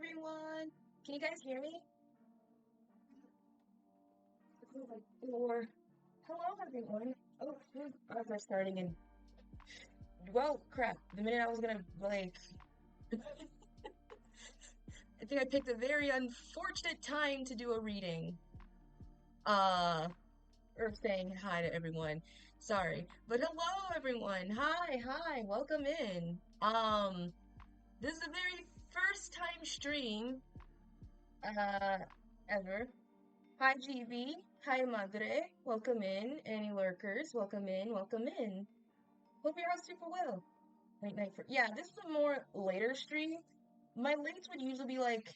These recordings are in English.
everyone. Can you guys hear me? Or hello everyone. Oh, ours are starting and well, crap. The minute I was gonna I think I picked a very unfortunate time to do a reading. Uh, or saying hi to everyone. Sorry, but hello everyone. Hi, welcome in. This is the very first time stream uh ever. Hi, GB. Hi, Madre. Welcome in. Any lurkers? Welcome in. Welcome in. Hope you're all super well. Late night for this is a more later stream. My lates would usually be like,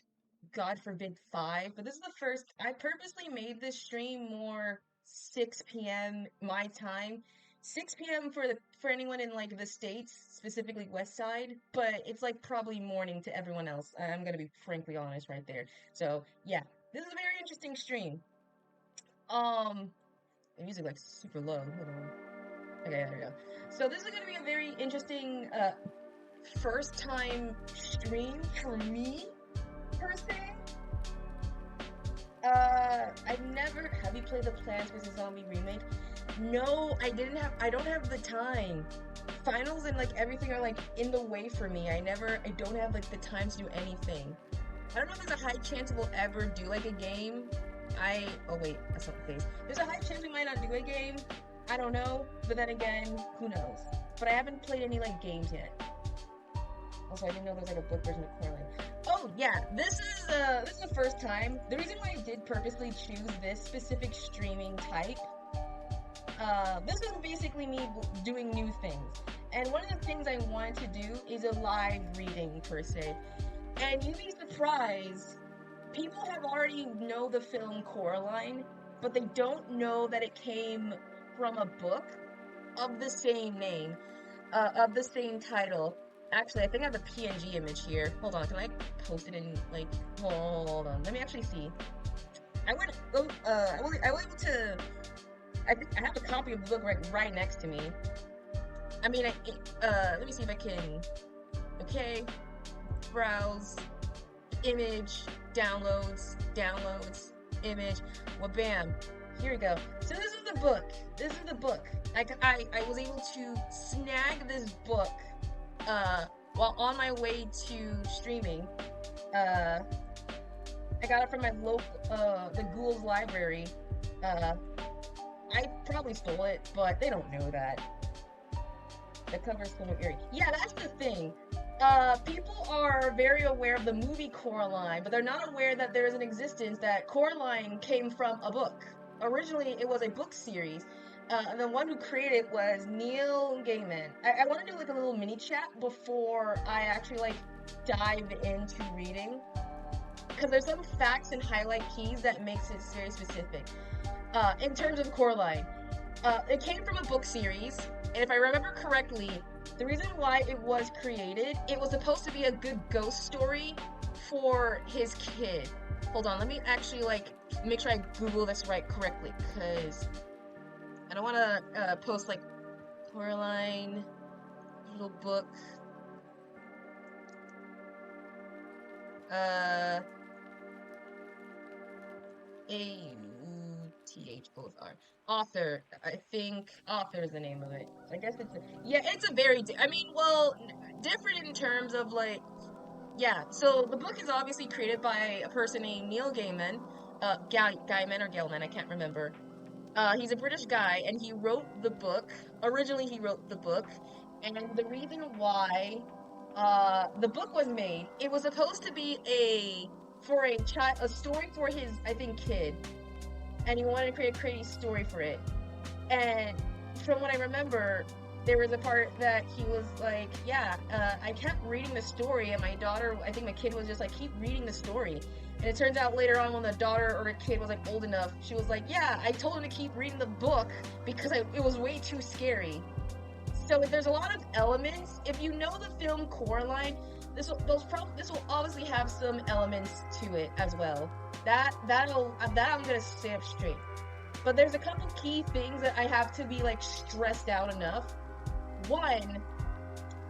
God forbid, 5, but this is the first. I purposely made this stream more 6 p.m. my time. 6 p.m. for anyone in like the States, specifically West Side, but it's like probably morning to everyone else. I'm gonna be frankly honest right there. So yeah, this is a very interesting stream. Um, the music like super low. Hold on. Okay, there we go. So this is gonna be a very interesting first time stream for me per se. I've never have you played the Plants vs Zombie remake? No, I don't have the time. Finals and like everything are like in the way for me. I don't have like the time to do anything. I don't know if there's a high chance we'll ever do like a game. Oh wait, that's not the face. There's a high chance we might not do a game. I don't know, but then again, who knows? But I haven't played any like games yet. Also, I didn't know there was like a book version of Coraline. Oh yeah, this is the first time. The reason why I did purposely choose this specific streaming type, this was basically me doing new things. And one of the things I wanted to do is a live reading per se. And you'd be surprised, people have already know the film Coraline, but they don't know that it came from a book of the same name, of the same title. Actually, I think I have a PNG image here. Hold on, can I post it in, like, hold on, let me actually see. I was able to, I have a copy of the book right next to me. I mean, let me see if I can, okay, browse, image, downloads, image, well, bam, here we go. So this is the book. I was able to snag this book while on my way to streaming. I got it from my local, the Ghouls library. I probably stole it, but they don't know that. The cover is kind of eerie. Yeah, that's the thing. People are very aware of the movie Coraline, but they're not aware that there is an existence that Coraline came from a book. Originally, it was a book series. And the one who created it was Neil Gaiman. I want to do like a little mini chat before I actually like dive into reading, because there's some facts and highlight keys that makes it very specific. In terms of Coraline, it came from a book series, and if I remember correctly, the reason why it was created, it was supposed to be a good ghost story for his kid. Hold on, let me actually like make sure I Google this correctly, because I don't want to post like Coraline little book. A-U-T-H, both are. Author, I think author is the name of it. I guess it's a very, different in terms of like, yeah, so the book is obviously created by a person named Neil Gaiman, Gaiman or Gaiman, I can't remember. He's a British guy, and he wrote the book. Originally, he wrote the book, and the reason why the book was made, it was supposed to be a story for his, I think, kid, and he wanted to create a crazy story for it. And from what I remember, there was a part that he was like, yeah, I kept reading the story, and my daughter, I think my kid was just like, keep reading the story. And it turns out later on when the daughter or a kid was like old enough, she was like, yeah, I told him to keep reading the book because it was way too scary. So there's a lot of elements. If you know the film Coraline, this will obviously have some elements to it as well. That I'm gonna say up straight. But there's a couple key things that I have to be like stressed out enough. One,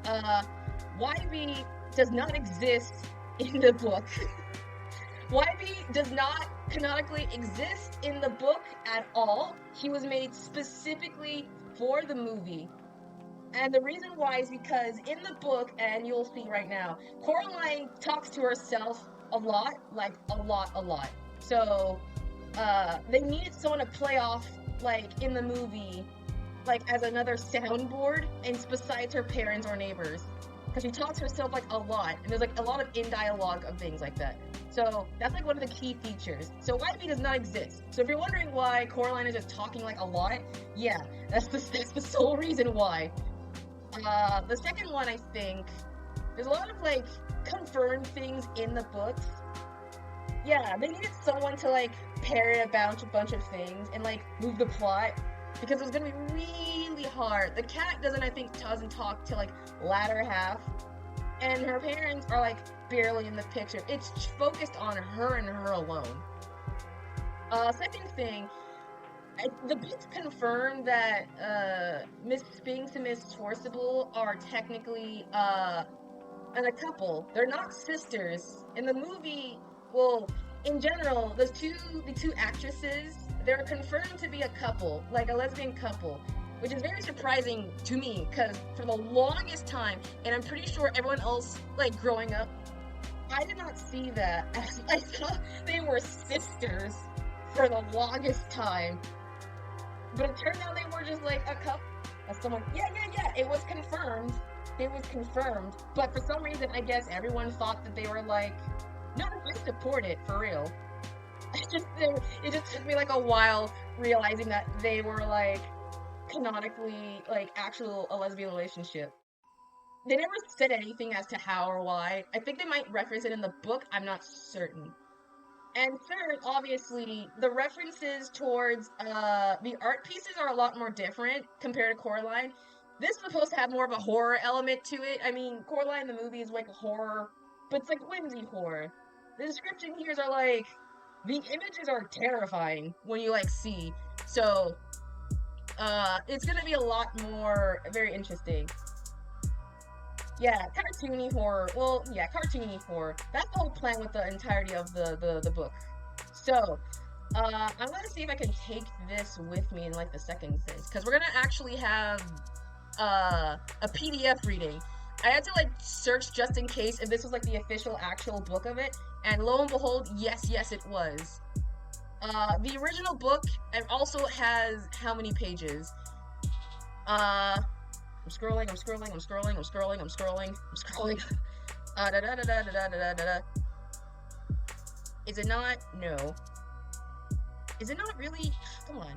YB does not exist in the book. YB does not canonically exist in the book at all. He was made specifically for the movie. And the reason why is because in the book, and you'll see right now, Coraline talks to herself a lot, like a lot. So, they needed someone to play off, like, in the movie, like, as another soundboard, and besides her parents or neighbors. Because she talks to herself, like, a lot, and there's, like, a lot of in-dialogue of things like that. So, that's, like, one of the key features. So, YB does not exist. So, if you're wondering why Coraline is just talking, like, a lot, yeah, that's the sole reason why. The second one, I think, there's a lot of, like, confirmed things in the books. Yeah, they needed someone to, like, parrot a bunch of things and, like, move the plot, because it was gonna be really hard. The cat doesn't talk till, like, latter half, and her parents are, like, barely in the picture. It's focused on her and her alone. Second thing, the books confirm that Miss Spinks and Miss Forcible are technically a couple. They're not sisters. In the movie, well, in general, the two actresses, they're confirmed to be a couple, like a lesbian couple, which is very surprising to me, because for the longest time, and I'm pretty sure everyone else, like, growing up, I did not see that. I thought they were sisters for the longest time. But it turned out they were just, like, a couple. Someone, yeah, it was confirmed. It was confirmed. But for some reason, I guess everyone thought that they were, like, no, I support it, for real. It just took me, like, a while realizing that they were, like, canonically, like, a lesbian relationship. They never said anything as to how or why. I think they might reference it in the book, I'm not certain. And third, obviously, the references towards the art pieces are a lot more different compared to Coraline. This is supposed to have more of a horror element to it. I mean, Coraline the movie is like horror, but it's like whimsy horror. The description here are like, the images are terrifying when you, like, see. So, it's gonna be a lot more very interesting. Yeah, cartoony horror. Well, yeah, cartoony horror. That's the whole plan with the entirety of the book. So, I'm gonna see if I can take this with me in, like, the second sense, because we're gonna actually have a PDF reading. I had to, like, search just in case if this was, like, the official actual book of it, and lo and behold, yes, it was. The original book, it also has how many pages? I'm scrolling. Is it not? No. Is it not really? Come on.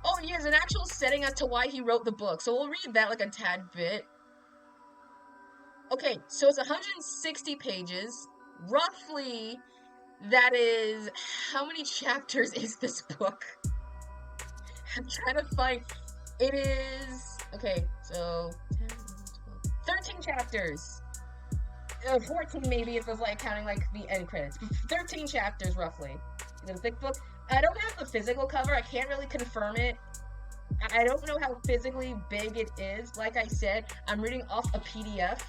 Oh, yeah, there's an actual setting as to why he wrote the book, so we'll read that, like, a tad bit. Okay, so it's 160 pages. Roughly, that is... How many chapters is this book? I'm trying to find... It is... Okay, so... 10, 12, 13 chapters. 14 maybe if it was, like, counting, like, the end credits. 13 chapters, roughly. Is it a thick book? I don't have the physical cover. I can't really confirm it. I don't know how physically big it is. Like I said, I'm reading off a PDF.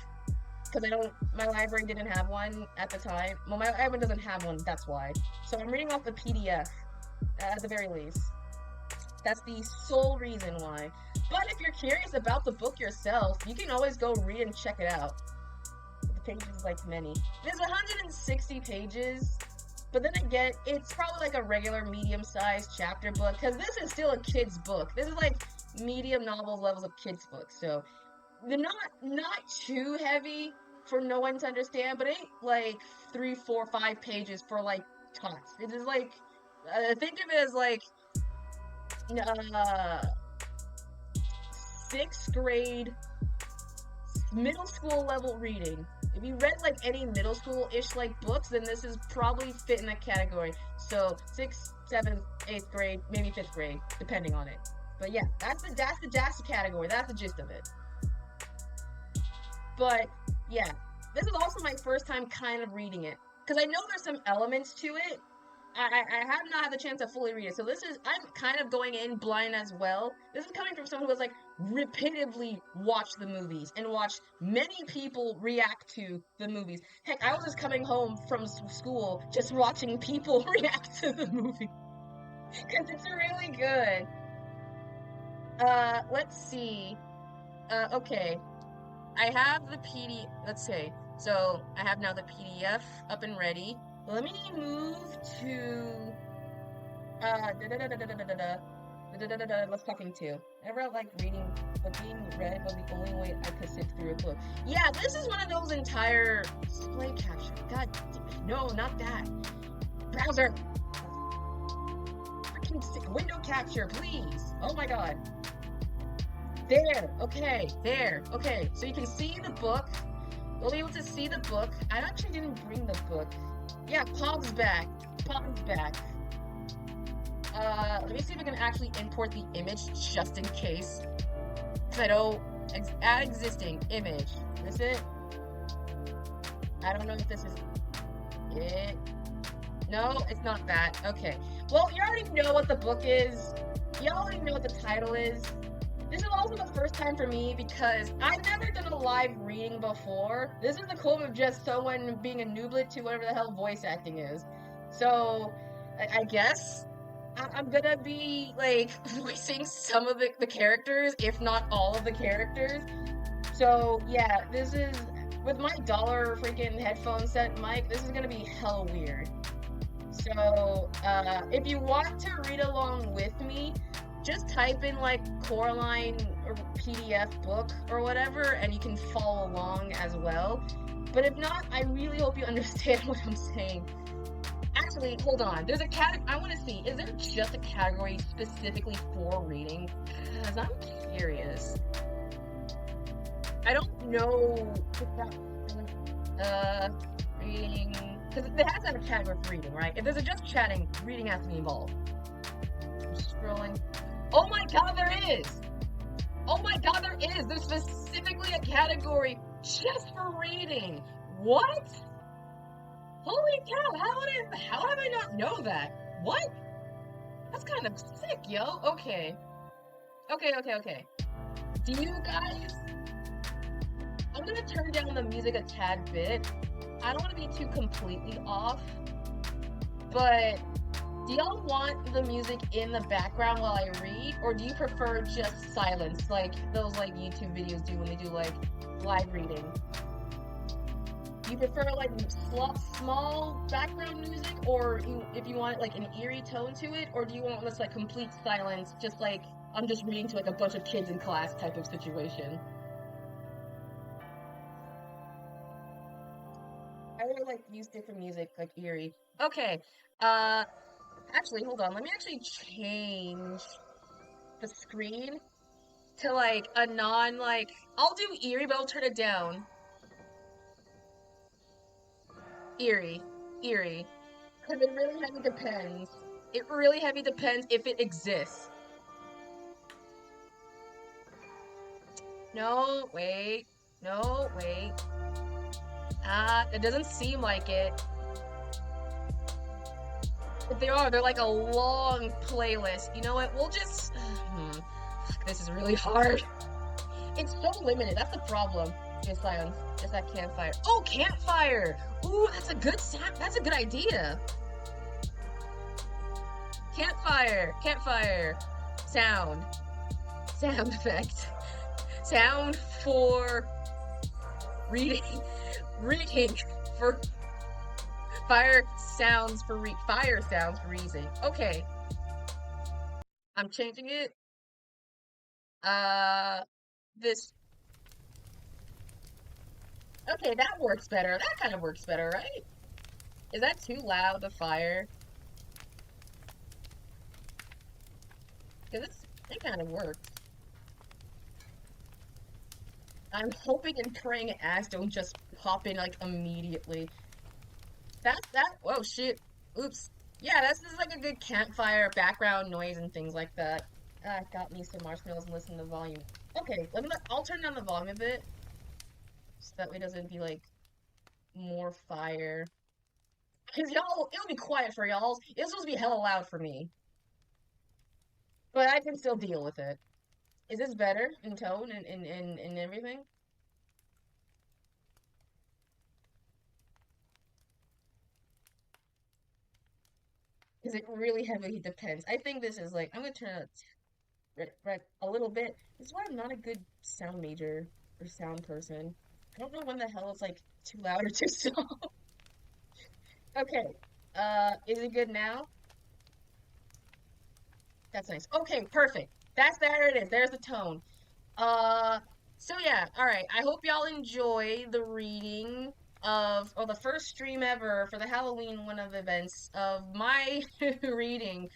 Because my library didn't have one at the time. Well, my library doesn't have one, that's why. So I'm reading off the PDF, at the very least. That's the sole reason why. But if you're curious about the book yourself, you can always go read and check it out. The pages is, like, many. There's 160 pages, but then again, it's probably, like, a regular medium-sized chapter book, because this is still a kid's book. This is, like, medium novels levels of kids' books, so... They're not too heavy for no one to understand, but it ain't, like, 3, 4, 5 pages for, like, tots. It is, like, think of it as, like, 6th grade, middle school level reading. If you read, like, any middle school-ish, like, books, then this is probably fit in that category. So, 6th, 7th, 8th grade, maybe 5th grade, depending on it. But yeah, that's the category. That's the gist of it. But, yeah, this is also my first time kind of reading it. Because I know there's some elements to it I have not had the chance to fully read it. So this is I'm kind of going in blind as well. This is coming from someone who has like repeatedly watched the movies and watched many people react to the movies. Heck, I was just coming home from school just watching people react to the movie because it's really good. Let's see. Okay. I have the PD. Let's see. So I have now the PDF up and ready. Let me move to da da da da da da da da da da da da. What's talking to? I never like reading, but being read was the only way I could sit through a book. Yeah, this is one of those entire display capture. God, no, not that. Browser, freaking window capture, please. Oh my God. There. Okay. There. Okay. So you can see the book. We'll be able to see the book. I actually didn't bring the book. Yeah, pause back. Pause back. Let me see if I can actually import the image just in case. Because I don't add existing image. Is it? I don't know if this is it. No, it's not that. Okay. Well, you already know what the book is. You already know what the title is. This is also the first time for me because I've never done a live reading before. This is the cool of just someone being a nooblet to whatever the hell voice acting is. So, I guess I'm gonna be like voicing some of the characters, if not all of the characters. So yeah, this is with my dollar freaking headphone set mic. This is gonna be hella weird. So if you want to read along with me, just type in like Coraline or PDF book or whatever, and you can follow along as well. But if not, I really hope you understand what I'm saying. Actually, hold on. There's a category. I want to see. Is there just a category specifically for reading? Because I'm curious. I don't know. Reading. Because it has to have a category for reading, right? If there's a just chatting, reading has to be involved. I'm scrolling. Oh my God, there is! Oh my God, there is! There's specifically a category just for reading. What? Holy cow, how have I not know that? What? That's kind of sick, yo. Okay. Okay. Do you guys... I'm gonna turn down the music a tad bit. I don't want to be too completely off, but do y'all want the music in the background while I read, or do you prefer just silence, like those like YouTube videos do when they do like live reading? Do you prefer like small background music, or if you want like an eerie tone to it, or do you want this like complete silence, just like I'm just reading to like a bunch of kids in class type of situation? I would like use different music, like eerie. Okay. Uh, actually, hold on. Let me actually change the screen to like a non like I'll do eerie, but I'll turn it down. Eerie, eerie. Because it really heavy depends. It really heavy depends if it exists. No, wait. No, wait. It doesn't seem like it. If they are, they're like a long playlist. You know what? We'll just. This is really hard. It's so limited. That's the problem. Okay, silence. Is that campfire? Oh, campfire! Ooh, that's a good sound. That's a good idea. Campfire. Sound. Sound effect. Sound for reading. Reading for fire sounds for reading. Okay. I'm changing it. This. Okay, that works better. That kind of works better, right? Is that too loud, the fire? Because it kind of works. I'm hoping and praying ads don't just pop in like immediately. That's that. Whoa, shit. Oops. Yeah, this is like a good campfire background noise and things like that. Got me some marshmallows and listen to the volume. Okay, I'll turn down the volume a bit so that way it doesn't be like more fire. Because y'all, it'll be quiet for y'all. It's supposed to be hella loud for me. But I can still deal with it. Is this better in tone and everything? Because it really heavily depends. I think this is like, I'm gonna turn it right a little bit. This is why I'm not a good sound major or sound person. I don't know when the hell it's like too loud or too soft. Okay. Is it good now? That's nice. Okay, perfect. There it is. There's the tone. Uh, so yeah, all right. I hope y'all enjoy the reading or the first stream ever for the Halloween one of the events of my reading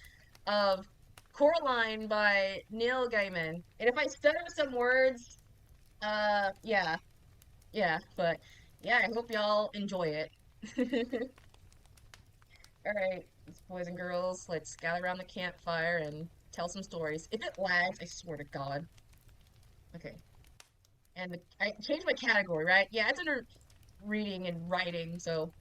of Coraline by Neil Gaiman. And if I stutter some words, yeah, yeah, but yeah, I hope y'all enjoy it. All right, boys and girls, let's gather around the campfire and tell some stories. If it lags, I swear to God. Okay. And I changed my category, right? Yeah, it's under reading and writing, so.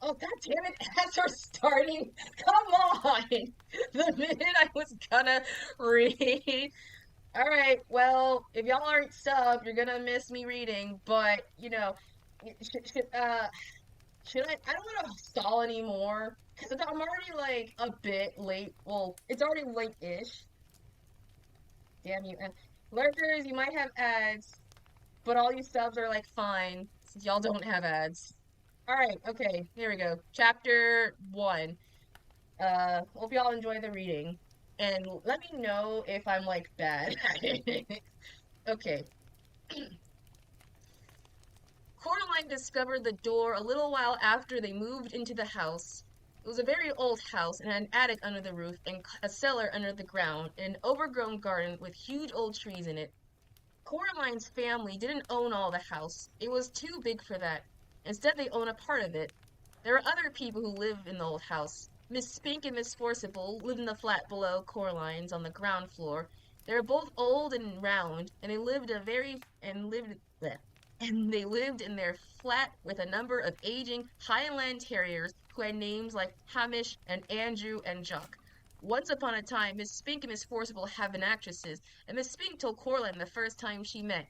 Oh, god damn it, ads are starting. Come on! The minute I was gonna read. Alright, well, if y'all aren't sub, you're gonna miss me reading, but, should I don't want to stall anymore, because I'm already, like, a bit late. Well, it's already late-ish. Damn you. And lurkers, you might have ads, but all you subs are like fine since y'all don't have ads. All right, okay, here we go. Chapter 1. Hope y'all enjoy the reading. And let me know if I'm like bad. Okay. Coraline discovered the door a little while after they moved into the house. It was a very old house and had an attic under the roof and a cellar under the ground and an overgrown garden with huge old trees in it. Coraline's family didn't own all the house. It was too big for that. Instead, they own a part of it. There are other people who live in the old house. Miss Spink and Miss Forcible live in the flat below Coraline's on the ground floor. They are both old and round, and they lived in their flat with a number of aging Highland Terriers who had names like Hamish and Andrew and Jock. Once upon a time, Miss Spink and Miss Forcible have been actresses, and Miss Spink told Coraline the first time she met.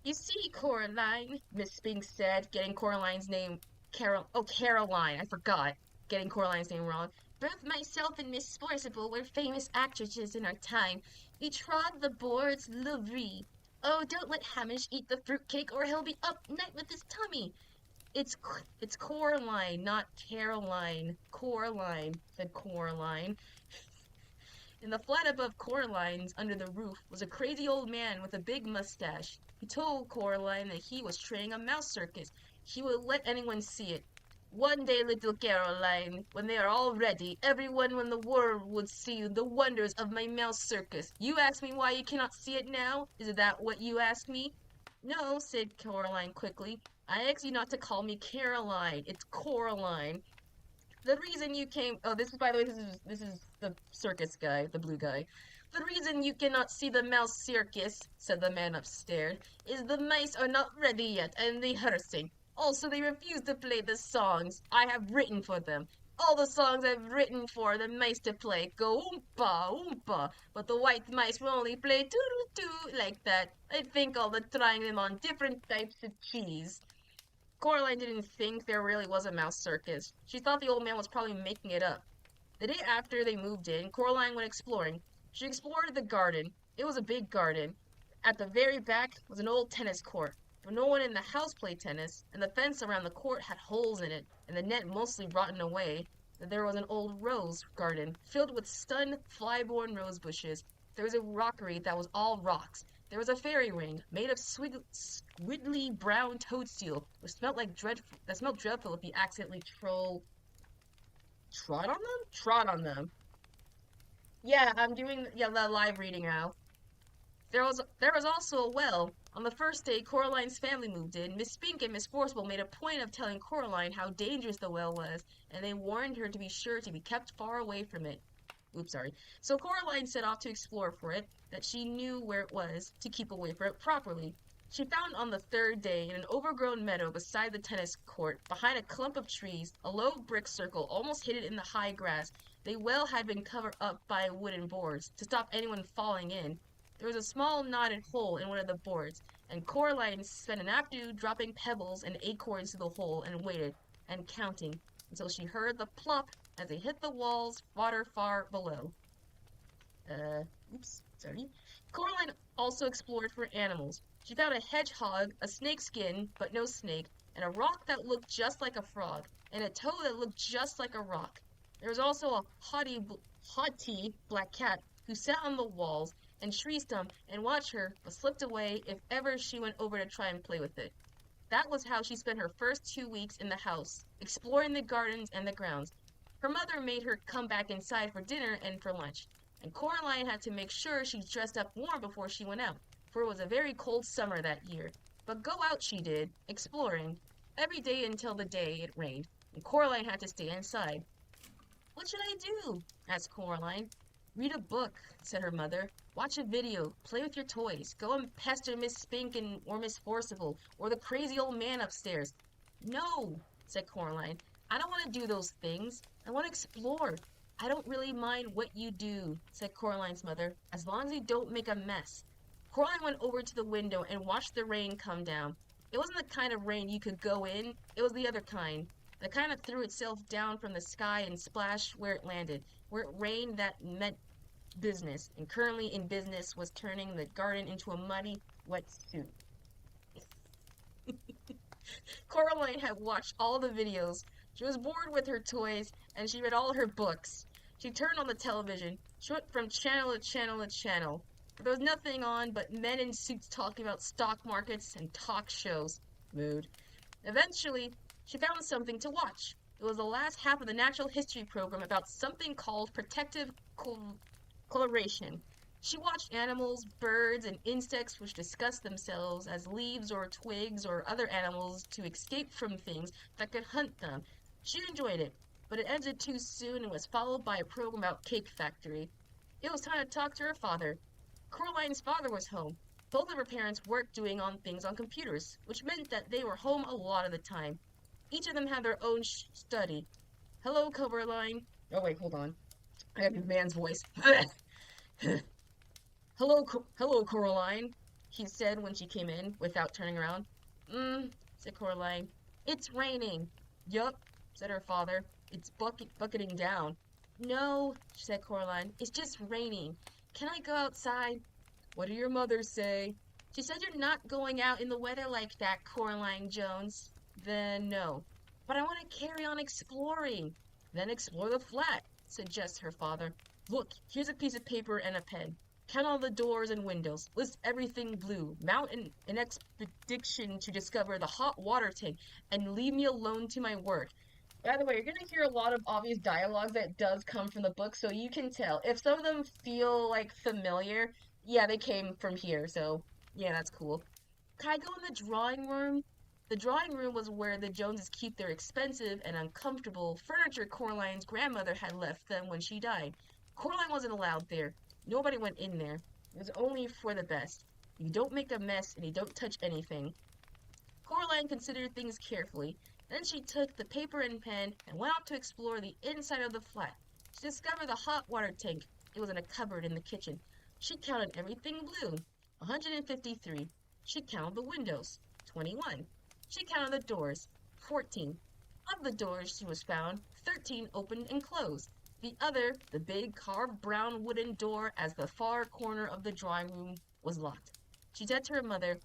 You see, Coraline, Miss Spink said, getting Coraline's name Caroline, I forgot, getting Coraline's name wrong. Both myself and Miss Forcible were famous actresses in our time. We trod the boards lovely. Oh, don't let Hamish eat the fruitcake or he'll be up night with his tummy. It's Coraline, not Caroline. Coraline, said Coraline. In the flat above Coraline's, under the roof, was a crazy old man with a big mustache. He told Coraline that he was training a mouse circus. He would let anyone see it. One day, little Caroline, when they are all ready, everyone in the world would see the wonders of my mouse circus. You ask me why you cannot see it now? Is that what you ask me? No, said Caroline quickly. I asked you not to call me Caroline. It's Coraline. The reason you came oh this is by the way this is the circus guy, the blue guy. The reason you cannot see the mouse circus, said the man upstairs, is the mice are not ready yet and rehearsing. Also they refuse to play the songs I have written for them. All the songs I've written for the mice to play go oompa oompa, but the white mice will only play doo doo doo like that. I think all the trying them on different types of cheese. Coraline didn't think there really was a mouse circus. She thought the old man was probably making it up. The day after they moved in, Coraline went exploring. She explored the garden. It was a big garden. At the very back was an old tennis court, but no one in the house played tennis, and the fence around the court had holes in it, and the net mostly rotten away. There was an old rose garden, filled with stunned, fly-born rose bushes. There was a rockery that was all rocks. There was a fairy ring made of squiggly brown toadstool, which smelled dreadful if you accidentally trod on them. Yeah, I'm doing the live reading now. There was also a well. On the first day Coraline's family moved in, Miss Spink and Miss Forcible made a point of telling Coraline how dangerous the well was, and they warned her to be sure to be kept far away from it. Oops, sorry. So Coraline set off to explore for it, that she knew where it was, to keep away from it properly. She found on the third day in an overgrown meadow beside the tennis court, behind a clump of trees, a low brick circle almost hidden in the high grass. The well had been covered up by wooden boards to stop anyone falling in. There was a small knotted hole in one of the boards, and Coraline spent an afternoon dropping pebbles and acorns to the hole and waited, and counting, until she heard the plop as they hit the walls far below. Uh, oops, sorry. Coraline also explored for animals. She found a hedgehog, a snake skin, but no snake, and a rock that looked just like a frog, and a toe that looked just like a rock. There was also a haughty black cat who sat on the walls and tree stump and watched her, but slipped away if ever she went over to try and play with it. That was how she spent her first 2 weeks in the house, exploring the gardens and the grounds. Her mother made her come back inside for dinner and for lunch, and Coraline had to make sure she dressed up warm before she went out, for it was a very cold summer that year. But go out she did, exploring, every day until the day it rained, and Coraline had to stay inside. "What should I do?" asked Coraline. "Read a book," said her mother. "Watch a video, play with your toys, go and pester Miss Spinkin or Miss Forcible, or the crazy old man upstairs." "No," said Coraline. "I don't want to do those things. I want to explore." "I don't really mind what you do," said Coraline's mother, "as long as you don't make a mess." Coraline went over to the window and watched the rain come down. It wasn't the kind of rain you could go in, it was the other kind. The kind that threw itself down from the sky and splashed where it landed, where it rained that meant business, and currently in business was turning the garden into a muddy, wet soup. Coraline had watched all the videos. She was bored with her toys, and she read all her books. She turned on the television. She went from channel to channel to channel. But there was nothing on but men in suits talking about stock markets and talk shows. Mood. Eventually, she found something to watch. It was the last half of the natural history program about something called protective coloration. She watched animals, birds, and insects which discussed themselves as leaves or twigs or other animals to escape from things that could hunt them. She enjoyed it, but it ended too soon and was followed by a program about Cake Factory. It was time to talk to her father. Coraline's father was home. Both of her parents worked doing on things on computers, which meant that they were home a lot of the time. Each of them had their own study. "Hello, Coraline." Oh wait, hold on. I have a man's voice. Hello, Coraline," he said when she came in, without turning around. Said Coraline. "It's raining." "Yup," said her father. "It's bucketing down." "No," said Coraline. "It's just raining. Can I go outside?" "What did your mother say?" "She said you're not going out in the weather like that, Coraline Jones." "Then no." "But I want to carry on exploring." "Then explore the flat," suggested her father. "Look, here's a piece of paper and a pen. Count all the doors and windows. List everything blue. Mount an expedition to discover the hot water tank, and leave me alone to my work." By the way, you're gonna hear a lot of obvious dialogue that does come from the book, so you can tell. If some of them feel like familiar, yeah, they came from here, so yeah, that's cool. "Can I go in the drawing room?" The drawing room was where the Joneses keep their expensive and uncomfortable furniture Coraline's grandmother had left them when she died. Coraline wasn't allowed there. Nobody went in there. It was only for the best. You don't make a mess and you don't touch anything. Coraline considered things carefully. Then she took the paper and pen and went out to explore the inside of the flat. She discovered the hot water tank. It was in a cupboard in the kitchen. She counted everything blue. 153. She counted the windows. 21. She counted the doors. 14. Of the doors she was found, 13 opened and closed. The big carved brown wooden door at the far corner of the drawing room was locked. She said to her mother,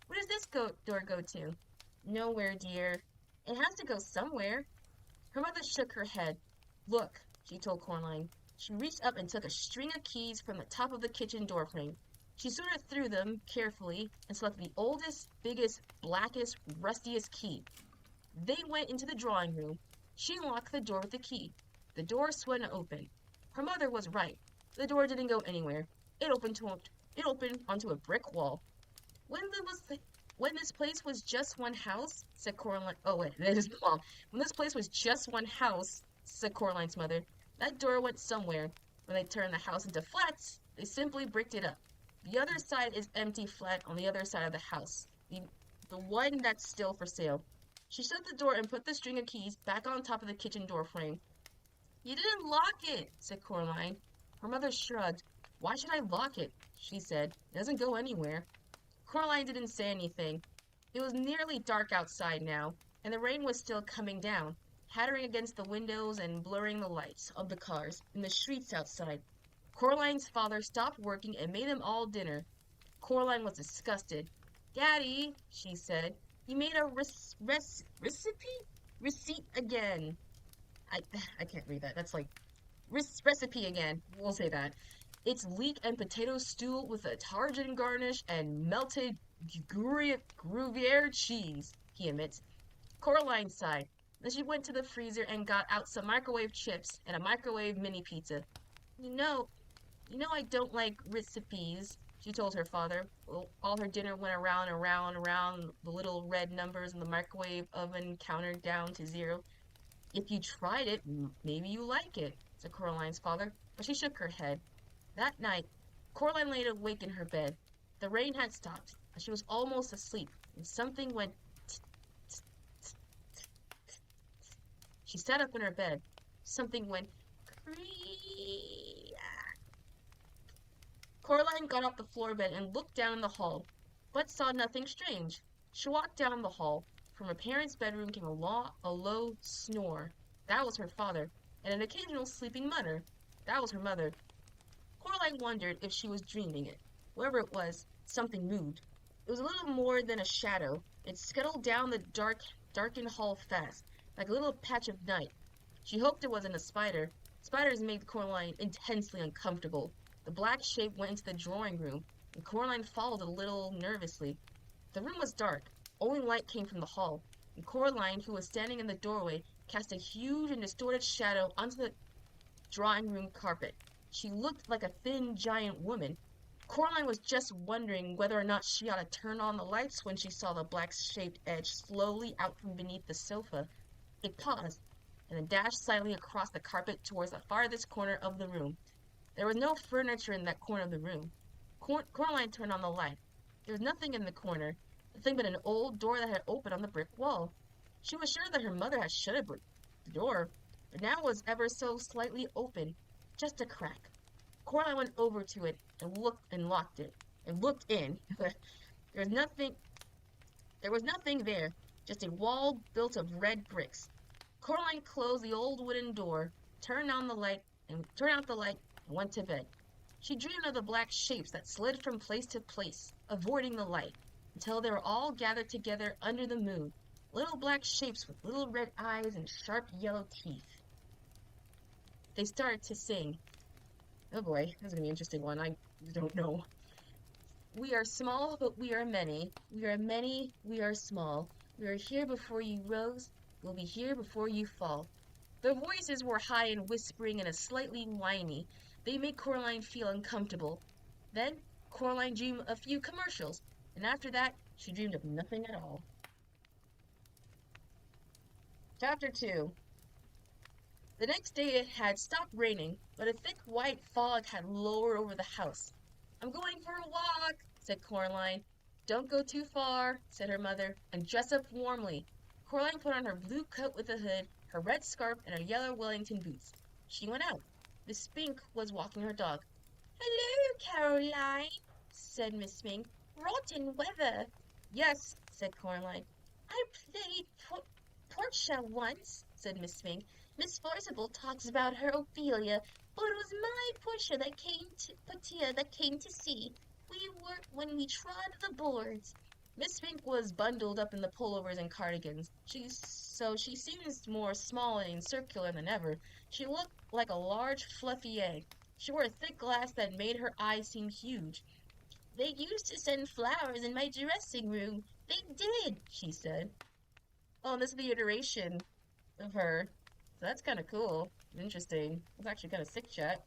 "Where does this door go to?" "Nowhere, dear." "It has to go somewhere." Her mother shook her head. "Look," she told Coraline. She reached up and took a string of keys from the top of the kitchen door frame. She sorted through them carefully and selected the oldest, biggest, blackest, rustiest key. They went into the drawing room. She unlocked the door with the key. The door swung open. Her mother was right. The door didn't go anywhere. It opened onto a brick wall. When this place was just one house," said Coraline. Oh wait, that is wrong. "When this place was just one house," said Coraline's mother, "that door went somewhere. When they turned the house into flats, they simply bricked it up. The other side is empty flat on the other side of the house. The, the one that's still for sale. She shut the door and put the string of keys back on top of the kitchen door frame. You didn't lock it, said Coraline. Her mother shrugged. Why should I lock it? She said. It doesn't go anywhere. Coraline didn't say anything. It was nearly dark outside now, and the rain was still coming down, pattering against the windows and blurring the lights of the cars in the streets outside. Coraline's father stopped working and made them all dinner. Coraline was disgusted. Daddy, she said, you made a recipe? Receipt again. I, I can't read that. That's like recipe again. We'll say that. It's leek and potato stew with a tarragon garnish and melted Gruyere cheese, he admits. Coraline sighed. Then she went to the freezer and got out some microwave chips and a microwave mini pizza. You know, I don't like recipes, she told her father. Well, all her dinner went around and around and around, the little red numbers in the microwave oven counted down to 0. If you tried it, maybe you like it, said Coraline's father, but she shook her head. That night, Coraline lay awake in her bed. The rain had stopped, and she was almost asleep, and something went tsk. She sat up in her bed. Something went creak. Coraline got off the floor bed and looked down in the hall, but saw nothing strange. She walked down the hall. From her parents' bedroom came a low snore. That was her father, and an occasional sleeping mutter. That was her mother. Coraline wondered if she was dreaming it. Wherever it was, something moved. It was a little more than a shadow. It scuttled down the darkened hall fast, like a little patch of night. She hoped it wasn't a spider. Spiders made Coraline intensely uncomfortable. The black shape went into the drawing room, and Coraline followed a little nervously. The room was dark. Only light came from the hall, and Coraline, who was standing in the doorway, cast a huge and distorted shadow onto the drawing room carpet. She looked like a thin, giant woman. Coraline was just wondering whether or not she ought to turn on the lights when she saw the black-shaped edge slowly out from beneath the sofa. It paused, and then dashed silently across the carpet towards the farthest corner of the room. There was no furniture in that corner of the room. Coraline turned on the light. There was nothing in the corner, nothing but an old door that had opened on the brick wall. She was sure that her mother had shut the door, but now it was ever so slightly open, just a crack. Coraline went over to it and locked it, and looked in. There was nothing there, just a wall built of red bricks. Coraline closed the old wooden door, turned out the light, and went to bed. She dreamed of the black shapes that slid from place to place, avoiding the light, until they were all gathered together under the moon. Little black shapes with little red eyes and sharp yellow teeth. They started to sing. Oh boy, this is going to be an interesting one. I don't know. We are small, but we are many. We are many, we are small. We are here before you rose. We'll be here before you fall. Their voices were high and whispering and a slightly whiny. They made Coraline feel uncomfortable. Then, Coraline dreamed a few commercials, and after that, she dreamed of nothing at all. Chapter 2. The next day it had stopped raining, but a thick white fog had lowered over the house. I'm going for a walk, said Coraline. Don't go too far, said her mother, and dress up warmly. Coraline put on her blue coat with a hood, her red scarf, and her yellow Wellington boots. She went out. Miss Spink was walking her dog. Hello, Caroline, said Miss Spink. Rotten weather. Yes, said Coraline. I played Portia once, said Miss Spink. Miss Forcible talks about her Ophelia, but it was my Portia that came to see. When we trod the boards. Miss Spink was bundled up in the pullovers and cardigans. She seemed more small and circular than ever. She looked like a large, fluffy egg. She wore a thick glass that made her eyes seem huge. They used to send flowers in my dressing room. They did, she said. Oh, and this is the iteration of her. So that's kind of cool. Interesting. It's actually kind of sick, chat.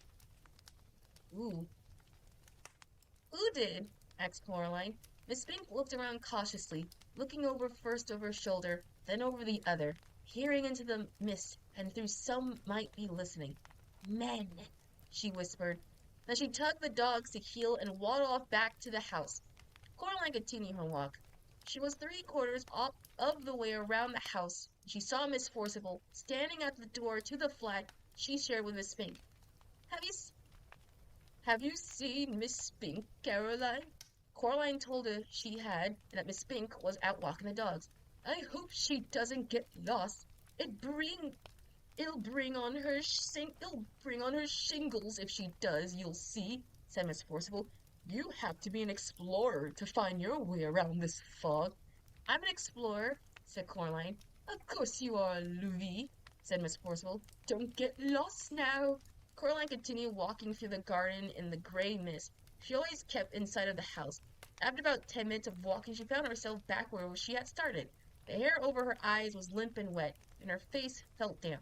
Ooh. Who did? Asked Coraline. Miss Spink looked around cautiously, looking first over her shoulder, then over the other, peering into the mist, and through some might be listening. Men, she whispered. Then she tugged the dogs to heel and waddled off back to the house. Coraline continued her walk. She was 3/4 up of the way around the house. She saw Miss Forcible standing at the door to the flat she shared with Miss Spink. Have you have you seen Miss Spink, Caroline? Coraline told her she had, and that Miss Spink was out walking the dogs. I hope she doesn't get lost. It'll bring on her shingles if she does, you'll see, said Miss Forcible. You have to be an explorer to find your way around this fog. I'm an explorer, said Coraline. Of course you are, Louis, said Miss Forcible. Don't get lost now. Coraline continued walking through the garden in the gray mist. She always kept inside of the house. After about 10 minutes of walking, she found herself back where she had started. The hair over her eyes was limp and wet, and her face felt damp.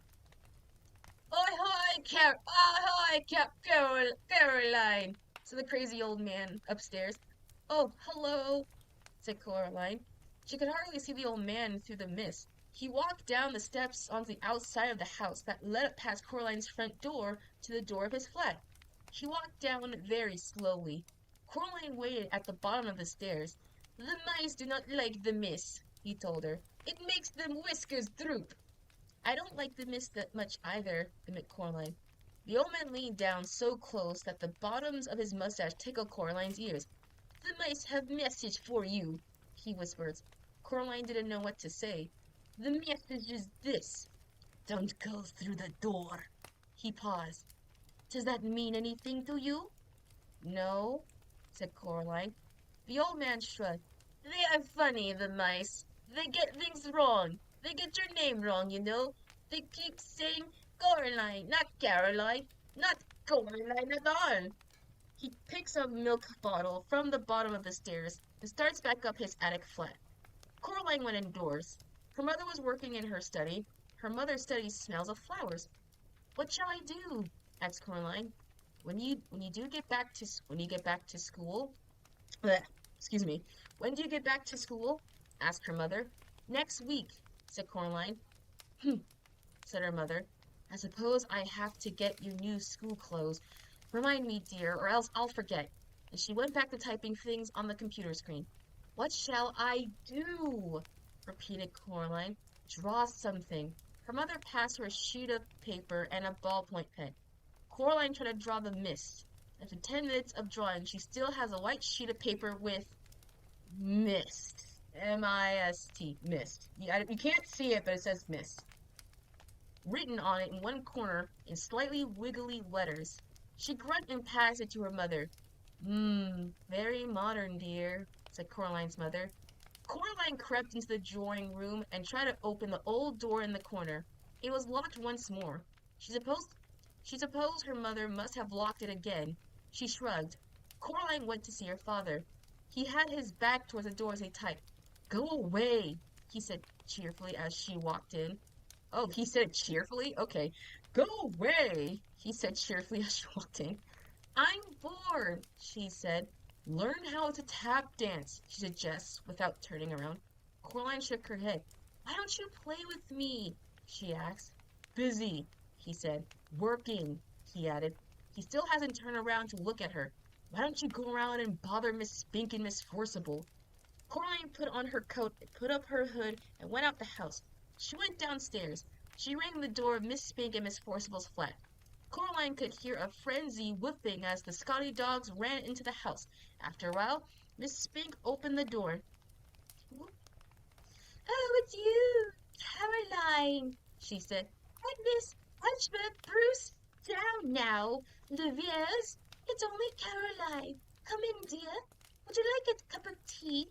Caroline, said the crazy old man upstairs. Oh, hello, said Coraline. She could hardly see the old man through the mist. He walked down the steps on the outside of the house that led up past Coraline's front door to the door of his flat. He walked down very slowly. Coraline waited at the bottom of the stairs. The mice do not like the mist, he told her. It makes them whiskers droop. I don't like the mist that much either, admitted Coraline. The old man leaned down so close that the bottoms of his mustache tickled Coraline's ears. The mice have message for you, he whispered. Coraline didn't know what to say. The message is this. Don't go through the door. He paused. Does that mean anything to you? No, said Coraline. The old man shrugged. They are funny, the mice. They get things wrong. They get your name wrong, you know. They keep saying Coraline, not Caroline. Not Coraline at all. He picks up a milk bottle from the bottom of the stairs and starts back up his attic flat. Coraline went indoors. Her mother was working in her study. Her mother studies smells of flowers. What shall I do? Asked Coraline. When you get back to school, bleh, excuse me. When do you get back to school? Asked her mother. Next week, said Coraline. Said her mother. I suppose I have to get you new school clothes. Remind me, dear, or else I'll forget. And she went back to typing things on the computer screen. What shall I do? Repeated Coraline. Draw something. Her mother passed her a sheet of paper and a ballpoint pen. Coraline tried to draw the mist. After 10 minutes of drawing, she still has a white sheet of paper with mist. M-I-S-T. Mist. You can't see it, but it says mist. Written on it in one corner in slightly wiggly letters. She grunted and passed it to her mother. Very modern, dear, said Coraline's mother. Coraline crept into the drawing room and tried to open the old door in the corner. It was locked once more. She supposed her mother must have locked it again. She shrugged. Coraline went to see her father. He had his back towards the door as he typed. Go away, he said cheerfully as she walked in. Oh, he said it cheerfully? Okay. Go away, he said cheerfully as she walked in. I'm bored, she said. Learn how to tap dance, she suggests, without turning around. Coraline shook her head. Why don't you play with me? She asked. Busy, he said. Working, he added. He still hasn't turned around to look at her. Why don't you go around and bother Miss Spink and Miss Forcible? Coraline put on her coat, put up her hood, and went out the house. She went downstairs. She rang the door of Miss Spink and Miss Forcible's flat. Coraline could hear a frenzy whooping as the Scotty dogs ran into the house. After a while, Miss Spink opened the door. Oh, it's you, Caroline, she said. Agnes, Hunchback, Bruce, down now. Louise, it's only Caroline. Come in, dear. Would you like a cup of tea?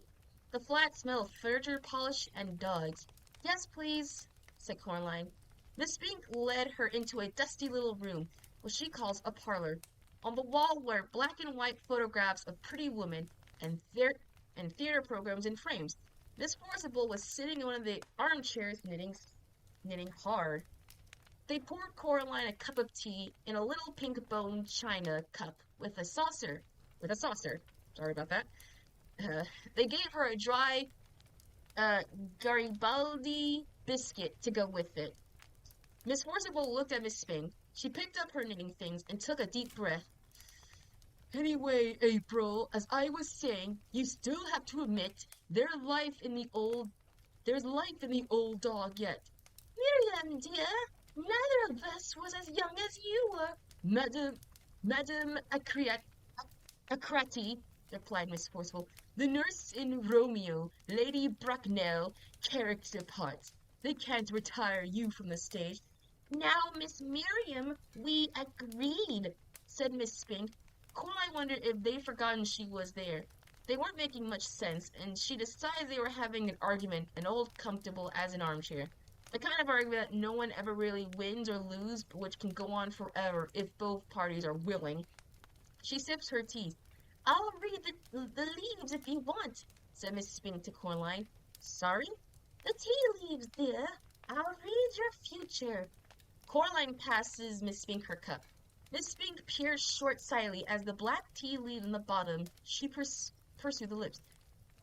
The flat smelled of furniture, polish, and dogs. Yes, please, said Coraline. Miss Spink led her into a dusty little room, what she calls a parlor. On the wall were black and white photographs of pretty women and theater programs in frames. Miss Forcible was sitting in one of the armchairs knitting hard. They poured Coraline a cup of tea in a little pink bone china cup with a saucer. Sorry about that. They gave her a dry Garibaldi biscuit to go with it. Miss Forcible looked at Miss Spink. She picked up her knitting things and took a deep breath. Anyway, April, as I was saying, you still have to admit there's life in the old dog yet. Miriam, dear, neither of us was as young as you were. Madame Acrati, replied Miss Forceful. The nurse in Romeo, Lady Bracknell, character parts. They can't retire you from the stage. Now, Miss Miriam, we agreed, said Miss Spink. Coraline wondered if they'd forgotten she was there. They weren't making much sense, and she decided they were having an argument, and old comfortable as an armchair. The kind of argument that no one ever really wins or loses, but which can go on forever if both parties are willing. She sips her tea. I'll read the leaves if you want, said Miss Spink to Coraline. Sorry? The tea leaves, dear. I'll read your future. Coraline passes Miss Spink her cup. Miss Spink peers short-sightedly as the black tea leaves on the bottom. She pursued the lips.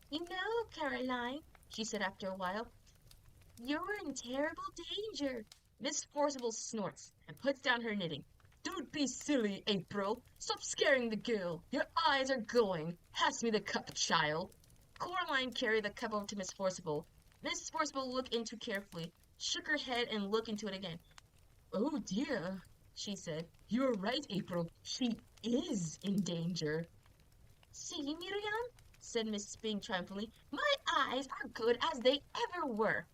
You know, Caroline, she said after a while, you're in terrible danger. Miss Forcible snorts and puts down her knitting. Don't be silly, April. Stop scaring the girl. Your eyes are going. Pass me the cup, child. Coraline carried the cup over to Miss Forcible. Miss Forcible looked into it carefully, shook her head, and looked into it again. Oh dear, she said. You're right, April. She is in danger. See, Miriam, said Miss Spink triumphantly. My eyes are good as they ever were.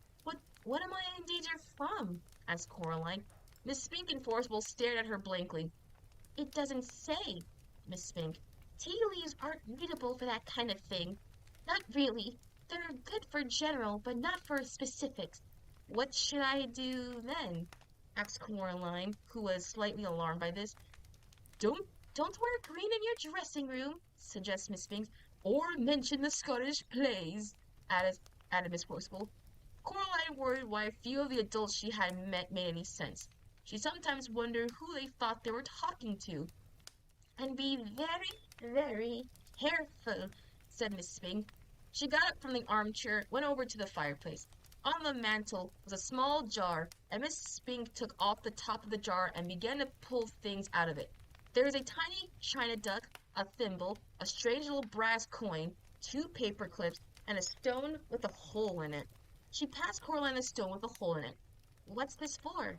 What am I in danger from? Asked Coraline. Miss Spink and Forcible stared at her blankly. It doesn't say, Miss Spink. Tea leaves aren't readable for that kind of thing. Not really. They're good for general, but not for specifics. What should I do then? Asked Coraline, who was slightly alarmed by this. Don't wear green in your dressing room, suggested Miss Spink, or mention the Scottish plays, added Miss Forcible. Coraline worried why few of the adults she had met made any sense. She sometimes wondered who they thought they were talking to. And be very, very careful, said Miss Spink. She got up from the armchair, went over to the fireplace. On the mantel was a small jar, and Miss Spink took off the top of the jar and began to pull things out of it. There was a tiny china duck, a thimble, a strange little brass coin, 2 paper clips, and a stone with a hole in it. She passed Coraline the stone with a hole in it. What's this for?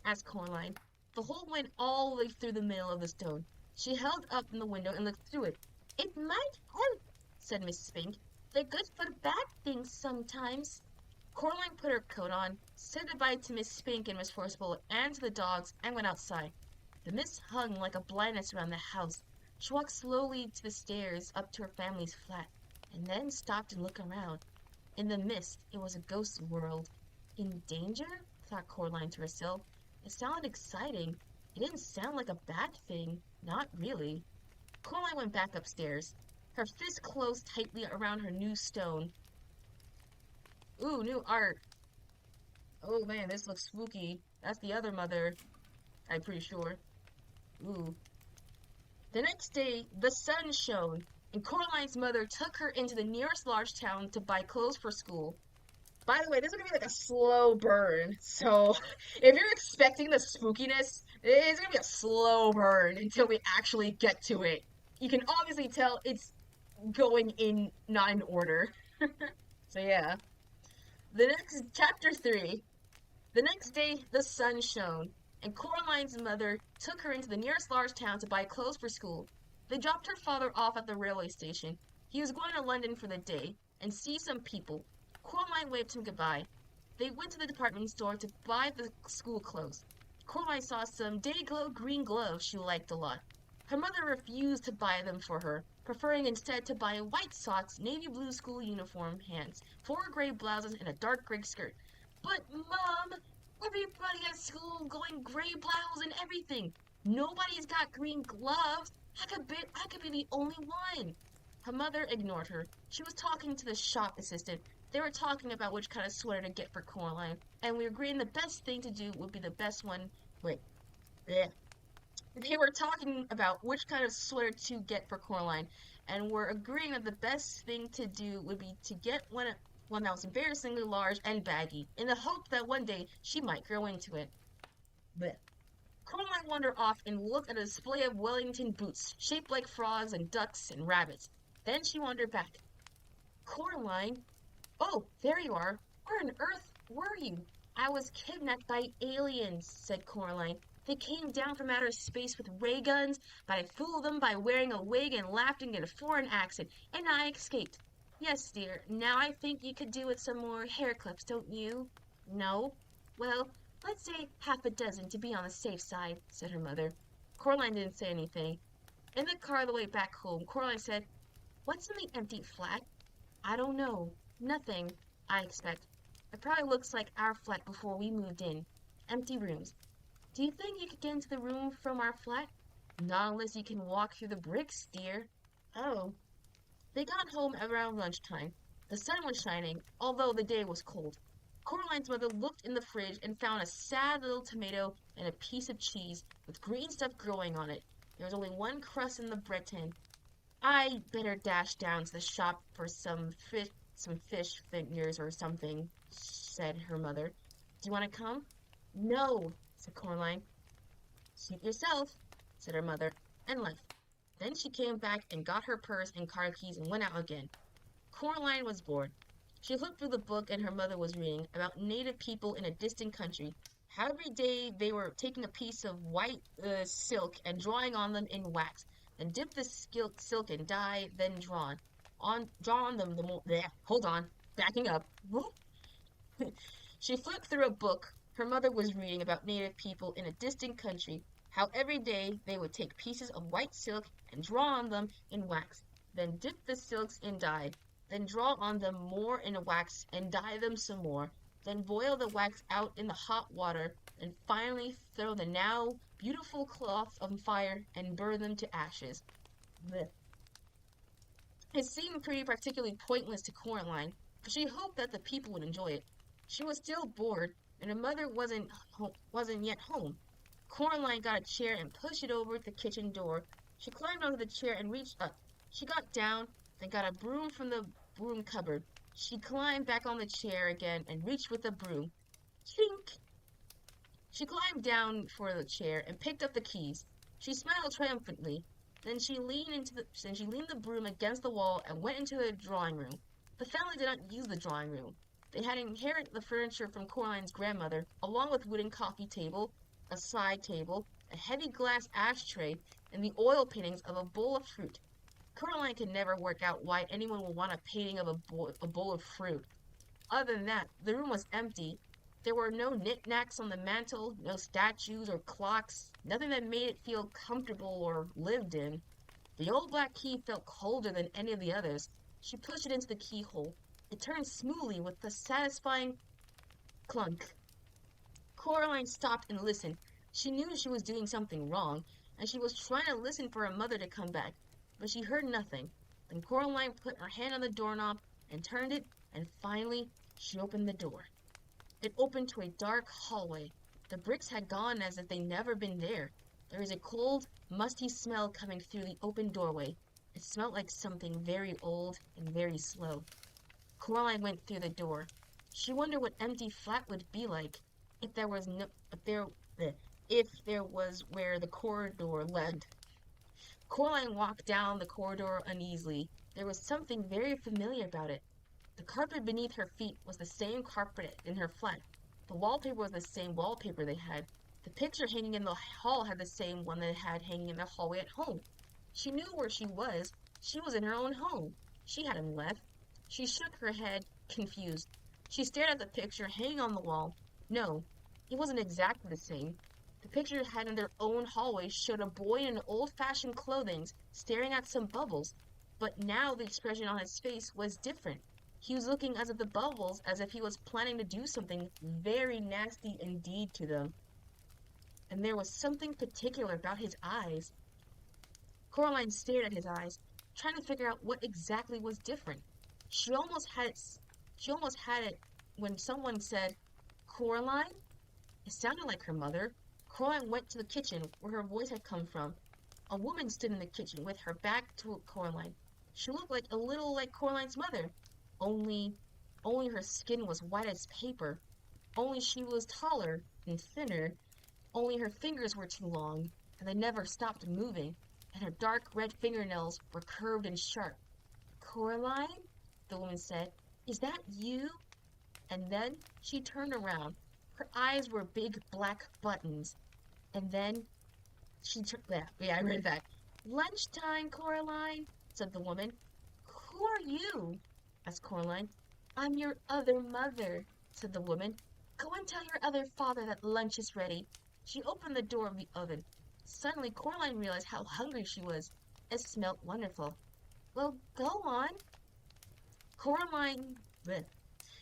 Asked Coraline. The hole went all the way through the middle of the stone. She held up in the window and looked through it. It might help, said Miss Spink. They're good for bad things sometimes. Coraline put her coat on, said goodbye to Miss Spink and Miss Forcible and to the dogs, and went outside. The mist hung like a blindness around the house. She walked slowly to the stairs up to her family's flat, and then stopped and looked around. In the mist, it was a ghost world. In danger? Thought Coraline to herself. It sounded exciting. It didn't sound like a bad thing. Not really. Coraline went back upstairs, her fist closed tightly around her new stone. Ooh, new art. Oh man, this looks spooky. That's the other mother, I'm pretty sure. Ooh. The next day, the sun shone, and Coraline's mother took her into the nearest large town to buy clothes for school. By the way, this is gonna be like a slow burn, so if you're expecting the spookiness, it's gonna be a slow burn until we actually get to it. You can obviously tell it's going in not in order. So yeah. Chapter 3. The next day, the sun shone, and Coraline's mother took her into the nearest large town to buy clothes for school. They dropped her father off at the railway station. He was going to London for the day and see some people. Coraline waved him goodbye. They went to the department store to buy the school clothes. Coraline saw some day-glow green gloves she liked a lot. Her mother refused to buy them for her, preferring instead to buy white socks, navy blue school uniform pants, 4 gray blouses, and a dark gray skirt. But, Mom, everybody at school going gray blouse and everything. Nobody's got green gloves. I could be the only one. Her mother ignored her. She was talking to the shop assistant. They were talking about which kind of sweater to get for Coraline, and we agreed the best thing to do would be the best one. Wait. Blech. They were talking about which kind of sweater to get for Coraline, and were agreeing that the best thing to do would be to get one that was embarrassingly large and baggy, in the hope that one day she might grow into it. Blech. Coraline wandered off and looked at a display of Wellington boots, shaped like frogs and ducks and rabbits. Then she wandered back. Coraline, oh, there you are. Where on earth were you? I was kidnapped by aliens, said Coraline. They came down from outer space with ray guns, but I fooled them by wearing a wig and laughing in a foreign accent, and I escaped. Yes, dear, now I think you could do with some more hair clips, don't you? No? Well, let's say half a dozen to be on the safe side, said her mother. Coraline didn't say anything. In the car on the way back home, Coraline said, What's in the empty flat? I don't know. Nothing, I expect. It probably looks like our flat before we moved in. Empty rooms. Do you think you could get into the room from our flat? Not unless you can walk through the bricks, dear. Oh. They got home around lunchtime. The sun was shining, although the day was cold. Coraline's mother looked in the fridge and found a sad little tomato and a piece of cheese with green stuff growing on it. There was only one crust in the bread tin. I better dash down to the shop for some fish fingers or something, said her mother. Do you want to come? No, said Coraline. Suit yourself, said her mother, and left. Then she came back and got her purse and car keys and went out again. Coraline was bored. She looked through the book and her mother was reading about native people in a distant country. How every day they were taking a piece of white silk and drawing on them in wax, then dip the silk in dye, then draw on them the more. Bleh, hold on, backing up. She flipped through a book her mother was reading about native people in a distant country, how every day they would take pieces of white silk and draw on them in wax, then dip the silks in dye, then draw on them more in wax and dye them some more, then boil the wax out in the hot water, and finally throw the now beautiful cloth on fire and burn them to ashes. Blech. It seemed pretty particularly pointless to Coraline, but she hoped that the people would enjoy it. She was still bored, and her mother wasn't yet home. Coraline got a chair and pushed it over the kitchen door. She climbed onto the chair and reached up. She got down, then got a broom from the broom cupboard. She climbed back on the chair again and reached with the broom. Chink! She climbed down for the chair and picked up the keys. She smiled triumphantly. Then she leaned the broom against the wall and went into the drawing room. The family did not use the drawing room. They had inherited the furniture from Coraline's grandmother, along with wooden coffee table, a side table, a heavy glass ashtray, and the oil paintings of a bowl of fruit. Coraline could never work out why anyone would want a painting of a bowl of fruit. Other than that, the room was empty. There were no knickknacks on the mantel, no statues or clocks, nothing that made it feel comfortable or lived in. The old black key felt colder than any of the others. She pushed it into the keyhole. It turned smoothly with a satisfying clunk. Coraline stopped and listened. She knew she was doing something wrong, and she was trying to listen for her mother to come back, but she heard nothing. Then Coraline put her hand on the doorknob and turned it, and finally she opened the door. It opened to a dark hallway. The bricks had gone as if they'd never been there. There was a cold, musty smell coming through the open doorway. It smelled like something very old and very slow. Coraline went through the door. She wondered what empty flat would be like if there was where the corridor led. Coraline walked down the corridor uneasily. There was something very familiar about it. The carpet beneath her feet was the same carpet in her flat. The wallpaper was the same wallpaper they had. The picture hanging in the hall had the same one they had hanging in the hallway at home. She knew where she was. She was in her own home. She hadn't left. She shook her head, confused. She stared at the picture hanging on the wall. No, it wasn't exactly the same. The picture had in their own hallway showed a boy in old-fashioned clothing staring at some bubbles, but now the expression on his face was different. He was looking as if the bubbles, as if he was planning to do something very nasty indeed to them. And there was something particular about his eyes. Coraline stared at his eyes, trying to figure out what exactly was different. She almost had it when someone said, "Coraline?" It sounded like her mother. Coraline went to the kitchen where her voice had come from. A woman stood in the kitchen with her back to Coraline. She looked a little like Coraline's mother, only her skin was white as paper. Only she was taller and thinner. Only her fingers were too long, and they never stopped moving, and her dark red fingernails were curved and sharp. Coraline, the woman said, is that you? And then she turned around. Her eyes were big black buttons. And then yeah, I read that. Lunchtime, Coraline, said the woman. Who are you? Asked Coraline. I'm your other mother, said the woman. Go and tell your other father that lunch is ready. She opened the door of the oven. Suddenly, Coraline realized how hungry she was. It smelt wonderful. Well, go on. Coraline, bleh.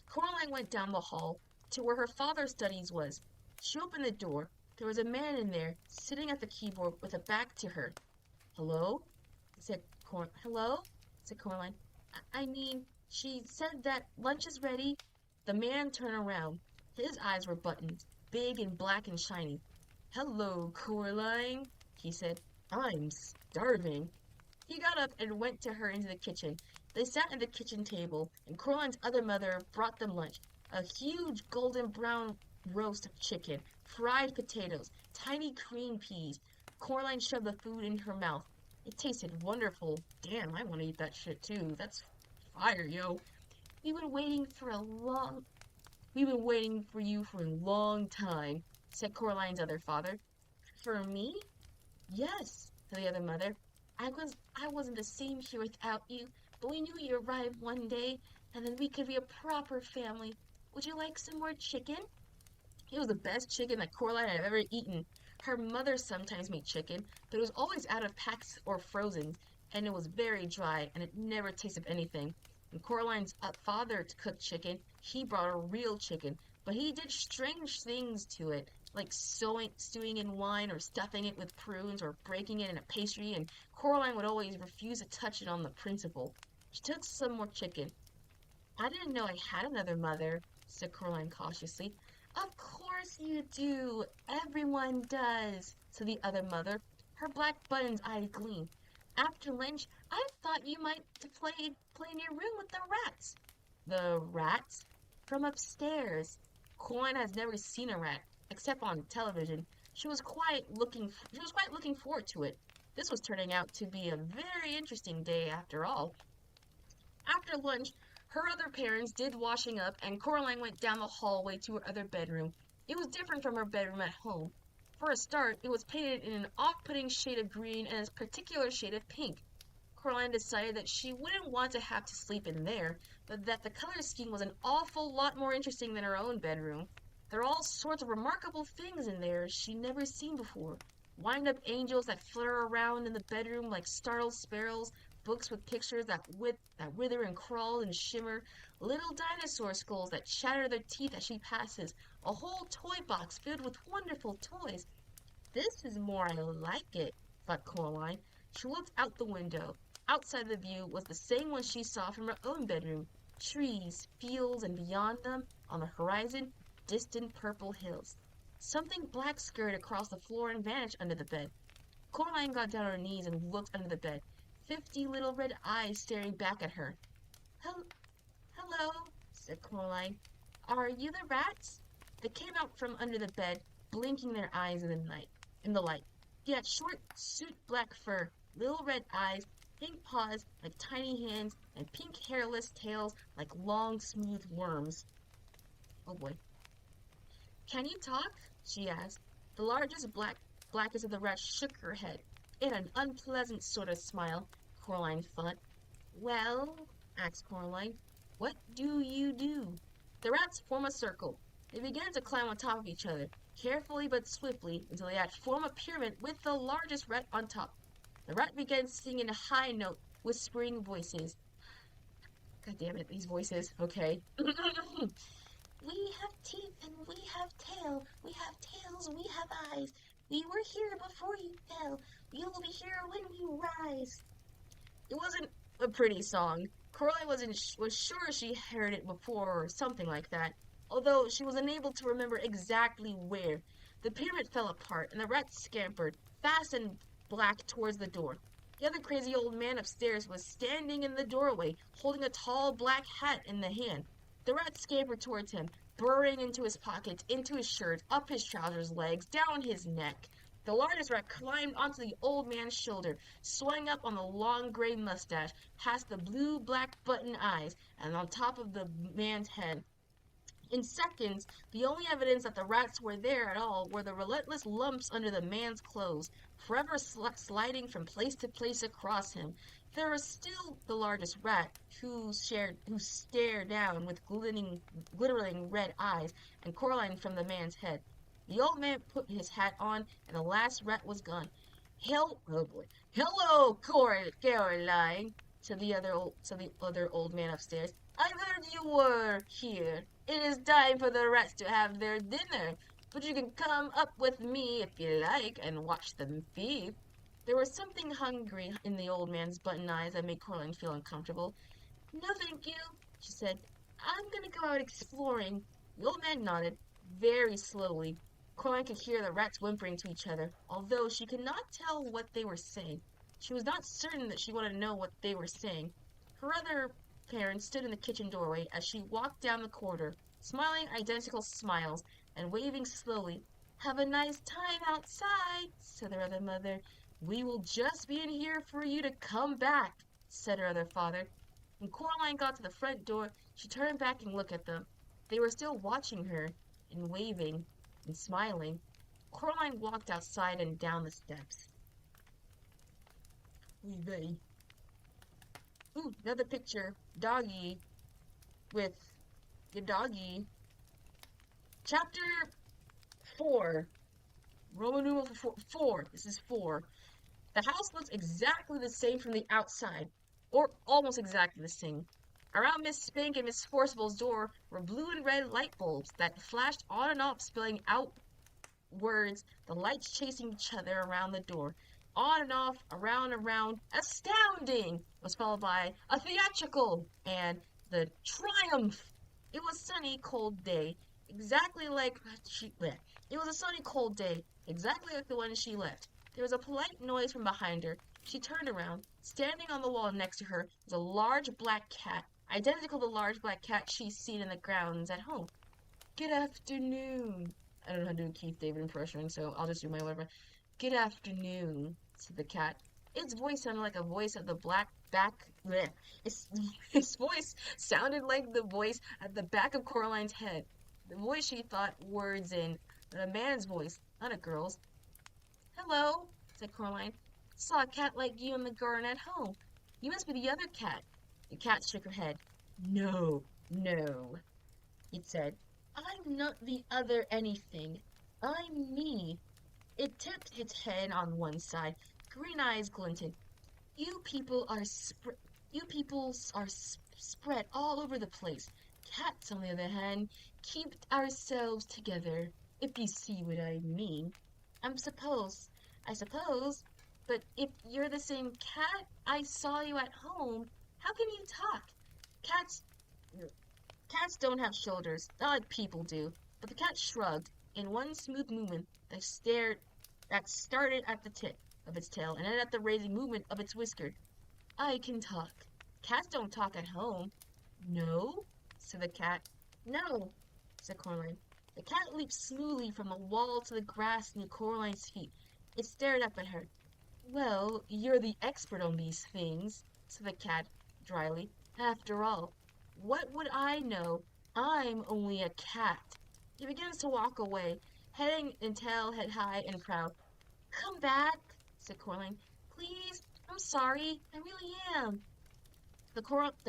Coraline went down the hall to where her father's studies was. She opened the door. There was a man in there, sitting at the keyboard with a back to her. Hello? Hello? Said Coraline. I mean, she said that lunch is ready. The man turned around. His eyes were buttons, big and black and shiny. Hello, Coraline, he said. I'm starving. He got up and went to her into the kitchen. They sat at the kitchen table, and Coraline's other mother brought them lunch. A huge golden brown roast of chicken, fried potatoes, tiny green peas. Coraline shoved the food in her mouth. It tasted wonderful. Damn, I want to eat that shit too. That's fire, yo. We've been waiting for you for a long time, said Coraline's other father. For me? Yes, said the other mother. I wasn't the same here without you, but we knew you'd arrive one day, and then we could be a proper family. Would you like some more chicken? It was the best chicken that Coraline had ever eaten. Her mother sometimes made chicken, but it was always out of packs or frozen, and it was very dry, and it never tasted of anything. When Coraline's father cooked chicken, he brought a real chicken, but he did strange things to it, like stewing in wine or stuffing it with prunes or breaking it in a pastry, and Coraline would always refuse to touch it on the principle. She took some more chicken. I didn't know I had another mother, said Coraline cautiously. Of course you do. Everyone does, said the other mother. Her black buttons eyes gleamed. After lunch, I thought you might play in your room with the rats. The rats? From upstairs. Coraline has never seen a rat, except on television. She was quite looking forward to it. This was turning out to be a very interesting day after all. After lunch, her other parents did washing up, and Coraline went down the hallway to her other bedroom. It was different from her bedroom at home. For a start, it was painted in an off-putting shade of green and a particular shade of pink. Coraline decided that she wouldn't want to have to sleep in there, but that the color scheme was an awful lot more interesting than her own bedroom. There are all sorts of remarkable things in there she'd never seen before. Wind-up angels that flutter around in the bedroom like startled sparrows, books with pictures that wither and crawl and shimmer, little dinosaur skulls that shatter their teeth as she passes, a whole toy box filled with wonderful toys. This is more I like it, thought Coraline. She looked out the window. Outside the view was the same one she saw from her own bedroom. Trees, fields, and beyond them, on the horizon, distant purple hills. Something black scurried across the floor and vanished under the bed. Coraline got down on her knees and looked under the bed. 50 little red eyes staring back at her. Hello, said Coraline. Are you the rats? They came out from under the bed, blinking their eyes in the light. They had short, suit black fur, little red eyes, pink paws like tiny hands, and pink hairless tails like long, smooth worms. Oh boy. Can you talk? She asked. The blackest of the rats shook her head. It had an unpleasant sort of smile, Coraline thought. Well, asked Coraline, what do you do? The rats formed a circle. They began to climb on top of each other, carefully but swiftly, until they had formed a pyramid with the largest rat on top. The rat began singing a high note, whispering voices. God damn it, these voices. Okay. We have teeth and we have tail. We have tails, we have eyes. We were here before you fell. You will be here when you rise. It wasn't a pretty song. Coraline was sure she heard it before or something like that, although she was unable to remember exactly where. The pyramid fell apart, and the rats scampered, fast and black, towards the door. The other crazy old man upstairs was standing in the doorway, holding a tall black hat in the hand. The rats scampered towards him. burrowing into his pockets, into his shirt, up his trousers legs, down his neck. The largest rat climbed onto the old man's shoulder, swung up on the long gray mustache, past the blue-black button eyes, and on top of the man's head. In seconds, the only evidence that the rats were there at all were the relentless lumps under the man's clothes, forever sliding from place to place across him. There was still the largest rat, who stared down with glittering red eyes and Coraline from the man's head. The old man put his hat on, and the last rat was gone. Oh boy. Hello, Caroline, said the other old man upstairs. I heard you were here. It is time for the rats to have their dinner, but you can come up with me if you like and watch them feed. There was something hungry in the old man's button eyes that made Coraline feel uncomfortable. No, thank you, she said. I'm gonna go out exploring. The old man nodded, very slowly. Coraline could hear the rats whimpering to each other, although she could not tell what they were saying. She was not certain that she wanted to know what they were saying. Her other parents stood in the kitchen doorway as she walked down the corridor, smiling identical smiles and waving slowly. Have a nice time outside, said her other mother. We will just be in here for you to come back, said her other father. When Coraline got to the front door, she turned back and looked at them. They were still watching her and waving and smiling. Coraline walked outside and down the steps. Ooh, another picture. Doggy with the doggy. Chapter 4. Roman numeral 4. This is 4. The house looks exactly the same from the outside, or almost exactly the same. Around Miss Spink and Miss Forcible's door were blue and red light bulbs that flashed on and off, spilling out words, the lights chasing each other around the door. On and off, around and around, astounding was followed by a theatrical and the triumph. It was a sunny, cold day, exactly like she left. It was a sunny, cold day, exactly like the one she left. There was a polite noise from behind her. She turned around. Standing on the wall next to her was a large black cat, identical to the large black cat she'd seen in the grounds at home. Good afternoon. I don't know how to do a Keith David impression, so I'll just do my whatever. Good afternoon, said the cat. Its voice sounded like a voice at the bleh. Its voice sounded like the voice at the back of Coraline's head. The voice she thought words in, but a man's voice, not a girl's. Hello, said Coraline. Saw a cat like you in the garden at home. You must be the other cat. The cat shook her head. No, it said. I'm not the other anything. I'm me. It tipped its head on one side. Green eyes glinted. You people are spread all over the place. Cats, on the other hand, keep ourselves together, if you see what I mean. I suppose, but if you're the same cat I saw you at home, how can you talk? Cats don't have shoulders, not like people do. But the cat shrugged in one smooth movement that started at the tip of its tail and ended at the raising movement of its whisker. I can talk. Cats don't talk at home. No, said the cat. No, said Coraline. The cat leaped smoothly from the wall to the grass near Coraline's feet. It stared up at her. Well, you're the expert on these things, said the cat dryly. After all, what would I know? I'm only a cat. He begins to walk away, heading and tail head high and proud. Come back, said Coraline. Please, I'm sorry. I really am. The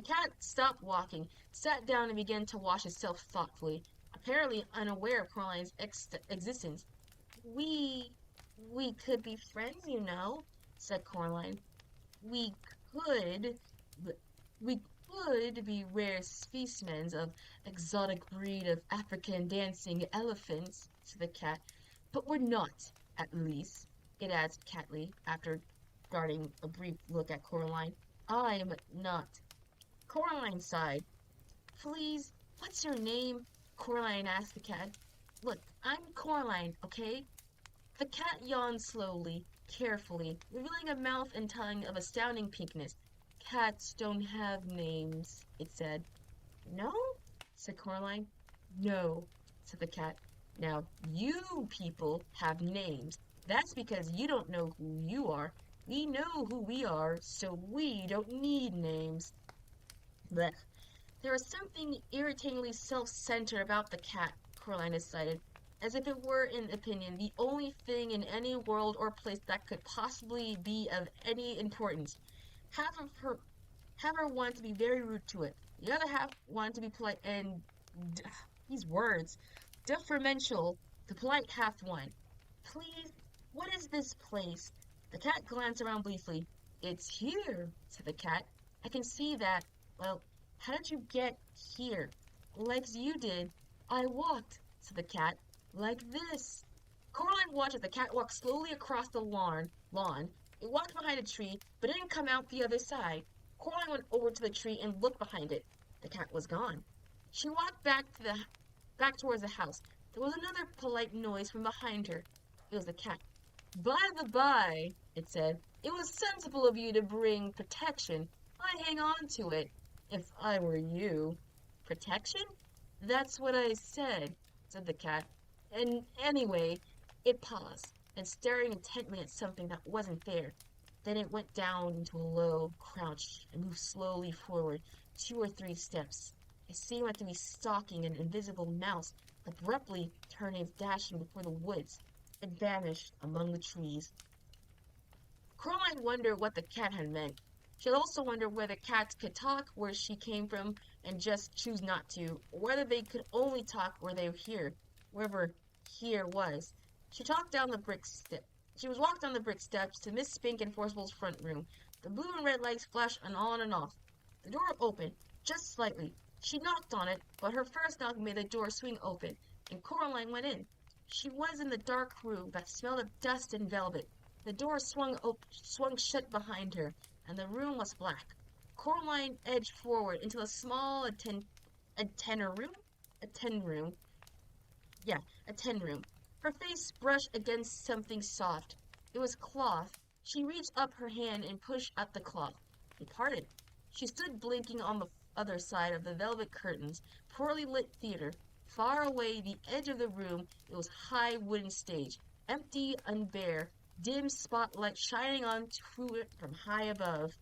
cat stopped walking, sat down and began to wash itself thoughtfully, apparently unaware of Coraline's existence. We could be friends, you know, said Coraline. We could, but we could be rare specimens of exotic breed of African dancing elephants, said the cat. But we're not, at least, it adds catly, after darting a brief look at Coraline. I'm not. Coraline sighed. Please, what's your name? Coraline asked the cat. Look, I'm Coraline, okay? The cat yawned slowly, carefully, revealing a mouth and tongue of astounding pinkness. Cats don't have names, it said. No? Said Coraline. No, said the cat. Now, you people have names. That's because you don't know who you are. We know who we are, so we don't need names. Blech. There was something irritatingly self-centered about the cat, Coraline decided, as if it were, in opinion, the only thing in any world or place that could possibly be of any importance. Half of her half her wanted to be very rude to it. The other half wanted to be polite and d- these words, deferential. The polite half won. Please, what is this place? The cat glanced around briefly. It's here, said the cat. I can see that. Well, how did you get here? Like you did. I walked, said the cat. Like this. Coraline watched as the cat walked slowly across the lawn. It walked behind a tree, but didn't come out the other side. Coraline went over to the tree and looked behind it. The cat was gone. She walked back towards the house. There was another polite noise from behind her. It was the cat. By the by, it said, it was sensible of you to bring protection. I'd hang on to it, if I were you. Protection? That's what I said the cat. And anyway, it paused, and staring intently at something that wasn't there. Then it went down into a low crouch and moved slowly forward 2 or 3 steps. It seemed to be stalking an invisible mouse, abruptly turning its dashing before the woods. It vanished among the trees. Coraline wondered what the cat had meant. She also wondered whether cats could talk where she came from and just choose not to, or whether they could only talk where they were here, wherever here was. She talked down the brick step. She was walked down the brick steps to Miss Spink and Forcible's front room. The blue and red lights flashed on and off. The door opened, just slightly. She knocked on it, but her first knock made the door swing open, and Coraline went in. She was in the dark room that smelled of dust and velvet. The door swung shut behind her, and the room was black. Coraline edged forward into a small attender room? Attend room. Yeah, a tin room. Her face brushed against something soft. It was cloth. She reached up her hand and pushed at the cloth. It parted. She stood blinking on the other side of the velvet curtains, poorly lit theater. Far away, the edge of the room, it was high wooden stage, empty and bare, dim spotlight shining onto it from high above.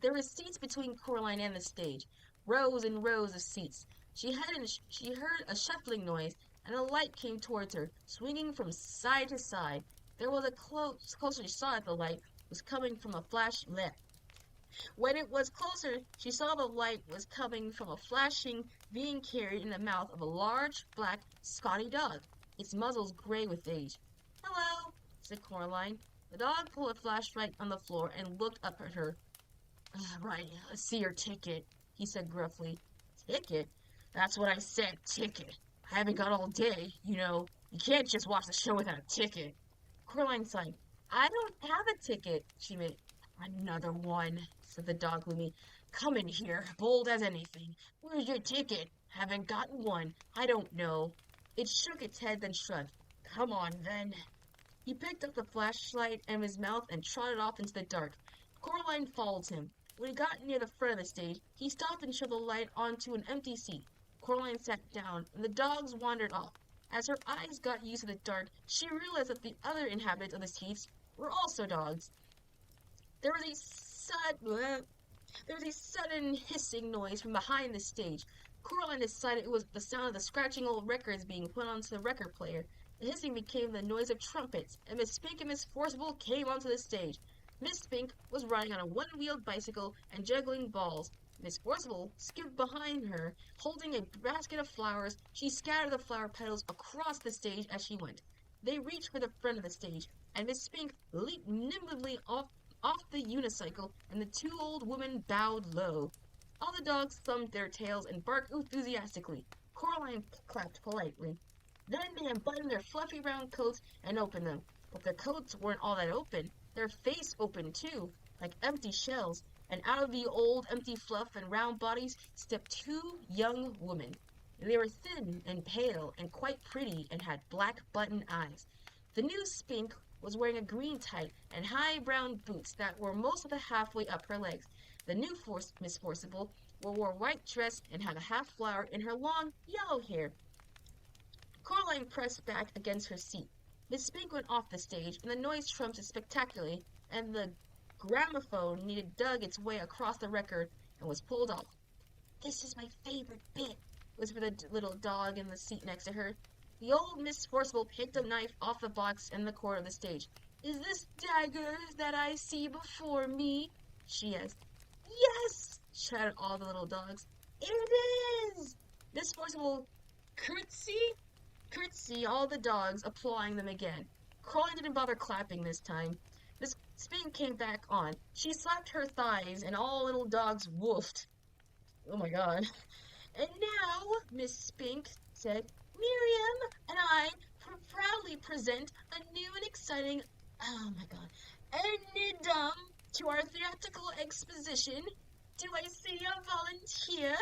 There were seats between Coraline and the stage, rows and rows of seats. She heard a shuffling noise, and a light came towards her, swinging from side to side. There was a closer she saw that the light was coming from a flash lamp. When it was closer, she saw the light was coming from a flashing being carried in the mouth of a large, black, Scotty dog, its muzzle gray with age. Hello, said Coraline. The dog pulled a flashlight on the floor and looked up at her. Right, let's see your ticket, he said gruffly. Ticket? That's what I said, ticket. I haven't got all day, you know. You can't just watch the show without a ticket. Coraline sighed. I don't have a ticket, she made. Another one, said the dog gloomy. Come in here, bold as anything. Where's your ticket? Haven't gotten one. I don't know. It shook its head, then shrugged. Come on, then. He picked up the flashlight in his mouth and trotted off into the dark. Coraline followed him. When he got near the front of the stage, he stopped and shoved the light onto an empty seat. Coraline sat down, and the dogs wandered off. As her eyes got used to the dark, she realized that the other inhabitants of the seats were also dogs. There was a sudden hissing noise from behind the stage. Coraline decided it was the sound of the scratching old records being put onto the record player. The hissing became the noise of trumpets, and Miss Spink and Miss Forcible came onto the stage. Miss Spink was riding on a one-wheeled bicycle and juggling balls. Miss Forcible skipped behind her, holding a basket of flowers. She scattered the flower petals across the stage as she went. They reached for the front of the stage, and Miss Spink leaped nimbly off the unicycle, and the two old women bowed low. All the dogs thumped their tails and barked enthusiastically. Coraline clapped politely. Then they unbuttoned their fluffy round coats and opened them. But their coats weren't all that open. Their face opened too, like empty shells, and out of the old empty fluff and round bodies stepped two young women. They were thin and pale and quite pretty and had black button eyes. The new Spink was wearing a green tight and high brown boots that were most of the halfway up her legs. The new Miss Forcible wore a white dress and had a half flower in her long, yellow hair. Coraline pressed back against her seat. Miss Spink went off the stage, and the noise trumped spectacularly, and the gramophone needed dug its way across the record and was pulled off. "This is my favorite bit," whispered the little dog in the seat next to her. The old Miss Forcible picked a knife off the box in the corner of the stage. "Is this daggers that I see before me?" she asked. "Yes!" shouted all the little dogs. "It is!" Miss Forcible curtsy, all the dogs applauding them again. Coraline didn't bother clapping this time. Miss Spink came back on. She slapped her thighs, and all little dogs woofed. Oh my god. "And now," Miss Spink said, "Miriam and I proudly present a new and exciting, oh my god, addendum to our theatrical exposition. Do I see a volunteer?"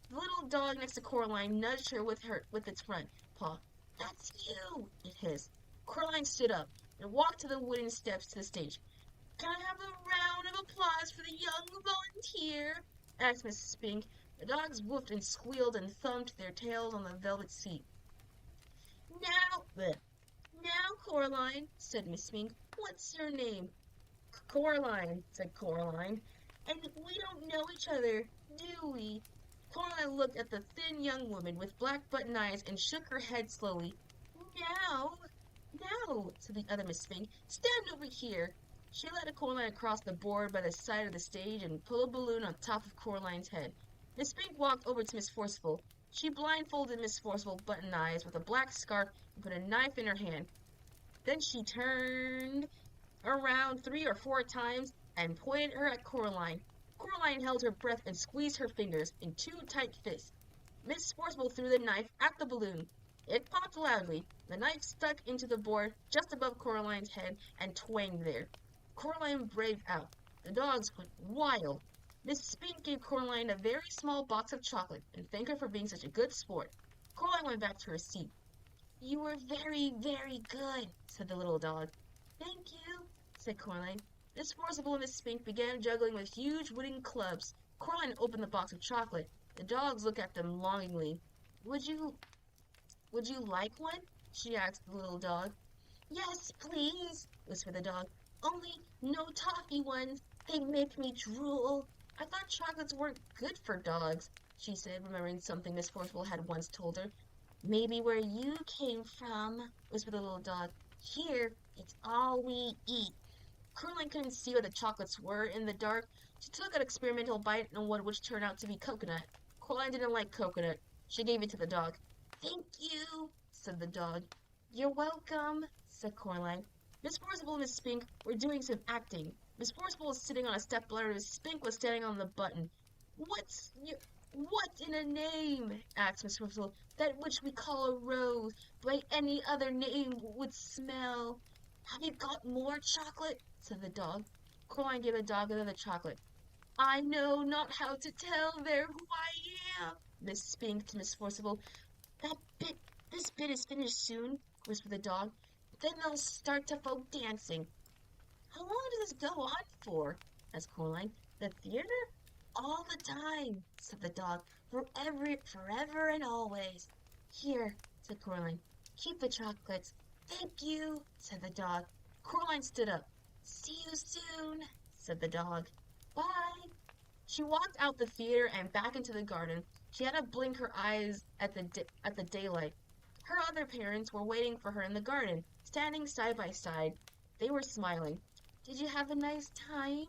The little dog next to Coraline nudged her with its front paw. "That's you," it hissed. Coraline stood up and walked to the wooden steps to the stage. "Can I have a round of applause for the young volunteer?" asked Miss Spink. The dogs woofed and squealed and thumped their tails on the velvet seat. Now, Coraline," said Miss Spink, "what's your name?" "Coraline," said Coraline. "And we don't know each other, do we?" Coraline looked at the thin young woman with black button eyes and shook her head slowly. Now, said the other Miss Spink. "Stand over here." She led Coraline across the board by the side of the stage and pulled a balloon on top of Coraline's head. Miss Spink walked over to Miss Forcible. She blindfolded Miss Forcible button eyes with a black scarf and put a knife in her hand. Then she turned around 3 or 4 times and pointed her at Coraline. Coraline held her breath and squeezed her fingers in 2 tight fists. Miss Forcible threw the knife at the balloon. It popped loudly. The knife stuck into the board just above Coraline's head and twanged there. Coraline braved out. The dogs went wild. Miss Spink gave Coraline a very small box of chocolate and thanked her for being such a good sport. Coraline went back to her seat. "You were very, very good," said the little dog. "Thank you," said Coraline. Miss Forcible and Miss Spink began juggling with huge wooden clubs. Coraline opened the box of chocolate. The dogs looked at them longingly. Would you like one?" she asked the little dog. "Yes, please," whispered the dog. "Only no toffee ones. They make me drool." "I thought chocolates weren't good for dogs," she said, remembering something Miss Forcible had once told her. "Maybe where you came from," whispered the little dog. "Here, it's all we eat." Coraline couldn't see what the chocolates were in the dark. She took an experimental bite on one which turned out to be coconut. Coraline didn't like coconut. She gave it to the dog. "Thank you," said the dog. "You're welcome," said Coraline. Miss Forcible and Miss Spink were doing some acting. Miss Forcible was sitting on a step ladder, and Miss Spink was standing on the button. What in a name?" asked Miss Forcible. "That which we call a rose, by any other name would smell." "Have you got more chocolate?" said the dog. Coraline gave the dog another chocolate. "I know not how to tell there who I am," Miss Spink to Miss Forcible. This bit is finished soon," whispered the dog. "Then they'll start to folk dancing." "How long does this go on for?" asked Coraline. "The theater?" "All the time," said the dog. Forever and always." "Here," said Coraline. "Keep the chocolates." "Thank you," said the dog. Coraline stood up. "See you soon," said the dog. "Bye." She walked out the theater and back into the garden. She had to blink her eyes at the daylight. Her other parents were waiting for her in the garden, standing side by side. They were smiling. "Did you have a nice time?"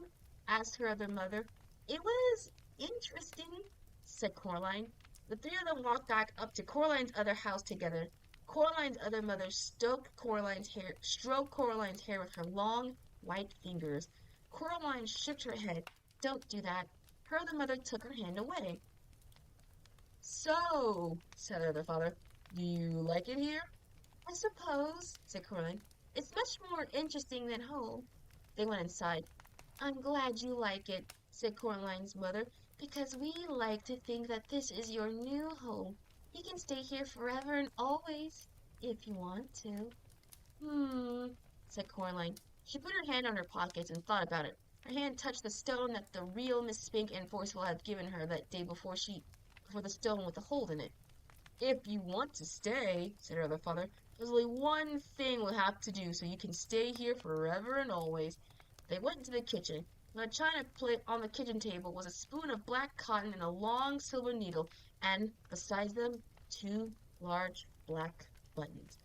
asked her other mother. "It was interesting," said Coraline. The 3 of them walked back up to Coraline's other house together. Coraline's other mother stroked Coraline's hair with her long, white fingers. Coraline shook her head. "Don't do that." Her other mother took her hand away. "So," said her other father, "do you like it here?" "I suppose," said Coraline. "It's much more interesting than home." They went inside. "I'm glad you like it," said Coraline's mother, "because we like to think that this is your new home. You can stay here forever and always, if you want to." Said Coraline. She put her hand on her pockets and thought about it. Her hand touched the stone that the real Miss Spink and Forceful had given her that day before the stone with the hole in it. If you want to stay, said her other father, there's only one thing we'll have to do so you can stay here forever and always. They went into the kitchen. On a china plate on the kitchen table was a spoon of black cotton and a long silver needle, and, besides them, two large black buttons.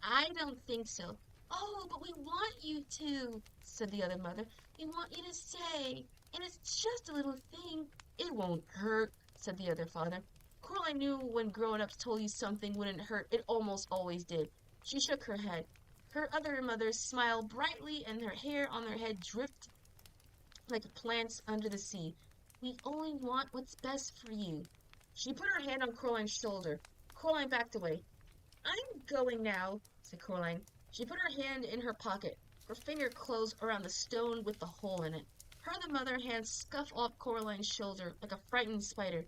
I don't think so. Oh, but we want you to, said the other mother. We want you to stay, and it's just a little thing. It won't hurt, said the other father. Coraline knew when grown-ups told you something wouldn't hurt, it almost always did. She shook her head. Her other mothers smiled brightly, and her hair on their head dripped like plants under the sea. We only want what's best for you. She put her hand on Coraline's shoulder. Coraline backed away. I'm going now, said Coraline. She put her hand in her pocket. Her finger closed around the stone with the hole in it. Her other mother hand scuffed off Coraline's shoulder like a frightened spider.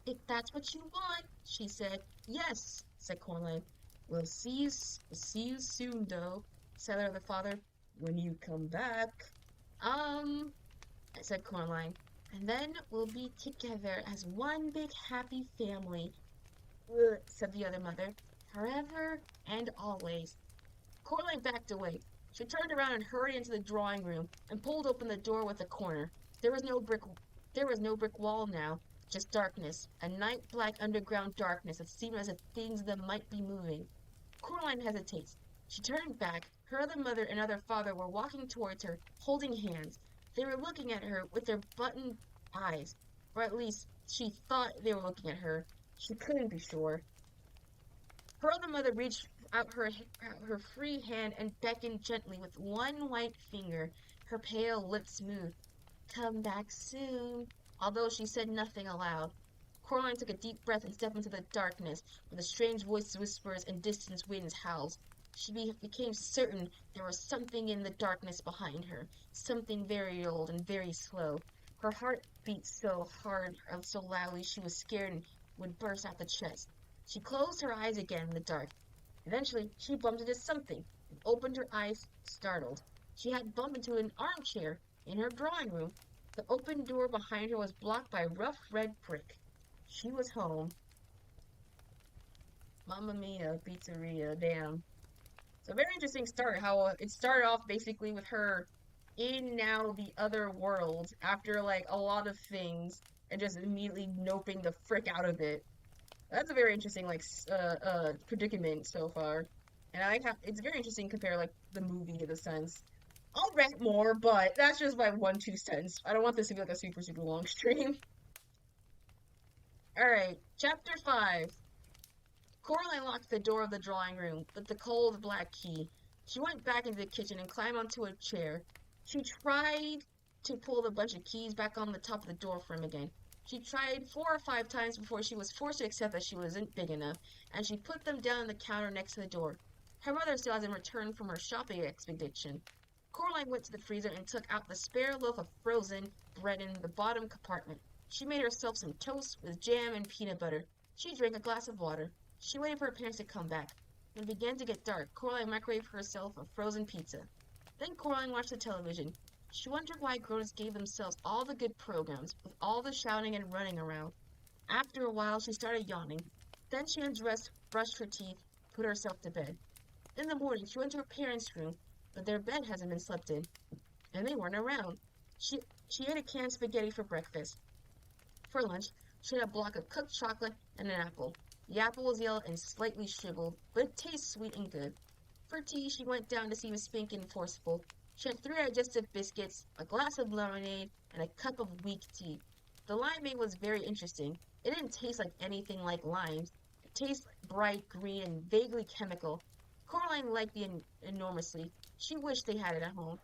If that's what you want, she said. Yes, said Coraline. We'll see you soon, though, said her other father. When you come back. Said Coraline. And then we'll be together as one big happy family, said the other mother. Forever and always. Coraline backed away. She turned around and hurried into the drawing room and pulled open the door with a corner. There was no brick wall now, just darkness, a night-black underground darkness that seemed as if things in them might be moving. Coraline hesitates. She turned back. Her other mother and other father were walking towards her, holding hands. They were looking at her with their buttoned eyes, or at least she thought they were looking at her. She couldn't be sure. Her other mother reached out her free hand and beckoned gently with one white finger, her pale lips smooth. Come back soon, although she said nothing aloud. Coraline took a deep breath and stepped into the darkness, where the strange voices whispers and distant winds howls. She became certain there was something in the darkness behind her, something very old and very slow. Her heart beat so hard and so loudly she was scared and would burst out the chest. She closed her eyes again in the dark. Eventually, she bumped into something and opened her eyes, startled. She had bumped into an armchair in her drawing room. The open door behind her was blocked by rough red brick. She was home. Mamma mia, pizzeria, damn. It's a very interesting start, how it started off basically with her in now the other world after like a lot of things and just immediately noping the frick out of it. That's a very interesting like predicament so far. And it's very interesting to compare like the movie to the sense. I'll rant more, but that's just my 1-2 cents. I don't want this to be like a super long stream. Alright, chapter 5. Coraline locked the door of the drawing room with the cold black key. She went back into the kitchen and climbed onto a chair. She tried to pull the bunch of keys back on the top of the door frame again. She tried 4 or 5 times before she was forced to accept that she wasn't big enough, and she put them down on the counter next to the door. Her mother still hasn't returned from her shopping expedition. Coraline went to the freezer and took out the spare loaf of frozen bread in the bottom compartment. She made herself some toast with jam and peanut butter. She drank a glass of water. She waited for her parents to come back. When it began to get dark, Coraline microwaved herself a frozen pizza. Then Coraline watched the television. She wondered why grown-ups gave themselves all the good programs, with all the shouting and running around. After a while, she started yawning. Then she undressed, brushed her teeth, put herself to bed. In the morning, she went to her parents' room, but their bed hasn't been slept in, and they weren't around. She ate a can of spaghetti for breakfast. For lunch, she had a block of cooked chocolate and an apple. The apple was yellow and slightly shriveled, but it tastes sweet and good. For tea, she went down to see Miss Spink and Forceful. She had 3 digestive biscuits, a glass of lemonade, and a cup of weak tea. The limeade was very interesting. It didn't taste like anything like limes. It tasted bright green and vaguely chemical. Coraline liked it enormously. She wished they had it at home.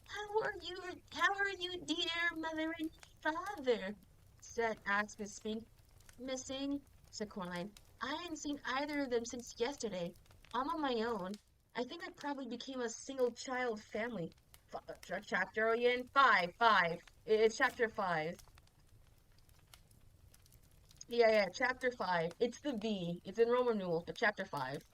How are you, dear mother and father? asked Miss Spink. Missing, said Coraline. I hadn't seen either of them since yesterday. I'm on my own. I think I probably became a single-child family. Chapter again? 5. It's chapter 5. Yeah, chapter 5. It's the V. It's in Roman numerals, but chapter 5.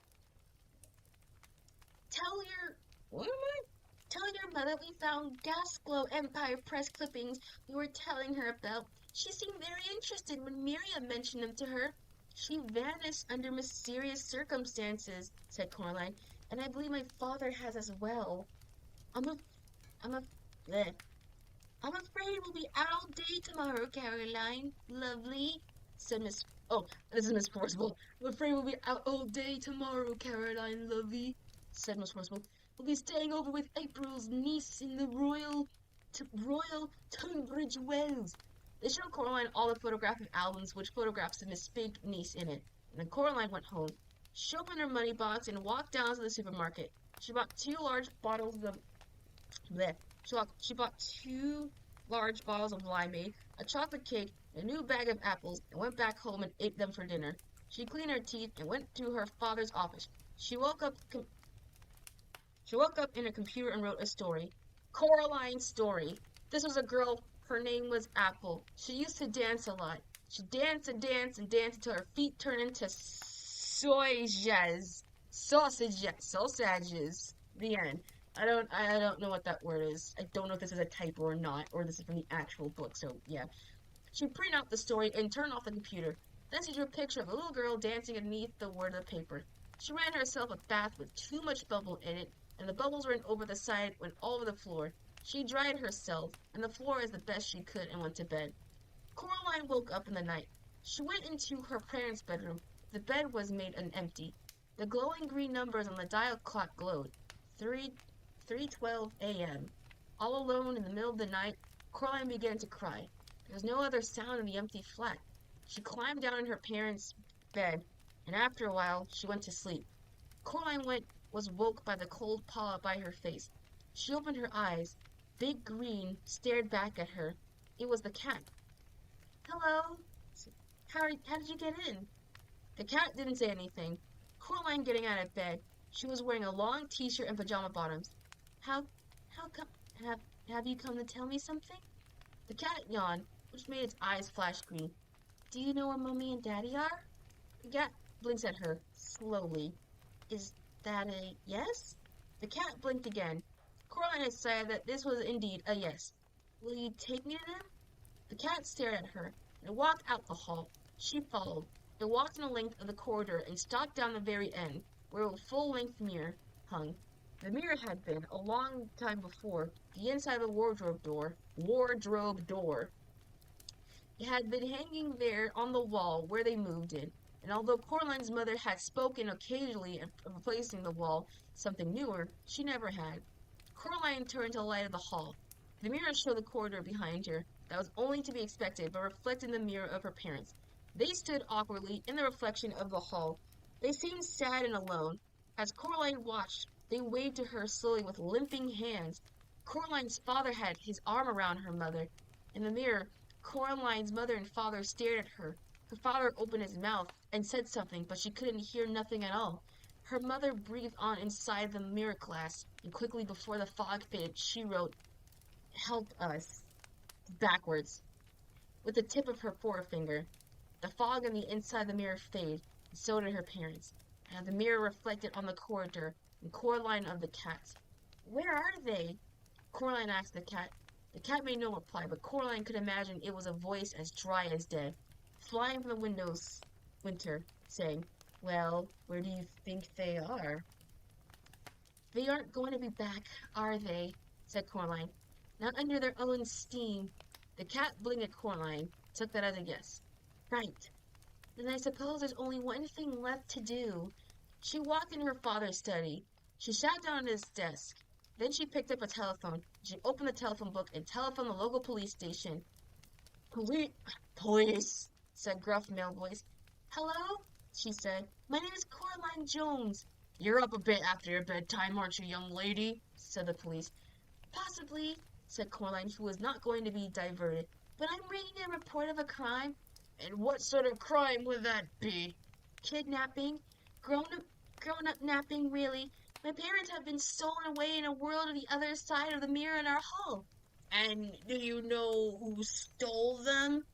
What am I? Tell your mother we found gas glow Empire Press clippings we were telling her about. She seemed very interested when Miriam mentioned them to her. She vanished under mysterious circumstances, said Coraline, and I believe my father has as well. I'm a, I'm a, bleh. I'm afraid we'll be out all day tomorrow, Caroline. Lovely, said Miss. Oh, this is Miss Forcible. I'm afraid we'll be out all day tomorrow, Caroline. Lovely, said Miss Forcible. We'll be staying over with April's niece in the Royal Tunbridge Wells. They showed Coraline all the photographic albums with photographs of Miss Big niece in it. And then Coraline went home. She opened her money box and walked down to the supermarket. She bought two large bottles of bleh. She bought two large bottles of limeade, a chocolate cake, and a new bag of apples, and went back home and ate them for dinner. She cleaned her teeth and went to her father's office. She woke up in a computer and wrote a story. Coraline's story. This was a girl. Her name was Apple. She used to dance a lot. She danced and danced and danced until her feet turned into sausages. The end. I don't know what that word is. I don't know if this is a typo or not, or this is from the actual book. So yeah. She printed out the story and turned off the computer. Then she drew a picture of a little girl dancing underneath the word of the paper. She ran herself a bath with too much bubble in it, and the bubbles ran over the side, went all over the floor. She dried herself, and the floor as the best she could, and went to bed. Coraline woke up in the night. She went into her parents' bedroom. The bed was made empty. The glowing green numbers on the dial clock glowed. 3:12 a.m. All alone in the middle of the night, Coraline began to cry. There was no other sound in the empty flat. She climbed down in her parents' bed, and after a while, she went to sleep. Coraline was woke by the cold paw by her face. She opened her eyes. Big Green stared back at her. It was the cat. Hello? How did you get in? The cat didn't say anything. Coraline getting out of bed. She was wearing a long t-shirt and pajama bottoms. How come, have you come to tell me something? The cat yawned, which made its eyes flash green. Do you know where Mommy and Daddy are? The cat blinks at her, slowly. Is that a yes? The cat blinked again. Coraline decided that this was indeed a yes. Will you take me to them? The cat stared at her, and walked out the hall. She followed. They walked in the length of the corridor and stopped down the very end, where a full-length mirror hung. The mirror had been, a long time before, the inside of the wardrobe door. It had been hanging there on the wall where they moved in, and although Coraline's mother had spoken occasionally of replacing the wall something newer, she never had. Coraline turned to the light of the hall. The mirror showed the corridor behind her. That was only to be expected, but reflected in the mirror of her parents. They stood awkwardly in the reflection of the hall. They seemed sad and alone. As Coraline watched, they waved to her slowly with limping hands. Coraline's father had his arm around her mother. In the mirror, Coraline's mother and father stared at her. Her father opened his mouth and said something, but she couldn't hear nothing at all. Her mother breathed on inside the mirror glass, and quickly before the fog faded, she wrote, "Help us," backwards, with the tip of her forefinger. The fog on the inside of the mirror faded, and so did her parents. And the mirror reflected on the corridor and Coraline of the cats. "Where are they?" Coraline asked the cat. The cat made no reply, but Coraline could imagine it was a voice as dry as dead, flying from the windows, winter, saying, "Well, where do you think they are?" "They aren't going to be back, are they?" said Coraline. "Not under their own steam." The cat blinked at Coraline, took that as a yes. "Right. Then I suppose there's only one thing left to do." She walked into her father's study. She sat down at his desk. Then she picked up a telephone. She opened the telephone book and telephoned the local police station. Police, said gruff male voice. "Hello?" she said. "My name is Coraline Jones." "You're up a bit after your bedtime, aren't you, young lady?" said the police. "Possibly," said Coraline, who was not going to be diverted. "But I'm reading a report of a crime." "And what sort of crime would that be?" "Kidnapping. Grown-up napping, really. My parents have been stolen away in a world on the other side of the mirror in our hall." "And do you know who stole them?"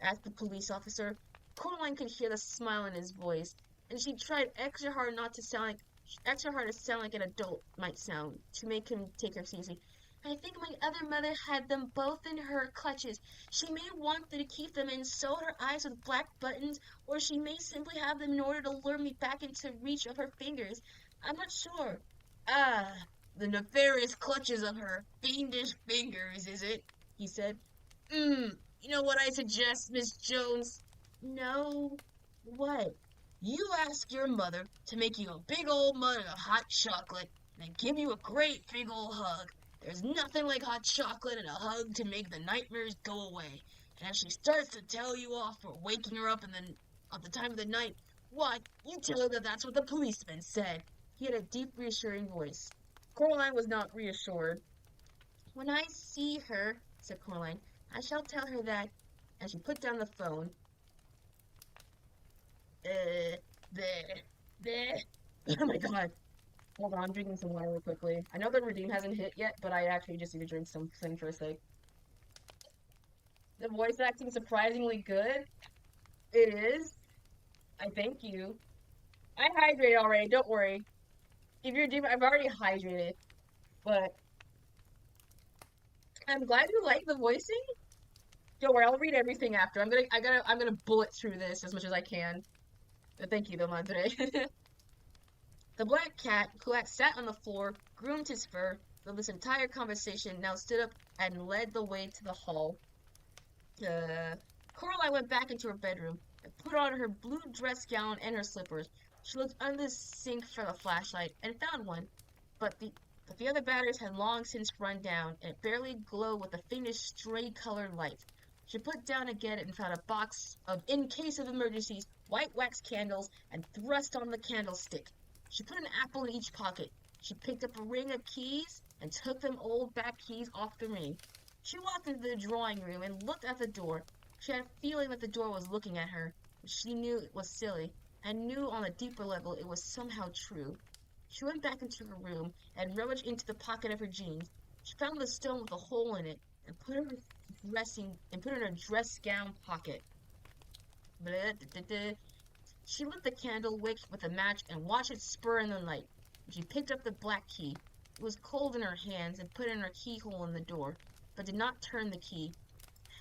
asked the police officer. Coraline could hear the smile in his voice, and she tried extra hard not to sound like extra hard to sound like an adult might sound, to make him take her seriously. I think my other mother had them both in her clutches. She may want to keep them and sew her eyes with black buttons, or she may simply have them in order to lure me back into reach of her fingers. I'm not sure. Ah, the nefarious clutches of her fiendish fingers, is it? He said. You know what I suggest, Miss Jones? No. What? You ask your mother to make you a big old mug of hot chocolate and then give you a great big old hug. There's nothing like hot chocolate and a hug to make the nightmares go away. And if she starts to tell you off for waking her up at the time of the night, why, you tell her that that's what the policeman said. He had a deep, reassuring voice. Coraline was not reassured. When I see her, said Coraline, I shall tell her that, and she put down the phone. There, there. Oh my god. Hold on, I'm drinking some water real quickly. I know the redeem hasn't hit yet, but I actually just need to drink something for a sec. The voice acting surprisingly good. It is. I thank you. I hydrated already, don't worry. If you're deep, I've already hydrated. But I'm glad you like the voicing. Don't worry, I'll read everything after. I'm gonna bullet through this as much as I can. But thank you, though, Madre. The black cat, who had sat on the floor, groomed his fur, though this entire conversation, now stood up and led the way to the hall. Coraline went back into her bedroom and put on her blue dress gown and her slippers. She looked under the sink for the flashlight and found one, but the other batteries had long since run down, and it barely glowed with a faintest stray-colored light. She put down again and found a box of, in case of emergencies, white wax candles and thrust on the candlestick. She put an apple in each pocket. She picked up a ring of keys and took them old back keys off the ring. She walked into the drawing room and looked at the door. She had a feeling that the door was looking at her. She knew it was silly, and knew on a deeper level it was somehow true. She went back into her room and rummaged into the pocket of her jeans. She found the stone with a hole in it and put it in her dress gown pocket. She lit the candle wick with a match and watched it spur in the light. She picked up the black key. It was cold in her hands and put it in her keyhole in the door, but did not turn the key.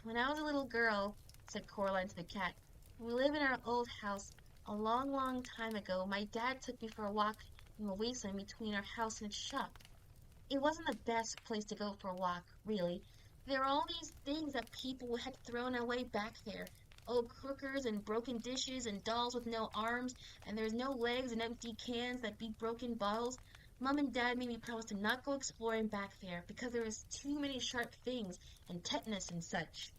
When I was a little girl, said Coraline to the cat, we live in our old house. A long, long time ago, my dad took me for a walk in the wasteland between our house and its shop. It wasn't the best place to go for a walk, really. There were all these things that people had thrown away back there. Old cookers and broken dishes and dolls with no arms, and there's no legs and empty cans that beat broken bottles. Mom and Dad made me promise to not go exploring back there because there was too many sharp things and tetanus and such.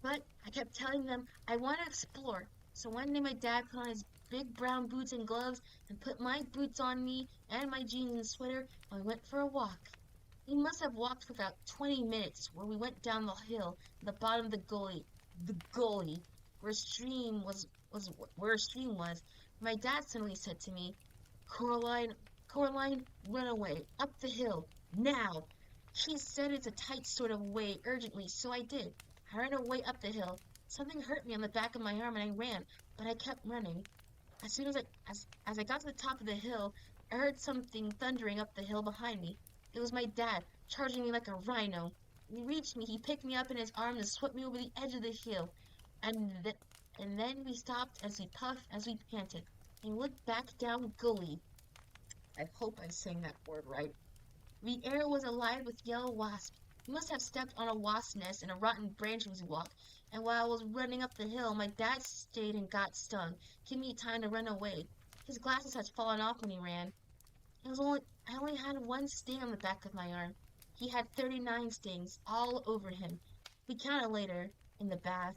But I kept telling them I want to explore, so one day my dad put on his big brown boots and gloves and put my boots on me and my jeans and sweater, and we went for a walk. We must have walked for about 20 minutes, where we went down the hill at the bottom of the gully, where a stream was. My dad suddenly said to me, Coraline, run away, up the hill, now. She said it's a tight sort of way, urgently, so I did. I ran away up the hill. Something hurt me on the back of my arm and I ran, but I kept running. As soon as I got to the top of the hill, I heard something thundering up the hill behind me. It was my dad, charging me like a rhino. When he reached me, he picked me up in his arms and swept me over the edge of the hill. And then we stopped as we puffed, as we panted, and looked back down the gully. I hope I'm saying that word right. The air was alive with yellow wasps. We must have stepped on a wasp nest in a rotten branch as we walked, and while I was running up the hill, my dad stayed and got stung, giving me time to run away. His glasses had fallen off when he ran. I only had one sting on the back of my arm. He had 39 stings, all over him. We counted later, in the bath.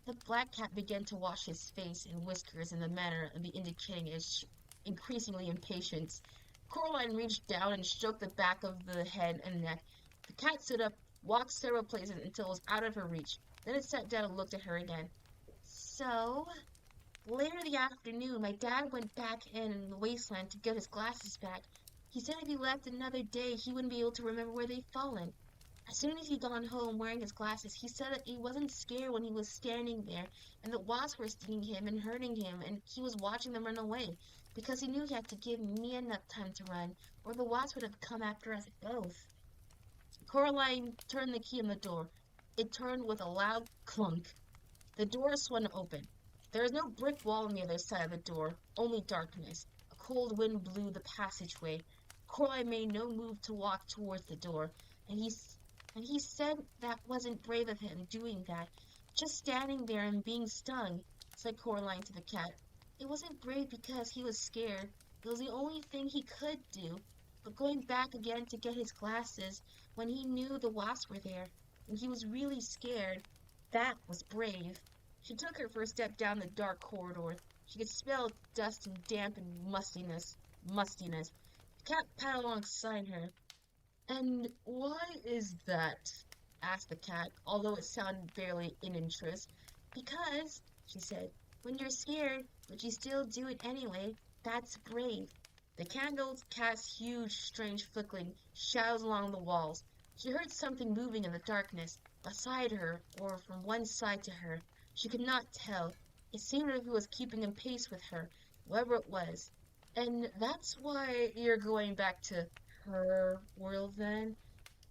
The black cat began to wash his face and whiskers in the manner of indicating his increasingly impatience. Coraline reached down and stroked the back of the head and neck. The cat stood up, walked several places until it was out of her reach. Then it sat down and looked at her again. So, later in the afternoon, my dad went back in the wasteland to get his glasses back. He said if he left another day, he wouldn't be able to remember where they'd fallen. As soon as he got home wearing his glasses, he said that he wasn't scared when he was standing there and the wasps were stinging him and hurting him and he was watching them run away because he knew he had to give me enough time to run or the wasps would have come after us both. Coraline turned the key in the door. It turned with a loud clunk. The door swung open. There was no brick wall on the other side of the door, only darkness. A cold wind blew the passageway. Coraline made no move to walk towards the door, and he said that wasn't brave of him doing that. Just standing there and being stung, said Coraline to the cat. It wasn't brave because he was scared. It was the only thing he could do. But going back again to get his glasses when he knew the wasps were there, and he was really scared, that was brave. She took her first step down the dark corridor. She could smell dust and damp and mustiness. The cat padded alongside her. And why is that? Asked the cat, although it sounded barely in interest. Because, she said, when you're scared, but you still do it anyway, that's brave. The candles cast huge, strange flickering shadows along the walls. She heard something moving in the darkness, beside her, or from one side to her. She could not tell. It seemed as if it was keeping in pace with her, whoever it was. And that's why you're going back to her world then?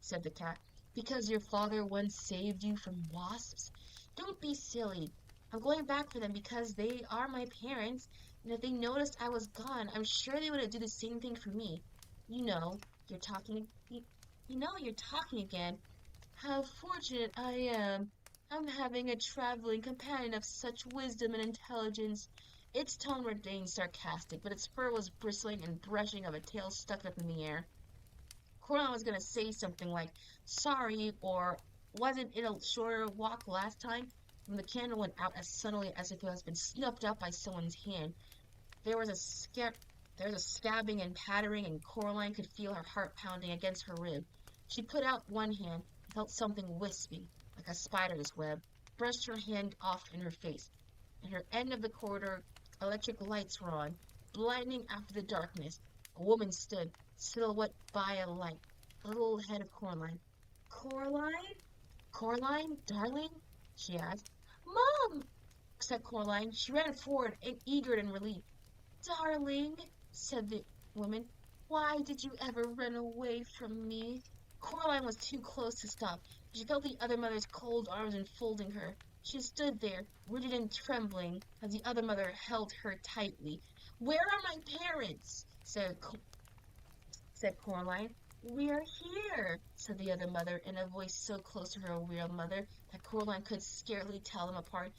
Said the cat. Because your father once saved you from wasps? Don't be silly. I'm going back for them because they are my parents, and if they noticed I was gone, I'm sure they would do the same thing for me. You know, you're talking, you, you're talking again. How fortunate I am. I'm having a traveling companion of such wisdom and intelligence. Its tone remained sarcastic, but its fur was bristling and brushing of a tail stuck up in the air. Coraline was going to say something like, sorry, or wasn't it a shorter walk last time? When the candle went out as suddenly as if it had been snuffed out by someone's hand. There was a there was a stabbing and pattering, and Coraline could feel her heart pounding against her rib. She put out one hand and felt something wispy, like a spider's web, brushed her hand off in her face. At her end of the corridor, electric lights were on, blinding after the darkness. A woman stood, silhouetted by a light, the little head of Coraline. Coraline? Coraline, darling? She asked. Mom! Said Coraline. She ran forward, eager and relieved. Darling, said the woman, why did you ever run away from me? Coraline was too close to stop. She felt the other mother's cold arms enfolding her. She stood there, rigid and trembling, as the other mother held her tightly. Where are my parents? Said Coraline. We are here, said the other mother, in a voice so close to her real mother that Coraline could scarcely tell them apart.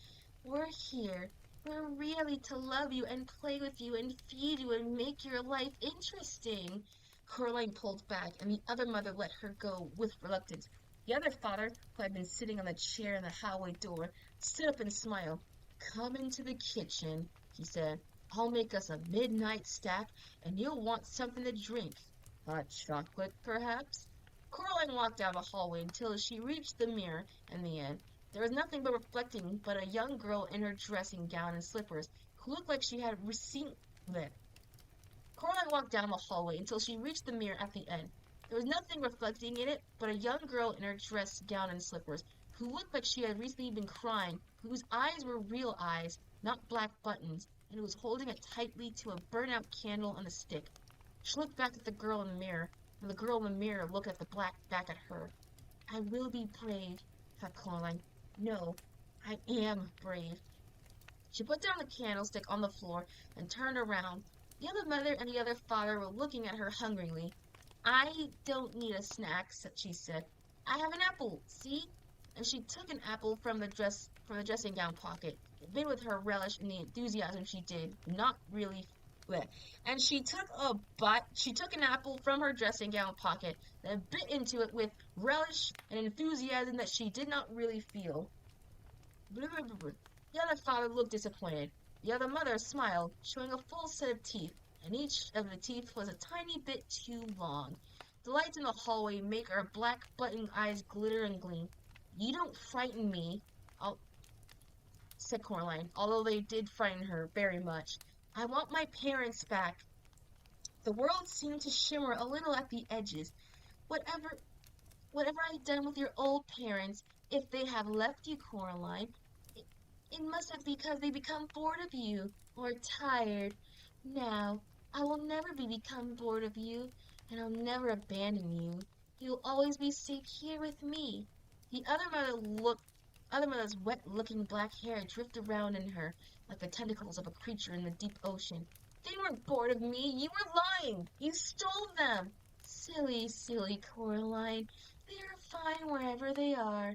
We're here. We're really to love you and play with you and feed you and make your life interesting. Coraline pulled back, and the other mother let her go with reluctance. The other father, who had been sitting on the chair in the hallway door, stood up and smiled. Come into the kitchen, he said. I'll make us a midnight stack, and you'll want something to drink. Hot chocolate, perhaps? Coraline walked down the hallway until she reached the mirror in the end. There was nothing but reflecting but a young girl in her dressing gown and slippers, who looked like she had recently. Coraline walked down the hallway until she reached the mirror at the end. There was nothing reflecting in it but a young girl in her dress gown and slippers, who looked like she had recently been crying, whose eyes were real eyes, not black buttons, and who was holding it tightly to a burnt-out candle on a stick. She looked back at the girl in the mirror, and the girl in the mirror looked at the black back at her. I will be brave, thought Coraline. No, I am brave. She put down the candlestick on the floor and turned around. The other mother and the other father were looking at her hungrily. I don't need a snack, she said. I have an apple, see? And she took an apple from the dressing gown pocket. It bit with her relish and the enthusiasm she did, not really. And she took an apple from her dressing gown pocket, then bit into it with relish and enthusiasm that she did not really feel. Blah, blah, blah, blah. The other father looked disappointed. The other mother smiled, showing a full set of teeth, and each of the teeth was a tiny bit too long. The lights in the hallway make her black button eyes glitter and gleam. You don't frighten me, said Coraline, although they did frighten her very much. I want my parents back. The world seemed to shimmer a little at the edges. Whatever Whatever I've done with your old parents, if they have left you, Coraline, it, it must have because they become bored of you or tired. Now, I will never become bored of you, and I'll never abandon you. You'll always be safe here with me. The other mother's wet-looking black hair drifted around in her like the tentacles of a creature in the deep ocean. They weren't bored of me. You were lying. You stole them. Silly, silly Coraline. They are fine wherever they are.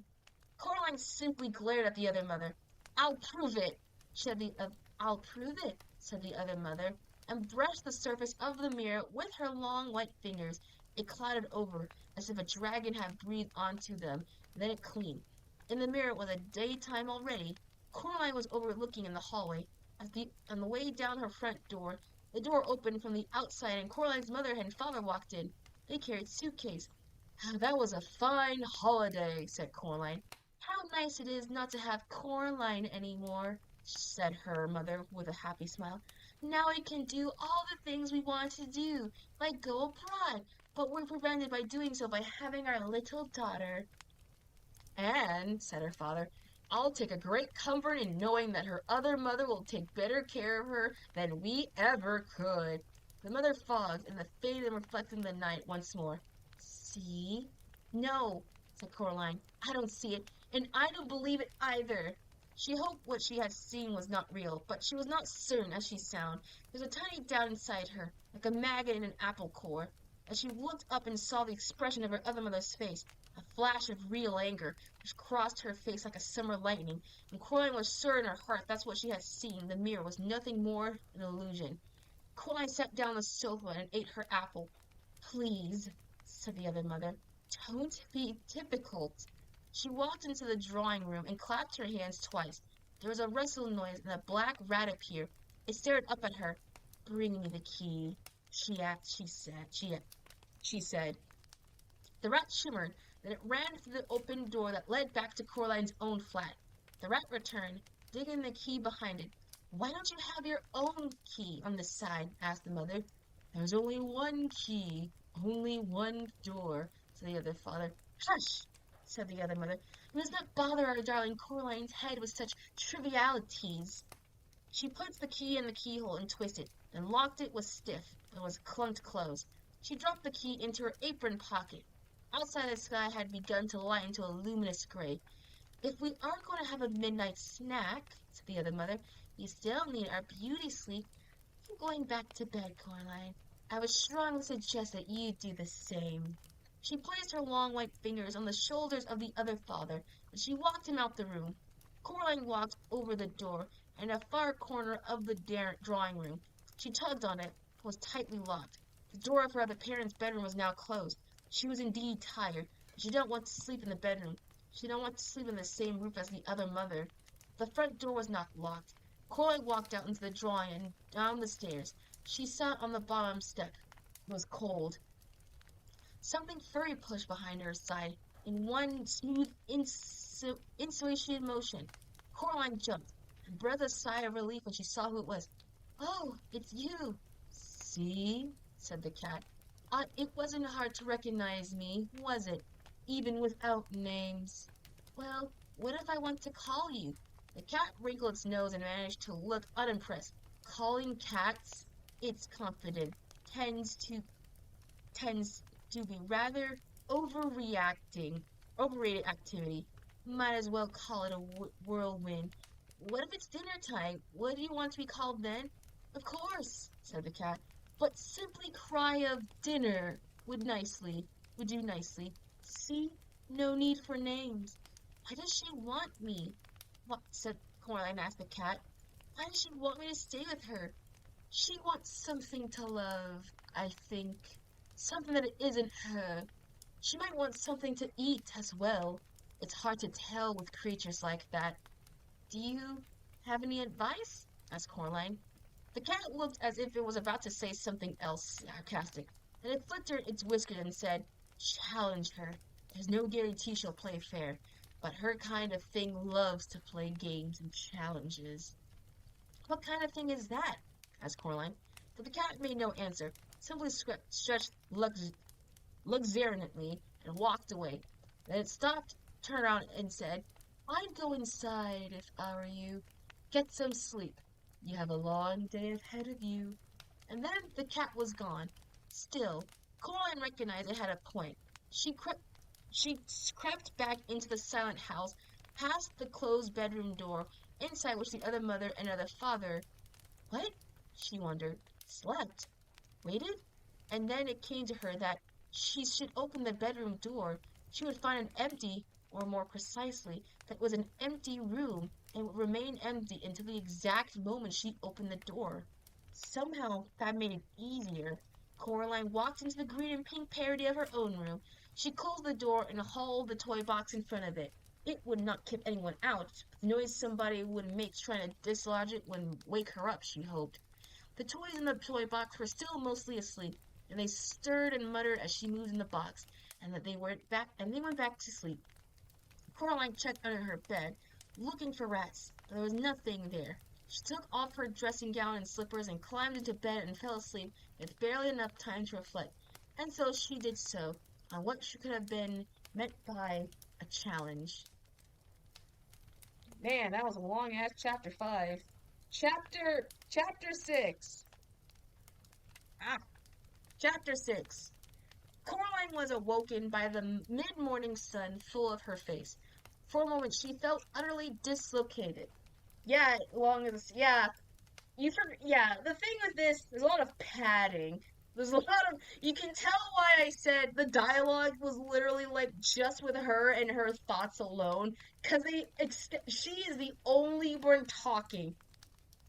Coraline simply glared at the other mother. I'll prove it, said the I'll prove it, said the other mother, and brushed the surface of the mirror with her long white fingers. It clouded over as if a dragon had breathed onto them, then it cleaned. In the mirror was a daytime already. Coraline was overlooking in the hallway. On the way down her front door, the door opened from the outside and Coraline's mother and father walked in. They carried suitcases. That was a fine holiday, said Coraline. How nice it is not to have Coraline anymore, said her mother with a happy smile. Now we can do all the things we want to do, like go abroad, but we're prevented by doing so by having our little daughter. And, said her father, I'll take a great comfort in knowing that her other mother will take better care of her than we ever could. The mother fogged and the faded and reflected in the night once more. See? No, said Coraline. I don't see it, and I don't believe it either. She hoped what she had seen was not real, but she was not certain as she sounded. There was a tiny doubt inside her, like a maggot in an apple core. As she looked up and saw the expression of her other mother's face, a flash of real anger, which crossed her face like a summer lightning, and Coraline was sure in her heart that's what she had seen. The mirror was nothing more than an illusion. Coraline sat down on the sofa and ate her apple. Please, said the other mother, don't be difficult. She walked into the drawing room and clapped her hands twice. There was a rustling noise and a black rat appeared. It stared up at her. Bring me the key, she said. The rat shimmered, then it ran through the open door that led back to Coraline's own flat. The rat returned, digging the key behind it. Why don't you have your own key on this side? Asked the mother. There's only one key, only one door, said the other father. Hush, said the other mother. We must not bother our darling Coraline's head with such trivialities. She put the key in the keyhole and twisted, then locked it with stiff, but was clunked closed. She dropped the key into her apron pocket. Outside the sky had begun to light into a luminous gray. If we aren't going to have a midnight snack, said the other mother, we still need our beauty sleep. I'm going back to bed, Coraline. I would strongly suggest that you do the same. She placed her long white fingers on the shoulders of the other father, and she walked him out the room. Coraline walked over the door in a far corner of the drawing room. She tugged on it. It was tightly locked. The door of her other parents' bedroom was now closed. She was indeed tired. She didn't want to sleep in the bedroom. She didn't want to sleep in the same roof as the other mother. The front door was not locked. Coraline walked out into the drawing and down the stairs. She sat on the bottom step. It was cold. Something furry pushed behind her side in one smooth, insulated motion. Coraline jumped and breathed a sigh of relief when she saw who it was. Oh, it's you. See, said the cat. It wasn't hard to recognize me, was it? Even without names. Well, what if I want to call you? The cat wrinkled its nose and managed to look unimpressed. Calling cats, it's confident, tends to be rather overrated activity. Might as well call it a whirlwind. What if it's dinner time? What do you want to be called then? Of course, said the cat, but simply cry of dinner would do nicely. See, no need for names. Why does she want me? What, said Coraline, asked the cat. Why does she want me to stay with her? She wants something to love, I think. Something that isn't her. She might want something to eat as well. It's hard to tell with creatures like that. Do you have any advice? Asked Coraline. The cat looked as if it was about to say something else sarcastic. Then it flittered its whiskers and said, Challenge her. There's no guarantee she'll play fair, but her kind of thing loves to play games and challenges. What kind of thing is that? Asked Coraline. But the cat made no answer, simply stretched luxuriantly and walked away. Then it stopped, turned around, and said, I'd go inside if I were you. Get some sleep. You have a long day ahead of you. And then the cat was gone. Still, Coraline recognized it had a point. She crept back into the silent house, past the closed bedroom door, inside which the other mother and other father, what? She wondered. Slept? Waited? And then it came to her that she should open the bedroom door. She would find an empty, or more precisely, that was an empty room and would remain empty until the exact moment she opened the door. Somehow that made it easier. Coraline walked into the green and pink parody of her own room. She closed the door and hauled the toy box in front of it. It would not keep anyone out. The noise somebody would make trying to dislodge it wouldn't wake her up, she hoped. The toys in the toy box were still mostly asleep, and they stirred and muttered as she moved in the box, and they went back to sleep. Coraline checked under her bed, looking for rats, but there was nothing there. She took off her dressing gown and slippers and climbed into bed and fell asleep with barely enough time to reflect. And so she did so, on what she could have been meant by a challenge. Man, that was a long ass chapter 5. Chapter 6. Ah, Chapter 6. Coraline was awoken by the mid-morning sun full of her face. For a moment she felt utterly dislocated. Yeah, the thing with this, there's a lot of padding. There's a lot of, you can tell why I said the dialogue was literally like just with her and her thoughts alone, because she is the only one talking.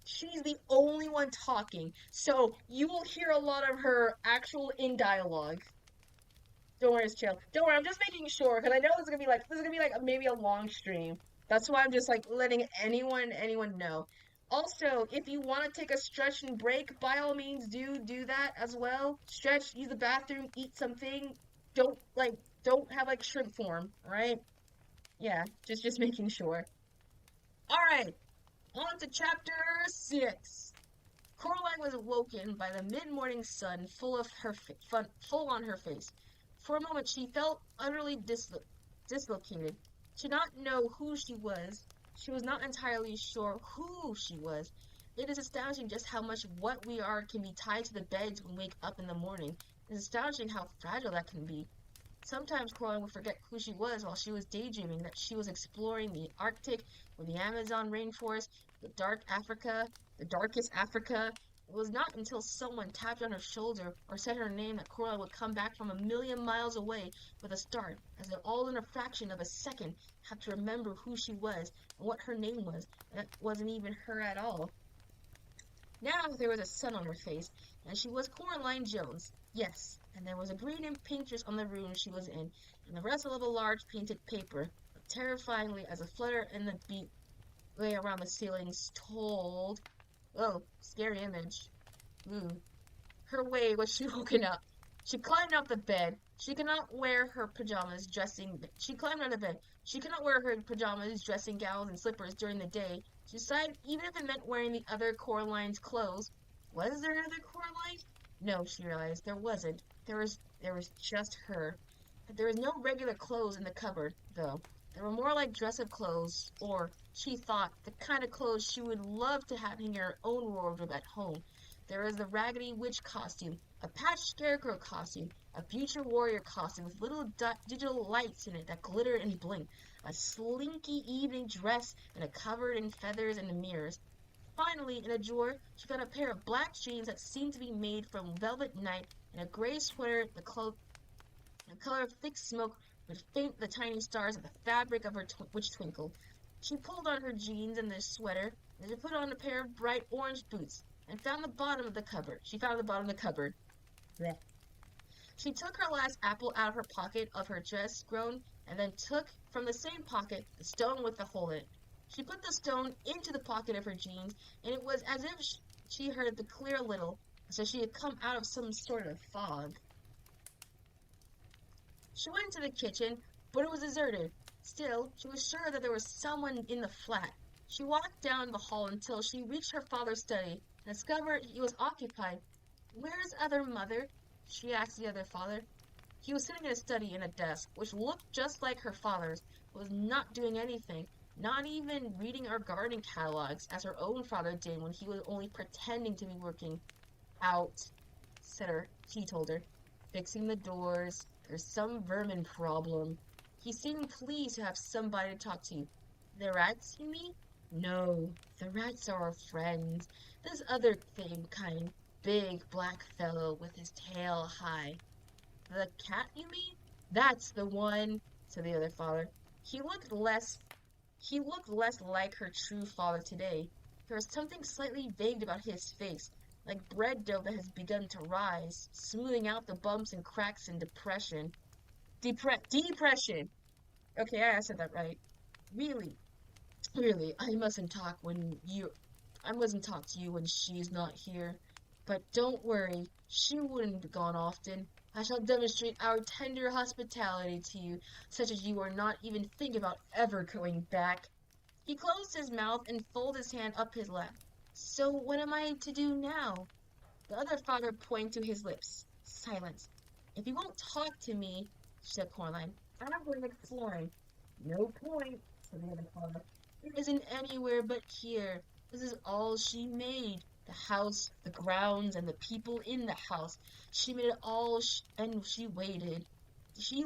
She's the only one talking, so you will hear a lot of her actual in dialogue. Don't worry, it's chill. Don't worry, I'm just making sure because I know this is gonna be like maybe a long stream. That's why I'm just like letting anyone know. Also, if you want to take a stretch and break, by all means do that as well. Stretch, use the bathroom, eat something. Don't have like shrimp form, alright? Yeah, just making sure. Alright, on to chapter 6. Coraline was awoken by the mid-morning sun full on her face. For a moment she felt utterly dislocated. She did not know who she was. She was not entirely sure who she was. It is astonishing just how much what we are can be tied to the beds when we wake up in the morning. It is astonishing how fragile that can be. Sometimes Coraline would forget who she was while she was daydreaming that she was exploring the Arctic or the Amazon rainforest, the darkest Africa. It was not until someone tapped on her shoulder or said her name that Coraline would come back from a million miles away with a start, as if all in a fraction of a second had to remember who she was and what her name was, and it wasn't even her at all. Now there was a sun on her face, and she was Coraline Jones. Yes, and there was a green and pink dress on the room she was in, and the rustle of a large painted paper, terrifyingly as a flutter in the beat lay around the ceilings told. Oh, scary image. Ooh. Her way was she woken up. She climbed out the bed. She could not wear her pajamas, She climbed out of bed. She could not wear her pajamas, dressing gowns, and slippers during the day. She decided even if it meant wearing the other Coraline's clothes. Was there another Coraline? No, she realized, there wasn't. There was just her. But there was no regular clothes in the cupboard, though. They were more like dress-up clothes, or, she thought, the kind of clothes she would love to have in her own wardrobe at home. There was the Raggedy Witch costume, a patched scarecrow costume, a future warrior costume with little digital lights in it that glittered and blinked, a slinky evening dress, and a cupboard in feathers and mirrors. Finally, in a drawer, she found a pair of black jeans that seemed to be made from velvet night, and a gray sweater, the color of thick smoke, would faint the tiny stars of the fabric of her which twinkled. She pulled on her jeans and the sweater, and she put on a pair of bright orange boots, and found the bottom of the cupboard. Blech. She took her last apple out of her pocket of her dress grown, and then took from the same pocket the stone with the hole in it. She put the stone into the pocket of her jeans, and it was as if she heard the clear little, as if she had come out of some sort of fog. She went into the kitchen, but it was deserted. Still, she was sure that there was someone in the flat. She walked down the hall until she reached her father's study and discovered he was occupied. "Where's other mother?" she asked the other father. He was sitting in a study in a desk, which looked just like her father's, but was not doing anything, not even reading our gardening catalogs, as her own father did when he was only pretending to be working out, he told her, fixing the doors. There's some vermin problem. He seemed pleased to have somebody to talk to. The rats, you mean? No, the rats are our friends. This other thing kind, big black fellow with his tail high. The cat, you mean? That's the one, said the other father. He looked less he looked less like her true father today. There was something slightly vague about his face, like bread dough that has begun to rise, smoothing out the bumps and cracks and depression. Depression! Okay, I said that right. Really, really, I mustn't talk to you when she's not here. But don't worry, she wouldn't be gone often. I shall demonstrate our tender hospitality to you, such as you are not even thinking about ever going back. He closed his mouth and folded his hand up his lap. So what am I to do now? The other father pointed to his lips. Silence. If you won't talk to me, said Coraline, I'm going exploring. No point, said the other father. It isn't anywhere but here. This is all she made. The house, the grounds, and the people in the house. She made it all, and she waited. She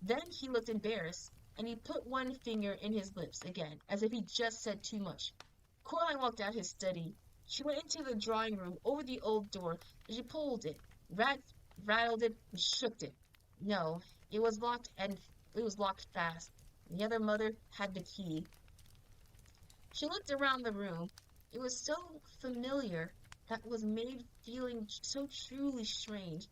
Then he looked embarrassed, and he put one finger in his lips again, as if he just said too much. Coraline walked out his study. She went into the drawing room over the old door, and she pulled it, rattled it, and shook it. No, it was locked fast. The other mother had the key. She looked around the room. It was so familiar that was made feeling so truly strange.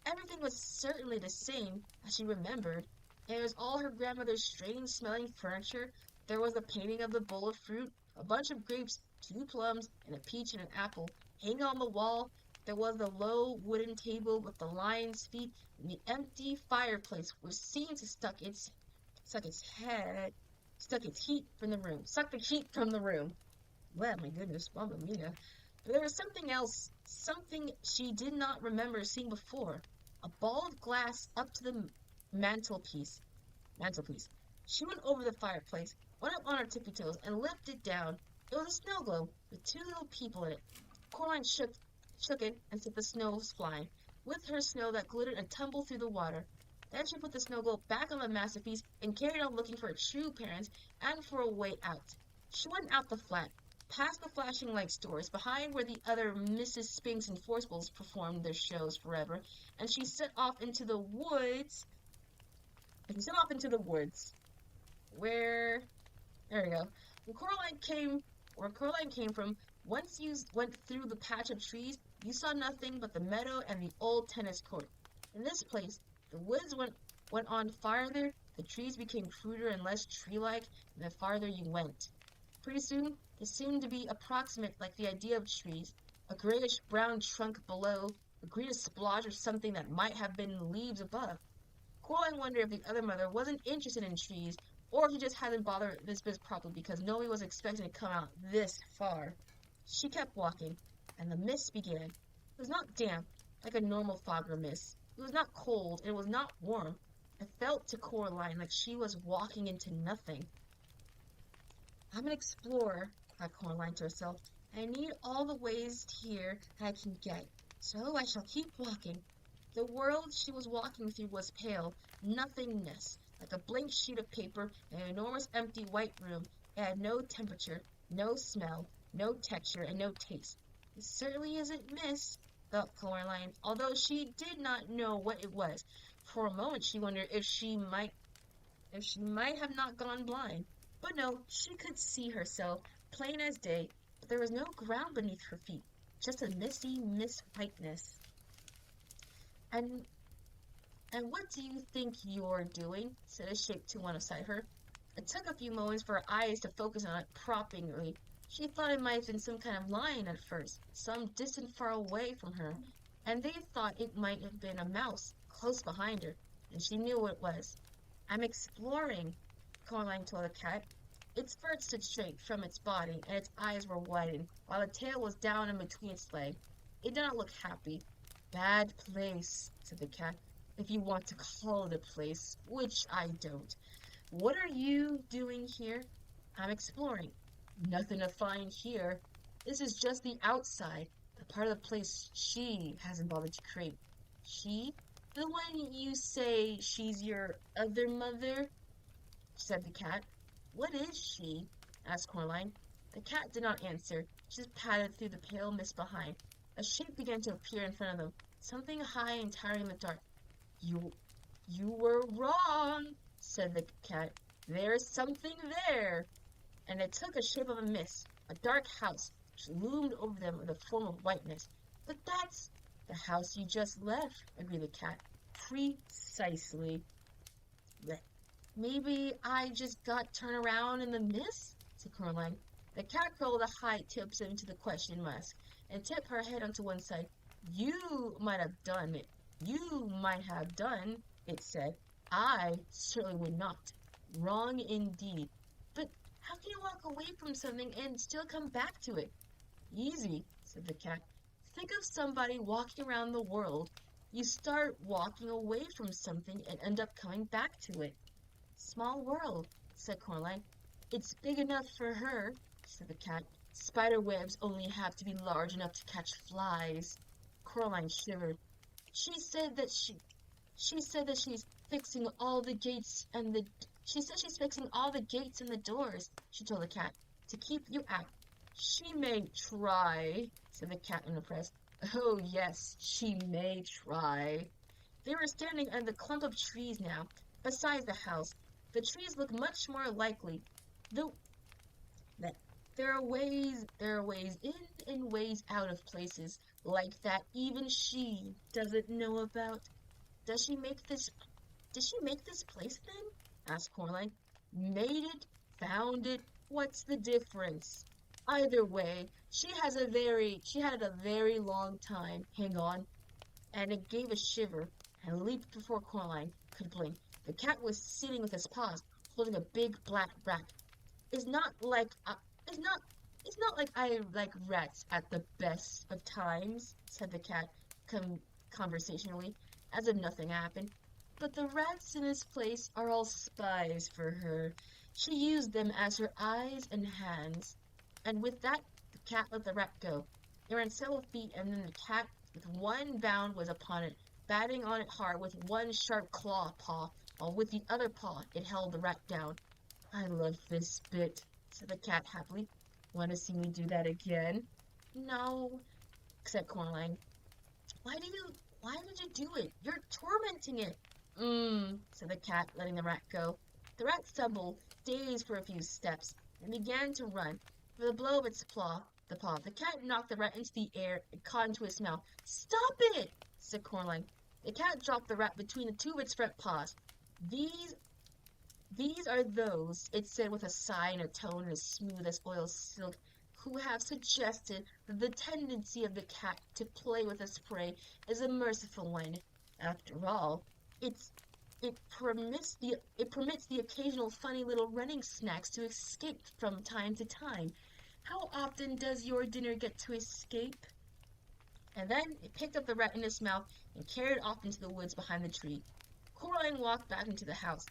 Everything was certainly the same as she remembered. There was all her grandmother's strange-smelling furniture. There was a painting of the bowl of fruit, a bunch of grapes, 2 plums, and a peach and an apple. Hanging on the wall, there was the low wooden table with the lion's feet and the empty fireplace, which seemed to stuck its head, stuck its heat from the room, suck the heat from the room. Well, my goodness, Mamma Mia. But there was something else, something she did not remember seeing before. A ball of glass up to the mantelpiece. Mantelpiece. She went over the fireplace, went up on her tippy toes, and lifted it down. It was a snow globe with 2 little people in it. Coraline shook it and set the snow flying, with her snow that glittered and tumbled through the water. Then she put the snow globe back on the masterpiece and carried on looking for her true parents and for a way out. She went out the flat, past the flashing light stores, behind where the other Mrs. Spinks and Forcibles performed their shows forever, and she set off into the woods. Where there we go. Where Coraline came from, once you went through the patch of trees, you saw nothing but the meadow and the old tennis court. In this place, the woods went on farther, the trees became cruder and less tree-like, and the farther you went. Pretty soon, they seemed to be approximate like the idea of trees, a grayish-brown trunk below, a green splotch of something that might have been leaves above. Coraline wondered if the other mother wasn't interested in trees, or if he just hadn't bothered this bit properly because nobody was expecting to come out this far. She kept walking, and the mist began. It was not damp, like a normal fog or mist. It was not cold, and it was not warm. It felt to Coraline like she was walking into nothing. I'm an explorer, thought Coraline to herself. I need all the ways here that I can get, so I shall keep walking. The world she was walking through was pale, nothingness, like a blank sheet of paper in an enormous empty white room. It had no temperature, no smell, no texture, and no taste. It certainly isn't mist, thought Coraline, although she did not know what it was. For a moment she wondered if she might have not gone blind. But no, she could see herself, plain as day, but there was no ground beneath her feet, just a misty mist whiteness. And what do you think you're doing? Said a shape to one beside her. It took a few moments for her eyes to focus on it proppingly. She thought it might have been some kind of lion at first, some distant far away from her, and they thought it might have been a mouse close behind her, and she knew what it was. I'm exploring, Coraline told the cat. Its fur stood straight from its body, and its eyes were widened, while the tail was down in between its legs. It did not look happy. Bad place, said the cat. if you want to call it a place, which I don't. What are you doing here? I'm exploring. Nothing to find here. This is just the outside, the part of the place she hasn't bothered to create. She? The one you say she's your other mother? Said the cat. What is she? Asked Coraline. The cat did not answer. She just padded through the pale mist behind. A shape began to appear in front of them, something high and towering in the dark. You you were wrong, said the cat. There's something there. And it took a shape of a mist, a dark house, which loomed over them with a form of whiteness. But that's the house you just left, agreed the cat. Precisely. Maybe I just got turned around in the mist, said Coraline. The cat curled the high tips into the question mask and tipped her head onto one side. You might have done it. You might have done, it said. I certainly would not. Wrong indeed. But how can you walk away from something and still come back to it? Easy, said the cat. Think of somebody walking around the world. You start walking away from something and end up coming back to it. Small world, said Coraline. It's big enough for her, said the cat. Spider webs only have to be large enough to catch flies. Coraline shivered. She said that she's fixing all the gates and the she said she's fixing all the gates and the doors, she told the cat, to keep you out. She may try, said the cat unimpressed. Oh yes, she may try. They were standing under the clump of trees now, beside the house. The trees looked much more likely, though that there are ways in and ways out of places like that even she doesn't know about. Does she make this place then? Asked Coraline. Made it, found it, what's the difference? Either way, she had a very long time. Hang on. And it gave a shiver and leaped before Coraline could blink. The cat was sitting with his paws, holding a big black rat. It's not like I like rats at the best of times, said the cat conversationally, as if nothing happened. But the rats in this place are all spies for her. She used them as her eyes and hands. And with that, the cat let the rat go. It ran several feet, and then the cat, with one bound, was upon it, batting on it hard with one sharp claw paw, while with the other paw it held the rat down. I love this bit, said the cat happily. Want to see me do that again? No, said Coraline. Why did you do it? You're tormenting it. Said the cat, letting the rat go. The rat stumbled, dazed for a few steps, and began to run. With a blow of its paw, the cat knocked the rat into the air and caught into his mouth. Stop it, said Coraline. The cat dropped the rat between the two of its front paws. These are those, it said with a sigh and a tone as smooth as oil silk, who have suggested that the tendency of the cat to play with its prey is a merciful one. After all, it permits the occasional funny little running snacks to escape from time to time. How often does your dinner get to escape? And then it picked up the rat in its mouth and carried it off into the woods behind the tree. Coraline walked back into the house.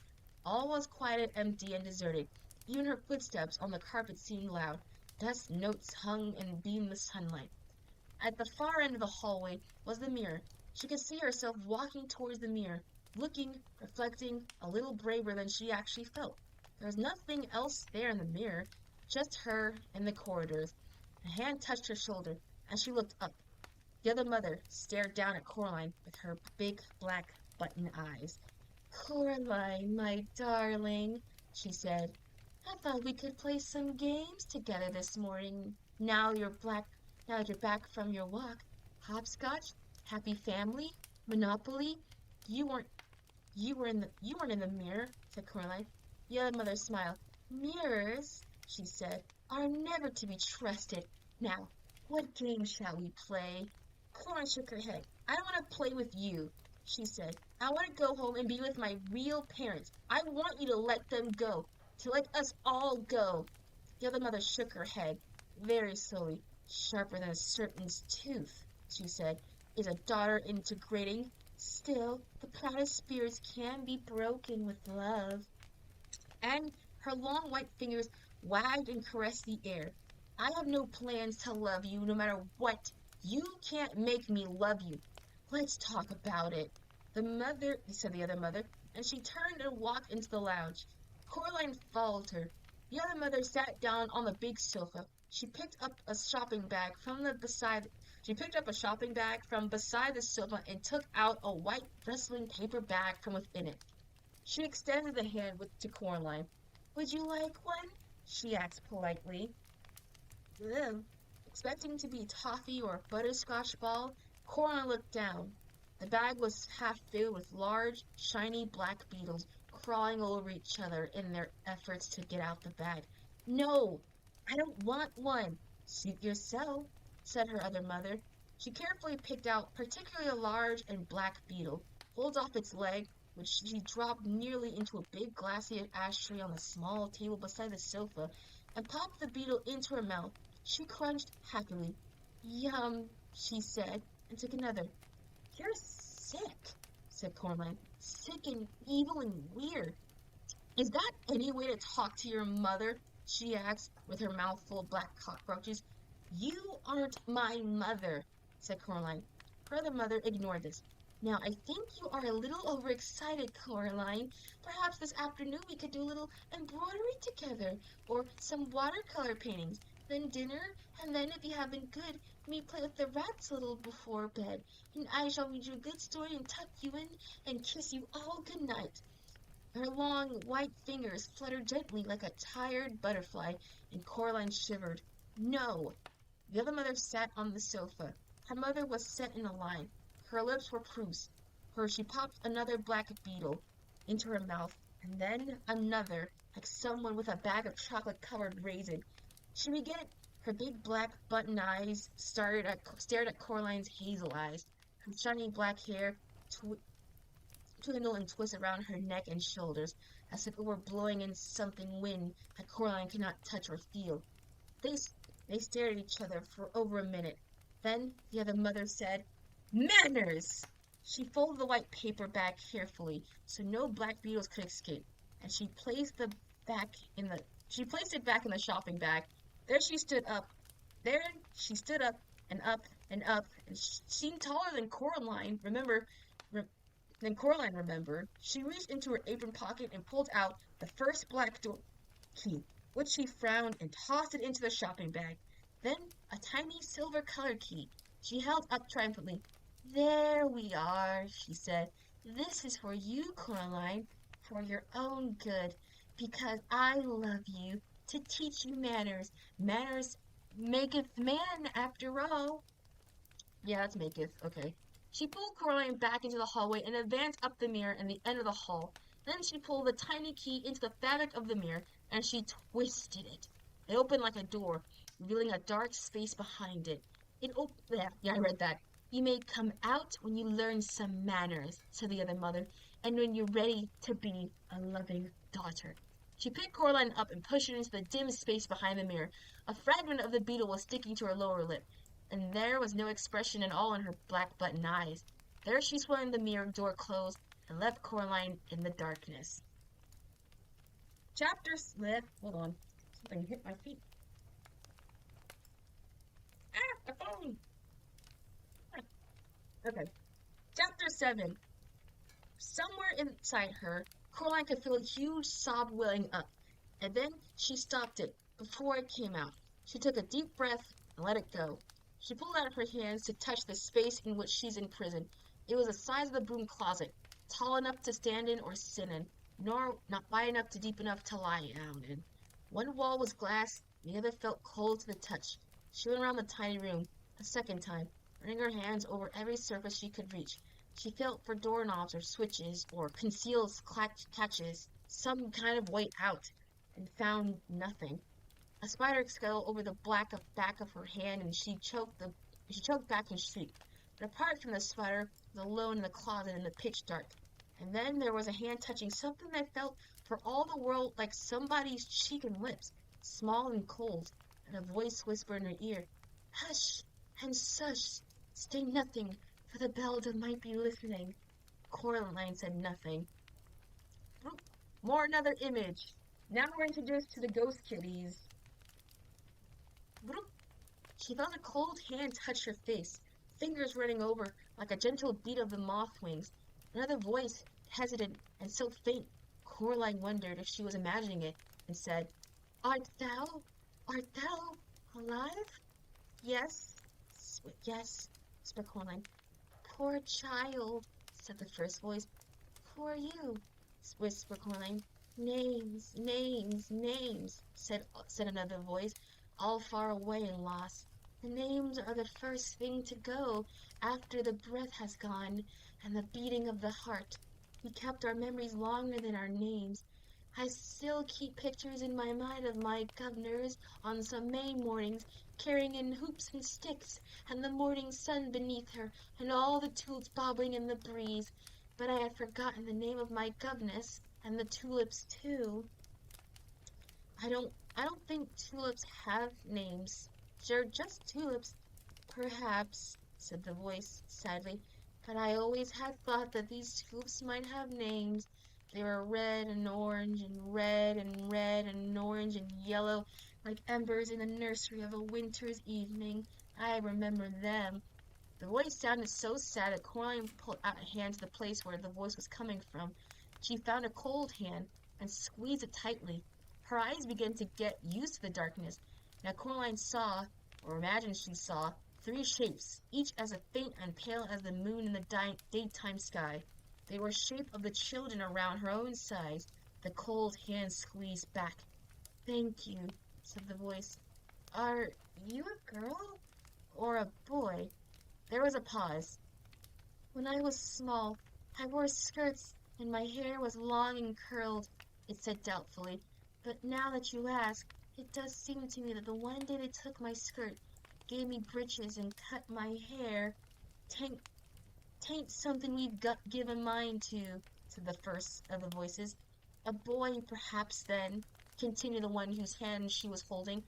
All was quiet and empty and deserted. Even her footsteps on the carpet seemed loud. Dust notes hung and beamed the sunlight. At the far end of the hallway was the mirror. She could see herself walking towards the mirror, looking, reflecting, a little braver than she actually felt. There was nothing else there in the mirror, just her and the corridors. A hand touched her shoulder, and she looked up. The other mother stared down at Coraline with her big black button eyes. Coraline, my darling, she said, I thought we could play some games together this morning. Now that you're back from your walk. Hopscotch, Happy Family, Monopoly. You weren't in the mirror, said Coraline. The other mother smiled. Mirrors, she said, are never to be trusted. Now, what game shall we play? Coraline shook her head. I don't want to play with you, she said. I want to go home and be with my real parents. I want you to let them go, to let us all go. The other mother shook her head, very slowly, sharper than a serpent's tooth, she said. Is a daughter integrating? Still, the proudest spirits can be broken with love. And her long white fingers wagged and caressed the air. I have no plans to love you no matter what. You can't make me love you. Let's talk about it. Said the other mother, and she turned and walked into the lounge. Coraline followed her. The other mother sat down on the big sofa. She picked up a shopping bag from beside the sofa and took out a white rustling paper bag from within it. She extended the hand to Coraline. Would you like one? She asked politely. Ugh. Expecting to be toffee or a butterscotch ball, Coraline looked down. The bag was half filled with large, shiny black beetles crawling over each other in their efforts to get out the bag. No, I don't want one. Suit yourself, said her other mother. She carefully picked out particularly a large and black beetle, pulled off its leg, which she dropped nearly into a big glassy ashtray on the small table beside the sofa, and popped the beetle into her mouth. She crunched happily. Yum, she said, and took another. You're sick, said Coraline. Sick and evil and weird. Is that any way to talk to your mother? She asked, with her mouth full of black cockroaches. You aren't my mother, said Coraline. Her other mother ignored this. Now, I think you are a little overexcited, Coraline. Perhaps this afternoon we could do a little embroidery together, or some watercolor paintings, then dinner, and then, if you have been good, we play with the rats a little before bed, and I shall read you a good story and tuck you in and kiss you all good night. Her long, white fingers fluttered gently like a tired butterfly, and Coraline shivered. No! The other mother sat on the sofa. Her mother was set in a line. Her lips were pursed. She popped another black beetle into her mouth, and then another, like someone with a bag of chocolate-covered raisin. She began. Her big black button eyes stared at Coraline's hazel eyes. Her shiny black hair twindled and twisted around her neck and shoulders, as if it were blowing in something wind that Coraline could not touch or feel. They stared at each other for over a minute. Then the other mother said, Manners! She folded the white paper bag carefully so no black beetles could escape, and she placed it back in the shopping bag. There she stood up and up and up, and she seemed taller than Coraline. Then Coraline remembered. She reached into her apron pocket and pulled out the first black door key, which she frowned and tossed it into the shopping bag. Then a tiny silver-colored key she held up triumphantly. There we are, she said. This is for you, Coraline, for your own good, because I love you, to teach you manners. Manners maketh man, after all. Yeah, that's maketh. Okay. She pulled Coraline back into the hallway and advanced up the mirror in the end of the hall. Then she pulled the tiny key into the fabric of the mirror, and she twisted it. It opened like a door, revealing a dark space behind it. Yeah, I read that. You may come out when you learn some manners, said the other mother, and when you're ready to be a loving daughter. She picked Coraline up and pushed her into the dim space behind the mirror. A fragment of the beetle was sticking to her lower lip, and there was no expression at all in her black button eyes. There she swung the mirror door closed and left Coraline in the darkness. Hold on. Something hit my feet. The phone! Okay. Chapter 7. Somewhere inside her, Coraline could feel a huge sob welling up, and then she stopped it before it came out. She took a deep breath and let it go. She pulled out her hands to touch the space in which she's imprisoned. It was the size of the broom closet, tall enough to stand in or sit in, nor not wide enough to deep enough to lie down in. One wall was glass, the other felt cold to the touch. She went around the tiny room a second time, running her hands over every surface she could reach. She felt for doorknobs or switches or concealed catches, some kind of way out, and found nothing. A spider scuttled over the back of her hand, and she choked back and shrieked. But apart from the spider, was alone in the closet in the pitch dark. And then there was a hand touching something that felt for all the world like somebody's cheek and lips, small and cold, and a voice whispered in her ear, Hush and sush, say nothing, for the Belda might be listening. Coraline said nothing. More another image. Now we're introduced to the ghost kitties. She felt a cold hand touch her face, fingers running over like a gentle beat of the moth wings. Another voice, hesitant and so faint, Coraline wondered if she was imagining it, and said, art thou alive? Yes, yes, spoke Coraline. Poor child, said the first voice. Who are you? Whispered Coraline. Names, names, names, said another voice, all far away and lost. The names are the first thing to go after the breath has gone and the beating of the heart. We kept our memories longer than our names. I still keep pictures in my mind of my governors on some May mornings carrying in hoops and sticks, and the morning sun beneath her, and all the tulips bobbing in the breeze. But I had forgotten the name of my governess, and the tulips too. I don't think tulips have names. They're just tulips. Perhaps, said the voice sadly, but I always had thought that these tulips might have names. They were red and orange and red and red and orange and yellow, like embers in the nursery of a winter's evening. I remember them. The voice sounded so sad that Coraline pulled out a hand to the place where the voice was coming from. She found a cold hand and squeezed it tightly. Her eyes began to get used to the darkness. Now Coraline saw, or imagined she saw, three shapes, each as faint and pale as the moon in the daytime sky. They were shape of the children around her own size. The cold hand squeezed back. Thank you, said the voice. Are you a girl or a boy? There was a pause. When I was small, I wore skirts and my hair was long and curled, it said doubtfully. But now that you ask, it does seem to me that the one day they took my skirt, gave me breeches, and cut my hair, tain't something we've given mind to, said the first of the voices. A boy, perhaps, then, continued the one whose hand she was holding.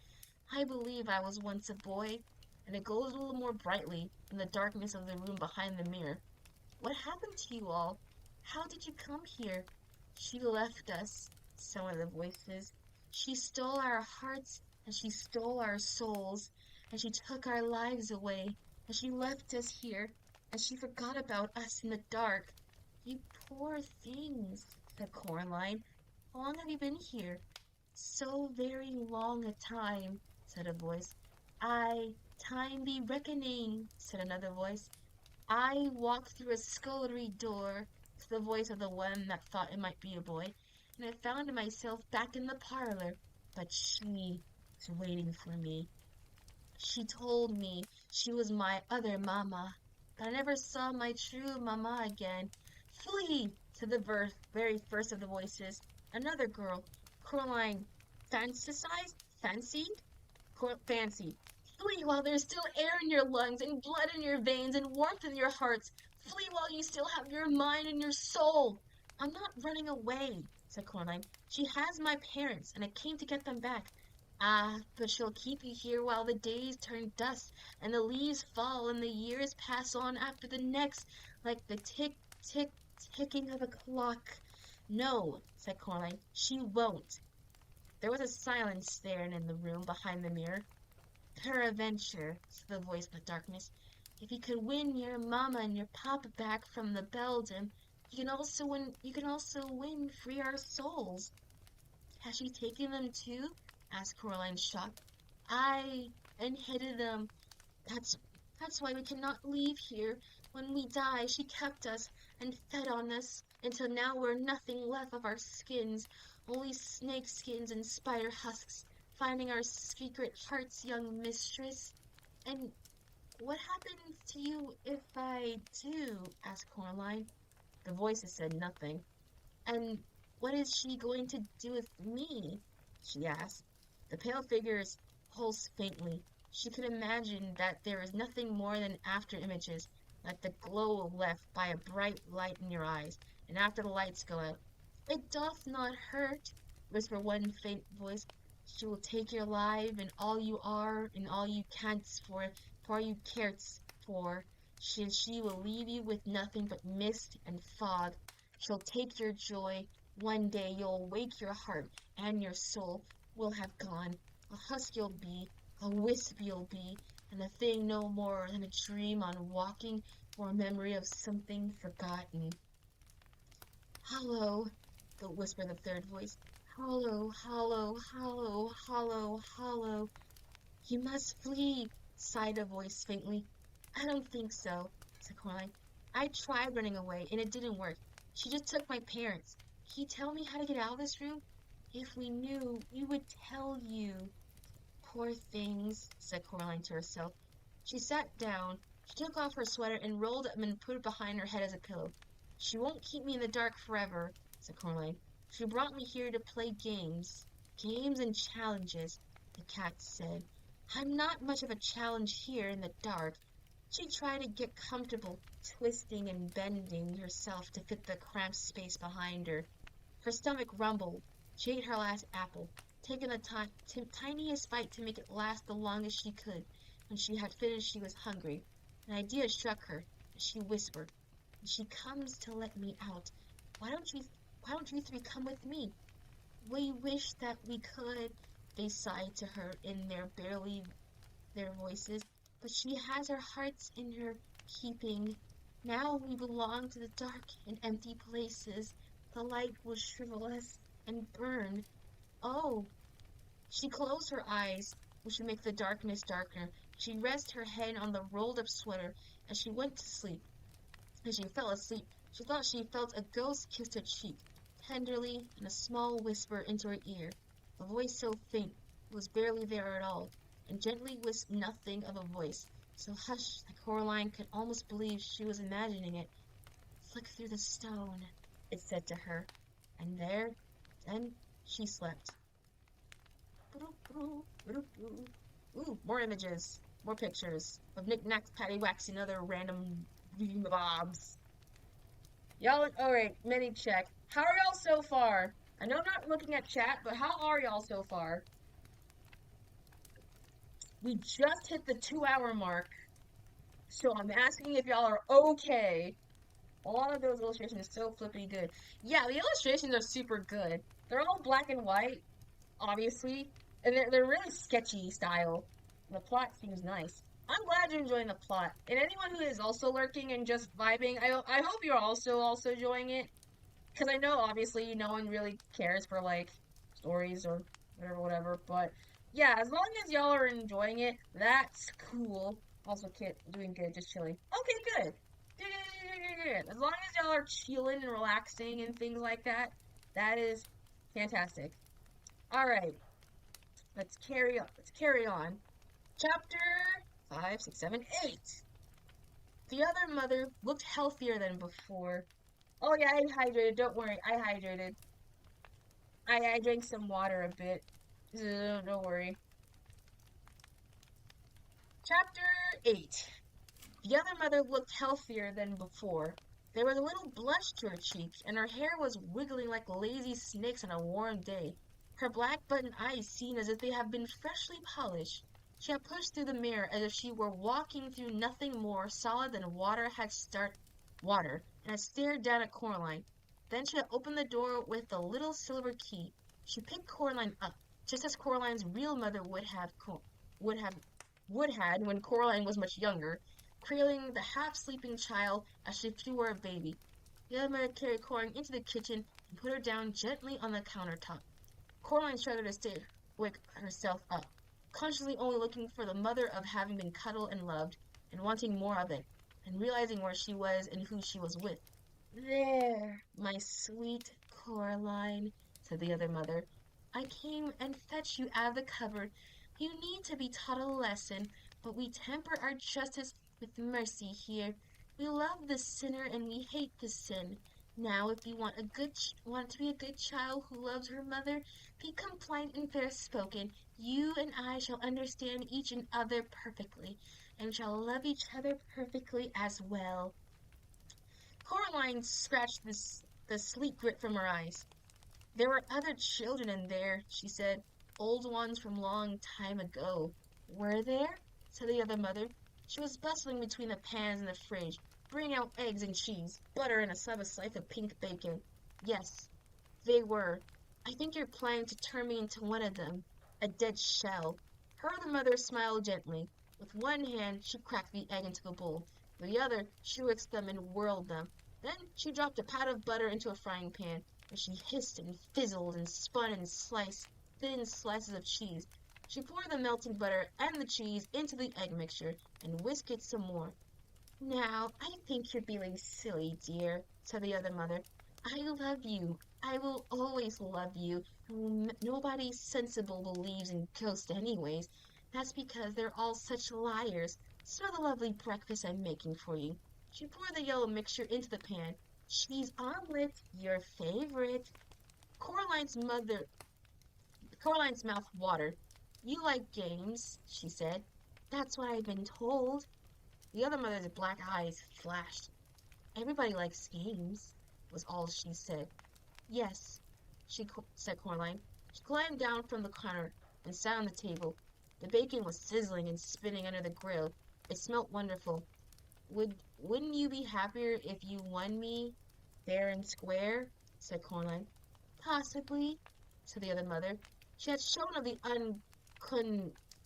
I believe I was once a boy, and it glows a little more brightly in the darkness of the room behind the mirror. What happened to you all? How did you come here? She left us, said one of the voices. She stole our hearts, and she stole our souls, and she took our lives away, and she left us here, and she forgot about us in the dark. You poor things, said Coraline. How long have you been here? So very long a time, said a voice. Time be reckoning, said another voice. I walked through a scullery door, said the voice of the one that thought it might be a boy, and I found myself back in the parlor, but she was waiting for me. She told me she was my other mamma, but I never saw my true mamma again. Flee, said the very first of the voices. Another girl, Coraline, fancied? Fancied. Flee while there's still air in your lungs, and blood in your veins, and warmth in your hearts. Flee while you still have your mind and your soul. I'm not running away, said Coraline. She has my parents, and I came to get them back. Ah, but she'll keep you here while the days turn dust, and the leaves fall, and the years pass on after the next, like the ticking of a clock. No, said Coraline, she won't. There was a silence there in the room behind the mirror. Peradventure, said the voice in the darkness, if you could win your mamma and your papa back from the beldam, you can also win free our souls. Has she taken them too? Asked Coraline, shocked. Aye, and hidden them. That's why we cannot leave here. When we die, she kept us and fed on us until now we're nothing left of our skins, only snake skins and spider husks, finding our secret heart's young mistress. And what happens to you if I do? Asked Coraline. The voices said nothing. And what is she going to do with me? She asked. The pale figures pulsed faintly. She could imagine that there is nothing more than after images, like the glow left by a bright light in your eyes, and after the lights go out. It doth not hurt, whispered one faint voice. She will take your life and all you are and all you can't for all you cares for. She will leave you with nothing but mist and fog. She'll take your joy. One day you'll wake your heart, and your soul will have gone. A husk you'll be, a wisp you'll be, and a thing no more than a dream on walking or a memory of something forgotten. Hollow, whispered the third voice. Hollow, hollow, hollow, hollow, hollow. You must flee, sighed a voice faintly. I don't think so, said Coraline. I tried running away, and it didn't work. She just took my parents. Can you tell me how to get out of this room? If we knew, we would tell you. Poor things, said Coraline to herself. She sat down. She took off her sweater and rolled it and put it behind her head as a pillow. She won't keep me in the dark forever, said Coraline. She brought me here to play games. Games and challenges, the cat said. I'm not much of a challenge here in the dark. She tried to get comfortable, twisting and bending herself to fit the cramped space behind her. Her stomach rumbled. She ate her last apple, taking the tiniest bite to make it last the longest she could. When she had finished, she was hungry. An idea struck her, and she whispered, when she comes to let me out, why don't you three come with me? We wish that we could, they sighed to her in their voices, but she has our hearts in her keeping. Now we belong to the dark and empty places. The light will shrivel us and burn. Oh! She closed her eyes, which would make the darkness darker. She rested her head on the rolled-up sweater as she went to sleep. As she fell asleep, she thought she felt a ghost kiss her cheek, tenderly, and a small whisper into her ear. A voice so faint it was barely there at all, and gently whispered nothing of a voice, so hushed that Coraline could almost believe she was imagining it. Flick through the stone, it said to her, and then she slept. Ooh, more images, more pictures of knickknacks, paddywhacks, and other random bobs. Y'all, alright, mini check. How are y'all so far? I know I'm not looking at chat, but how are y'all so far? We just hit the 2-hour mark, so I'm asking if y'all are okay. All of those illustrations are so flippity good. Yeah, the illustrations are super good. They're all black and white, obviously, and they're really sketchy style. The plot seems nice. I'm glad you're enjoying the plot. And anyone who is also lurking and just vibing, I hope you're also enjoying it. Because I know, obviously, no one really cares for, like, stories or whatever. But, yeah, as long as y'all are enjoying it, that's cool. Also, Kit, doing good, just chilling. Okay, good. Good. As long as y'all are chilling and relaxing and things like that, that is fantastic. Alright. Let's carry on. Chapter 5, 6, 7, 8. The other mother looked healthier than before. Oh yeah, I hydrated. Don't worry, I hydrated. I drank some water a bit. Don't worry. Chapter 8. The other mother looked healthier than before. There was a little blush to her cheeks, and her hair was wiggling like lazy snakes on a warm day. Her black button eyes seemed as if they had been freshly polished. She had pushed through the mirror as if she were walking through nothing more solid than water, and had stared down at Coraline. Then she had opened the door with the little silver key. She picked Coraline up, just as Coraline's real mother would had when Coraline was much younger, cradling the half-sleeping child as if she were a baby. The other mother carried Coraline into the kitchen and put her down gently on the countertop. Coraline struggled to stay wake herself up, consciously only looking for the mother of having been cuddled and loved, and wanting more of it, and realizing where she was and who she was with. There, my sweet Coraline, said the other mother. I came and fetched you out of the cupboard. You need to be taught a lesson, but we temper our justice with mercy here. We love the sinner and we hate the sin. Now, if you want to be a good child who loves her mother, be compliant and fair-spoken. You and I shall understand each and other perfectly, and shall love each other perfectly as well. Coraline scratched the sleep grit from her eyes. There were other children in there, she said, old ones from long time ago. Were there? Said the other mother. She was bustling between the pans and the fridge, bringing out eggs and cheese, butter, and a slice of pink bacon. Yes, they were. I think you're planning to turn me into one of them. A dead shell. Her other mother smiled gently. With one hand, she cracked the egg into the bowl. With the other, she whisked them and whirled them. Then she dropped a pat of butter into a frying pan, where she hissed and fizzled and spun and sliced thin slices of cheese. She poured the melting butter and the cheese into the egg mixture and whisked it some more. Now, I think you're being silly, dear, said the other mother. I love you. I will always love you. Nobody sensible believes in ghosts anyways. That's because they're all such liars. Smell the lovely breakfast I'm making for you. She poured the yellow mixture into the pan. Cheese omelet, your favorite. Coraline's mother, Coraline's mouth watered. You like games, she said. That's what I've been told. The other mother's black eyes flashed. Everybody likes games, was all she said. Yes, said Coraline. She climbed down from the counter and sat on the table. The bacon was sizzling and spinning under the grill. It smelt wonderful. Wouldn't you be happier if you won me fair and square? Said Coraline. Possibly, said the other mother. She had shown of the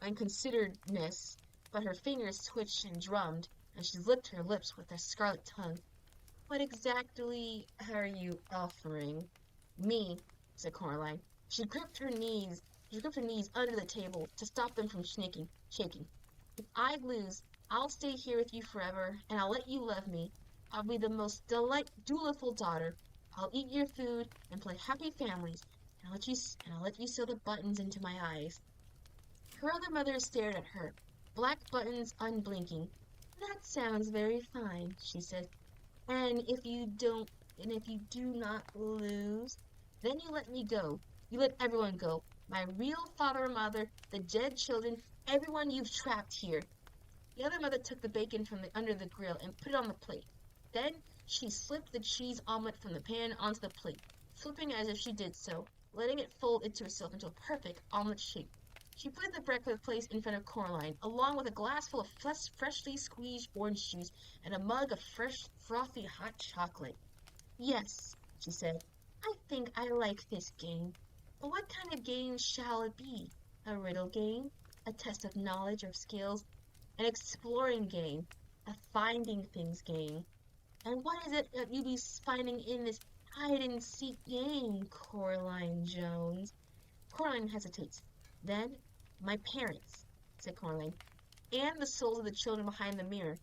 unconsideredness, but her fingers twitched and drummed, and she licked her lips with a scarlet tongue. What exactly are you offering? Me, said Coraline. She gripped her knees under the table to stop them from shaking. If I lose, I'll stay here with you forever, and I'll let you love me. I'll be the most dutiful daughter. I'll eat your food and play happy families, and I'll let you sew the buttons into my eyes. Her other mother stared at her, black buttons unblinking. That sounds very fine, she said. And if you do not lose, then you let me go. You let everyone go. My real father and mother, the dead children, everyone you've trapped here. The other mother took the bacon from under the grill and put it on the plate. Then she slipped the cheese omelet from the pan onto the plate, flipping as if she did so, letting it fold into itself into a perfect omelet shape. She put the breakfast plate in front of Coraline, along with a glass full of freshly squeezed orange juice and a mug of fresh, frothy hot chocolate. Yes, she said, I think I like this game. But what kind of game shall it be? A riddle game? A test of knowledge or skills? An exploring game? A finding things game? And what is it that you be finding in this hide-and-seek game, Coraline Jones? Coraline hesitates. Then, my parents, said Coraline, and the souls of the children behind the mirror.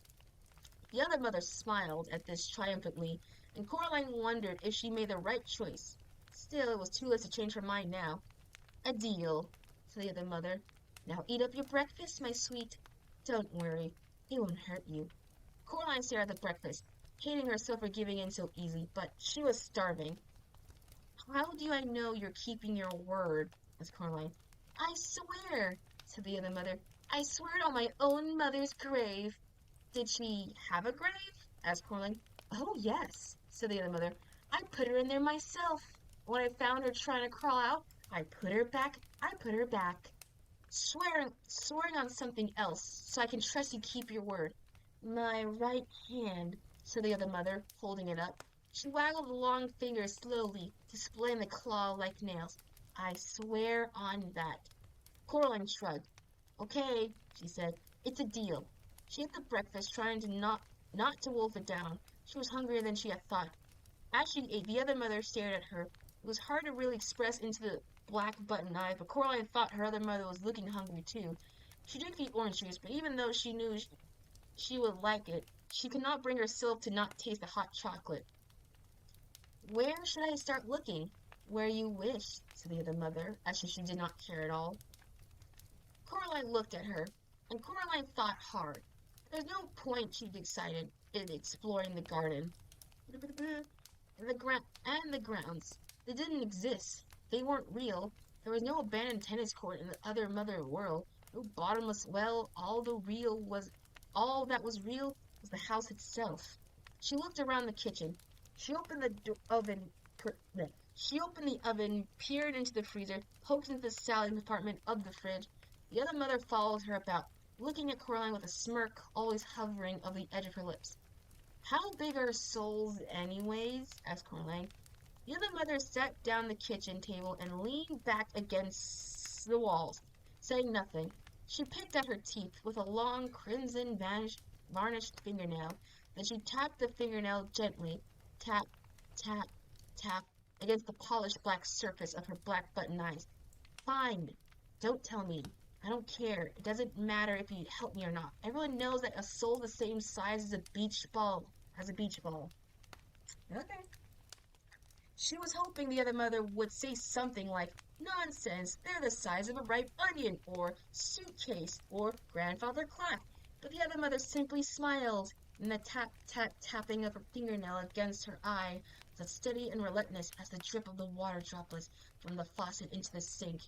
The other mother smiled at this triumphantly, and Coraline wondered if she made the right choice. Still, it was too late to change her mind now. A deal, said the other mother. Now eat up your breakfast, my sweet. Don't worry, it won't hurt you. Coraline stared at the breakfast, hating herself for giving in so easily, but she was starving. How do I know you're keeping your word? Asked Coraline. I swear, said the other mother. I swear it on my own mother's grave. Did she have a grave? Asked Coraline. Oh, yes, said the other mother. I put her in there myself. When I found her trying to crawl out, I put her back. Swearing on something else, so I can trust you keep your word. My right hand, said the other mother, holding it up. She waggled the long fingers slowly, displaying the claw-like nails. I swear on that. Coraline shrugged. Okay, she said. It's a deal. She ate the breakfast, trying to not to wolf it down. She was hungrier than she had thought. As she ate, the other mother stared at her. It was hard to really express into the black button eye, but Coraline thought her other mother was looking hungry too. She drank the orange juice, but even though she knew she would like it, she could not bring herself to not taste the hot chocolate. Where should I start looking? Where you wish, said the other mother, as if she did not care at all. Coraline looked at her, and Coraline thought hard. There's no point, she decided, in exploring the garden. And the grounds. They didn't exist. They weren't real. There was no abandoned tennis court in the other mother world. No bottomless well. All that was real was the house itself. She looked around the kitchen. She opened the oven, peered into the freezer, poked into the salad compartment of the fridge. The other mother followed her about. looking at Coraline with a smirk always hovering of the edge of her lips. How big are souls anyways? Asked Coraline. The other mother sat down the kitchen table and leaned back against the walls, saying nothing. She picked at her teeth with a long crimson varnished fingernail. Then she tapped the fingernail gently, tap, tap, tap, against the polished black surface of her black button eyes. Fine. Don't tell me. I don't care. It doesn't matter if you help me or not. Everyone knows that a soul the same size as a beach ball has a beach ball. Okay. She was hoping the other mother would say something like, nonsense, they're the size of a ripe onion, or suitcase, or grandfather clock. But the other mother simply smiled, and the tapping of her fingernail against her eye was as steady and relentless as the drip of the water droplets from the faucet into the sink.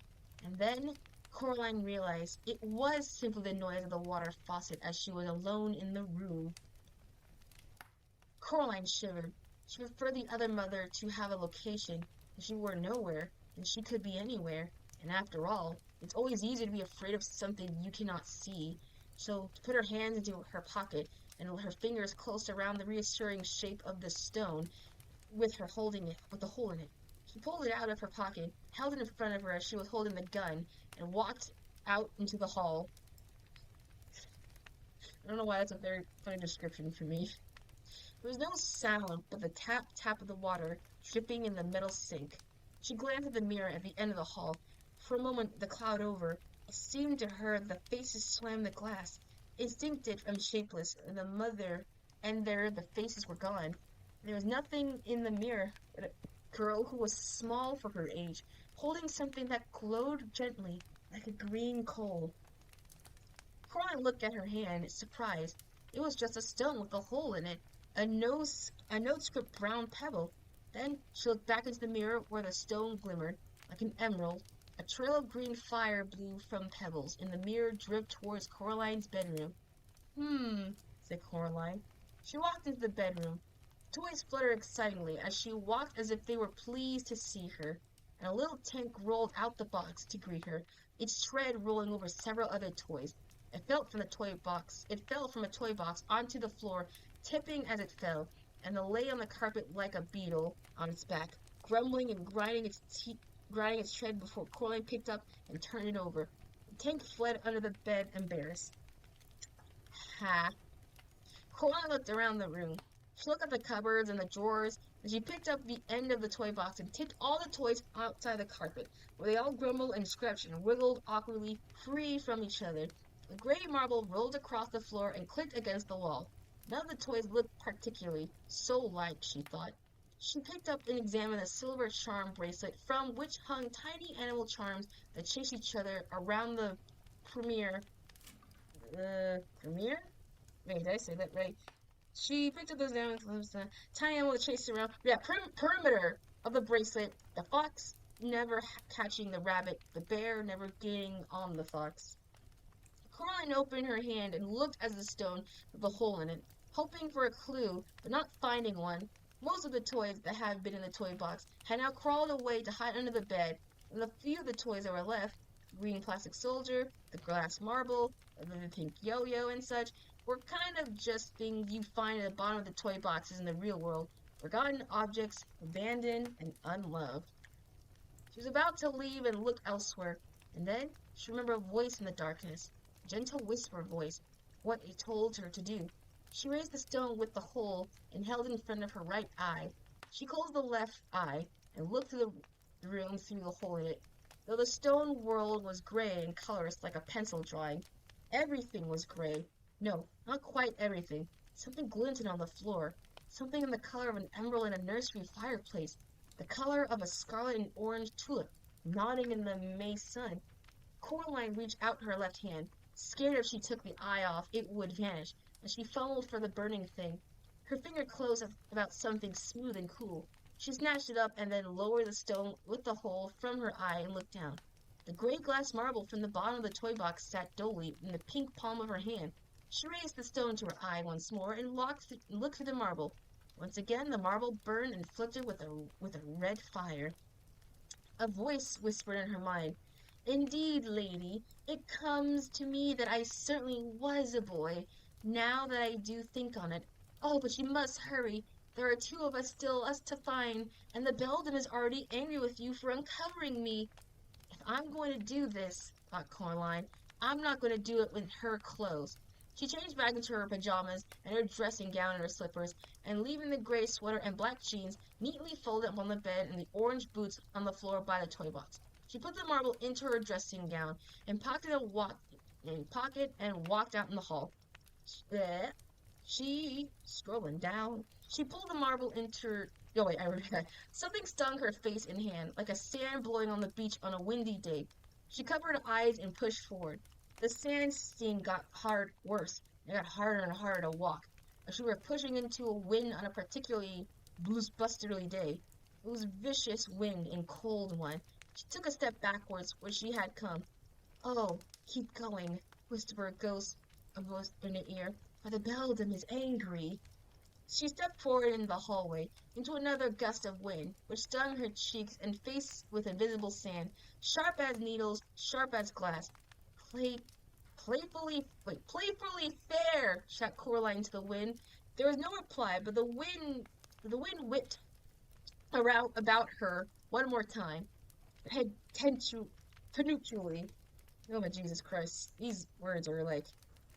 And then Coraline realized it was simply the noise of the water faucet as she was alone in the room. Coraline shivered. She preferred the other mother to have a location. If she were nowhere, then she could be anywhere. And after all, it's always easy to be afraid of something you cannot see. So to put her hands into her pocket and her fingers closed around the reassuring shape of the stone with her holding it with the hole in it. She pulled it out of her pocket, held it in front of her as she was holding the gun, and walked out into the hall. I don't know why that's a very funny description for me. There was no sound but the tap of the water dripping in the metal sink. She glanced at the mirror at the end of the hall. For a moment, the cloud over. It seemed to her that the faces swam the glass, instinctive and shapeless, and the faces were gone. There was nothing in the mirror but a girl who was small for her age, holding something that glowed gently like a green coal. Coraline looked at her hand, surprised. It was just a stone with a hole in it. A note-script brown pebble. Then she looked back into the mirror where the stone glimmered like an emerald. A trail of green fire blew from pebbles, and the mirror drifted towards Coraline's bedroom. Said Coraline. She walked into the bedroom. Toys fluttered excitingly as she walked as if they were pleased to see her, and a little tank rolled out the box to greet her, its tread rolling over several other toys. It fell from a toy box onto the floor, tipping as it fell, and it lay on the carpet like a beetle on its back, grumbling and grinding its tread before Coraline picked up and turned it over. The tank fled under the bed, embarrassed. Ha! Coraline looked around the room. She looked at the cupboards and the drawers, and she picked up the end of the toy box and tipped all the toys outside the carpet, where they all grumbled and scratched and wiggled awkwardly, free from each other. The gray marble rolled across the floor and clicked against the wall. None of the toys looked particularly soul-like, she thought. She picked up and examined a silver charm bracelet from which hung tiny animal charms that chased each other around the premiere. Premiere? Wait, did I say that right? She picked up those animals, tiny animal that chased around. Yeah, perimeter of the bracelet. The fox never catching the rabbit, the bear never getting on the fox. Coraline opened her hand and looked at the stone with a hole in it, hoping for a clue, but not finding one. Most of the toys that had been in the toy box had now crawled away to hide under the bed, and the few of the toys that were left, the green plastic soldier, the glass marble, the pink yo-yo and such, were kind of just things you find at the bottom of the toy boxes in the real world, forgotten objects, abandoned and unloved. She was about to leave and look elsewhere, and then she remembered a voice in the darkness, a gentle whisper voice, what it told her to do. She raised the stone with the hole and held it in front of her right eye. She closed the left eye and looked through the room through the hole in it. Though the stone world was gray and colorless like a pencil drawing, everything was gray. No, not quite everything. Something glinted on the floor. Something in the color of an emerald in a nursery fireplace. The color of a scarlet and orange tulip, nodding in the May sun. Coraline reached out her left hand. Scared if she took the eye off, it would vanish, and she fumbled for the burning thing. Her finger closed about something smooth and cool. She snatched it up and then lowered the stone with the hole from her eye and looked down. The gray glass marble from the bottom of the toy box sat dully in the pink palm of her hand. She raised the stone to her eye once more and looked through the marble. Once again, the marble burned and flickered with a red fire. A voice whispered in her mind, Indeed, lady, it comes to me that I certainly was a boy, now that I do think on it. Oh, but you must hurry. There are two of us still us to find, and the beldam is already angry with you for uncovering me. If I'm going to do this, thought Coraline, I'm not going to do it with her clothes. She changed back into her pajamas and her dressing gown and her slippers, and leaving the gray sweater and black jeans neatly folded up on the bed and the orange boots on the floor by the toy box. She put the marble into her dressing gown and pocket and walked out in the hall. Uh, she, scrolling down, she pulled the marble into her. Oh, wait, I regret. Something stung her face and hand, like a sand blowing on the beach on a windy day. She covered her eyes and pushed forward. The sand sting got worse. It got harder and harder to walk. As she were pushing into a wind on a particularly bluesbusterly day. It was vicious wind and cold one. She took a step backwards where she had come. Oh, keep going, whispered a voice in her ear, for the beldam is angry. She stepped forward in the hallway, into another gust of wind, which stung her cheeks and face with invisible sand, sharp as needles, sharp as glass. Play, playfully fair, shot Coraline to the wind. There was no reply, but the wind whipped around about her one more time, penetrally. Oh my Jesus Christ, these words are like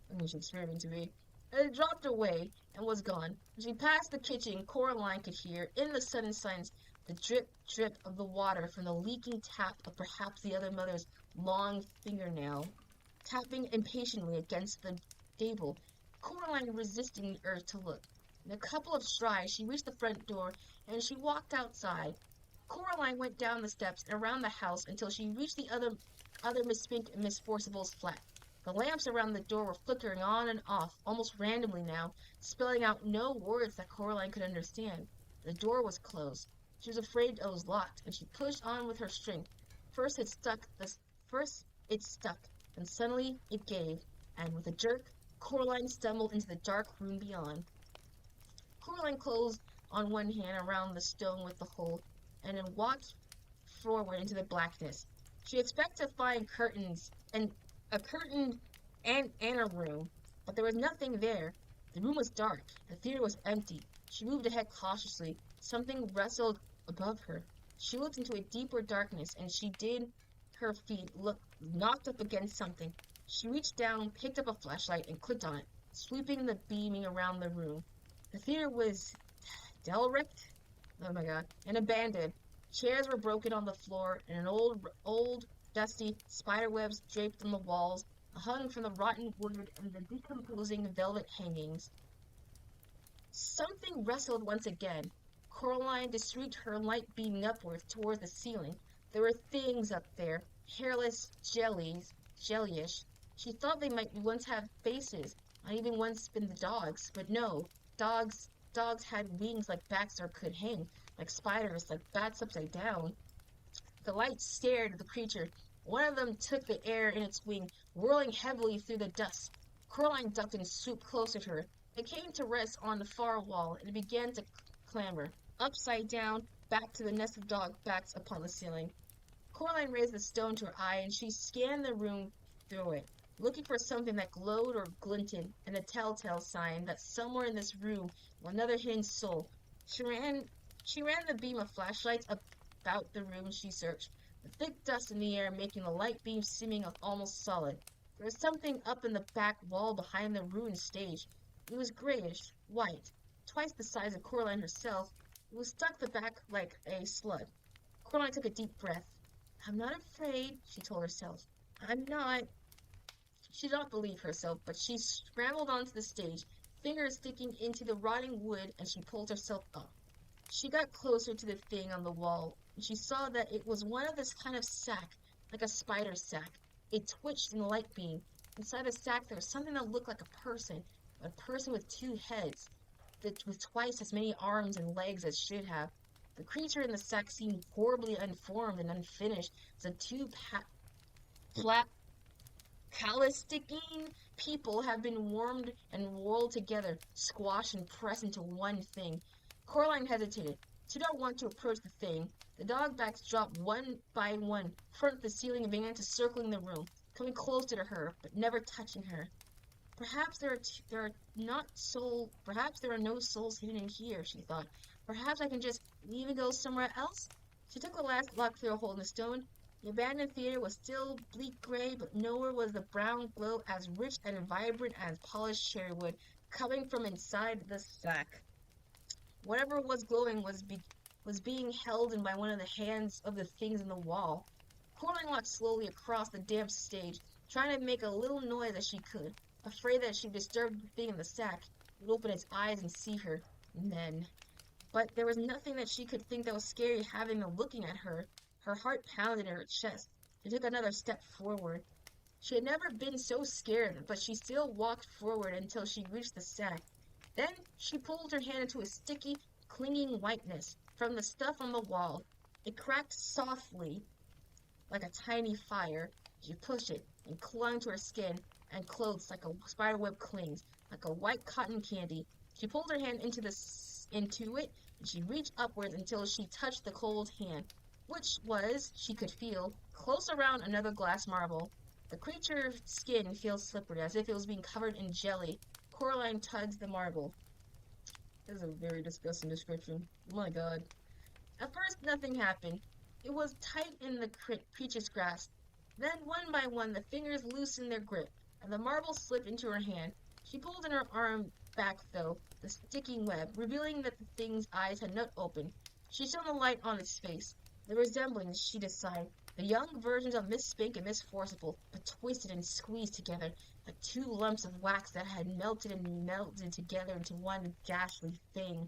English experiment to me. And it dropped away and was gone. As she passed the kitchen, Coraline could hear, in the sudden silence, the drip, drip of the water from the leaking tap of perhaps the other mother's long fingernail, tapping impatiently against the table. Coraline resisting the urge to look. In a couple of strides, she reached the front door, and she walked outside. Coraline went down the steps and around the house until she reached the other Miss Spink and Miss Forcible's flat. The lamps around the door were flickering on and off, almost randomly now, spelling out no words that Coraline could understand. The door was closed. She was afraid it was locked, and she pushed on with her strength. First it stuck, then suddenly it gave, and with a jerk, Coraline stumbled into the dark room beyond. Coraline closed on one hand around the stone with the hole, and then walked forward into the blackness. She expected to find a curtain and a room, but there was nothing there. The room was dark. The theater was empty. She moved ahead cautiously. Something rustled above her. She looked into a deeper darkness, and she did her feet look knocked up against something. She reached down, picked up a flashlight, and clicked on it, sweeping the beaming around the room. The theater was derelict, oh my god, and abandoned. Chairs were broken on the floor, and an old, dusty spider webs draped on the walls, hung from the rotten wood and the decomposing velvet hangings. Something rustled once again. Coraline discreet her light beaming upwards towards the ceiling. There were things up there, hairless jellyish. She thought they might once have faces, might even once been the dogs, but no. Dogs had wings like bats or could hang, like spiders, like bats upside down. The light stared at the creature. One of them took the air in its wing, whirling heavily through the dust. Coraline ducked and swooped closer to her. It came to rest on the far wall, and it began to clamber, upside down, back to the nest of dog bats upon the ceiling. Coraline raised the stone to her eye, and she scanned the room through it, looking for something that glowed or glinted, and a telltale sign that somewhere in this room was another hidden soul. She ran the beam of flashlights about the room she searched, the thick dust in the air making the light beam seeming almost solid. There was something up in the back wall behind the ruined stage. It was grayish, white, twice the size of Coraline herself. It was stuck the back like a slug. Coraline took a deep breath. I'm not afraid, she told herself. I'm not. She did not believe herself, but she scrambled onto the stage, fingers sticking into the rotting wood, and she pulled herself up. She got closer to the thing on the wall, and she saw that it was one of this kind of sack, like a spider sack. It twitched in the light beam. Inside the sack there was something that looked like a person with two heads, with twice as many arms and legs as should have. The creature in the sack seemed horribly unformed and unfinished, as the two callous-sticking people have been warmed and rolled together, squashed and pressed into one thing. Coraline hesitated. She did not want to approach the thing. The dog backs dropped one by one, front of the ceiling and began to circling the room, coming closer to her, but never touching her. Perhaps perhaps there are no souls hidden in here, she thought. Perhaps I can just leave and go somewhere else? She took the last lock through a hole in the stone. The abandoned theater was still bleak gray, but nowhere was the brown glow as rich and vibrant as polished cherry wood coming from inside the sack. Whatever was glowing was being held in by one of the hands of the things in the wall. Coraline walked slowly across the damp stage, trying to make a little noise as she could, afraid that if she disturbed the thing in the sack, it would open its eyes and see her. And then... But there was nothing that she could think that was scary having them looking at her. Her heart pounded in her chest. She took another step forward. She had never been so scared, but she still walked forward until she reached the sack. Then she pulled her hand into a sticky, clinging whiteness from the stuff on the wall. It cracked softly, like a tiny fire. She pushed it and clung to her skin and clothes like a spiderweb clings, like a white cotton candy. She pulled her hand into it, and she reached upwards until she touched the cold hand, which was, she could feel, close around another glass marble. The creature's skin feels slippery, as if it was being covered in jelly. Coraline tugged the marble. This is a very disgusting description. Oh my god. At first, nothing happened. It was tight in the creature's grasp. Then, one by one, the fingers loosened their grip, and the marble slipped into her hand. She pulled in her arm back, though, the sticking web, revealing that the thing's eyes had not opened. She shone the light on its face. The resemblance, she decided, the young versions of Miss Spink and Miss Forcible, but twisted and squeezed together, like two lumps of wax that had melted together into one ghastly thing.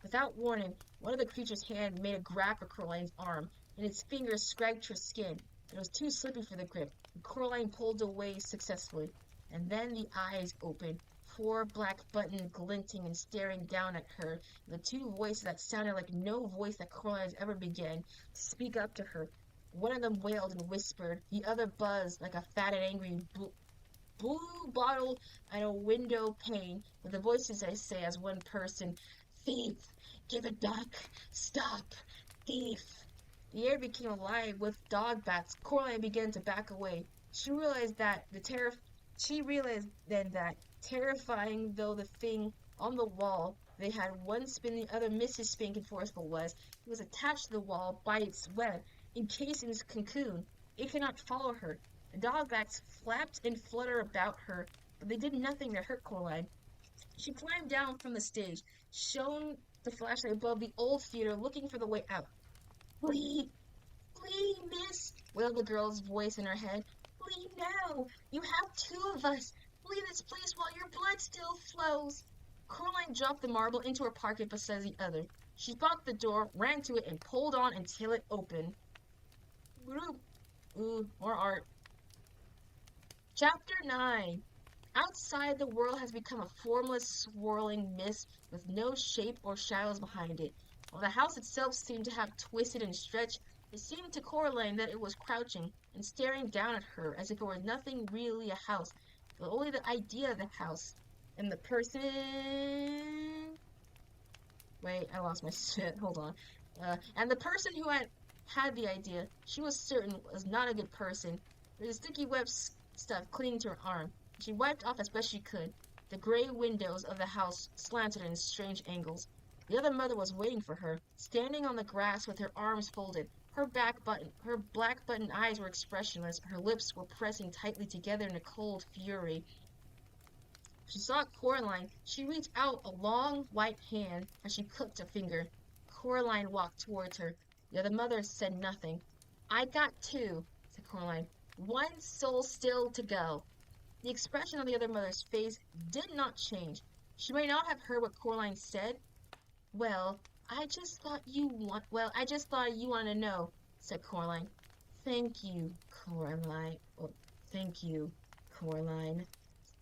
Without warning, one of the creature's hands made a grab for Coraline's arm, and its fingers scratched her skin. It was too slippy for the grip, and Coraline pulled away successfully. And then the eyes opened, four black buttons glinting and staring down at her, and the two voices that sounded like no voice that Coraline has ever began to speak up to her. One of them wailed and whispered, the other buzzed like a fat and angry blue bottle at a window pane, with the voices I say as one person, "Thief! Give it back! Stop! Thief!" The air became alive with dog bats. Coraline began to back away. She realized then that, terrifying though the thing on the wall, they had one spin the other Mrs. Spink and Forcible was. It was attached to the wall by its web, encased in its cocoon. It could not follow her. The dog bats flapped and fluttered about her, but they did nothing to hurt Coraline. She climbed down from the stage, shone the flashlight above the old theater, looking for the way out. "Please, please, miss," wailed the girl's voice in her head. "Leave now! You have two of us! Leave this place while your blood still flows!" Coraline dropped the marble into her pocket beside the other. She blocked the door, ran to it, and pulled on until it opened. Ooh, more art. Chapter 9. Outside, the world has become a formless, swirling mist with no shape or shadows behind it. While the house itself seemed to have twisted and stretched, it seemed to Coraline that it was crouching and staring down at her as if it were nothing really a house, but only the idea of the house. And the person... Wait, I lost my shit. Hold on. And the person who had the idea, she was certain was not a good person. There was sticky web stuff clinging to her arm. She wiped off as best she could. The gray windows of the house slanted in strange angles. The other mother was waiting for her, standing on the grass with her arms folded. Her black button eyes were expressionless. Her lips were pressing tightly together in a cold fury. She saw Coraline. She reached out a long, white hand as she clicked a finger. Coraline walked towards her. The other mother said nothing. "I got two," said Coraline. "One soul still to go." The expression on the other mother's face did not change. She may not have heard what Coraline said. I just thought you wanted to know," said Coraline. Thank you, Coraline,"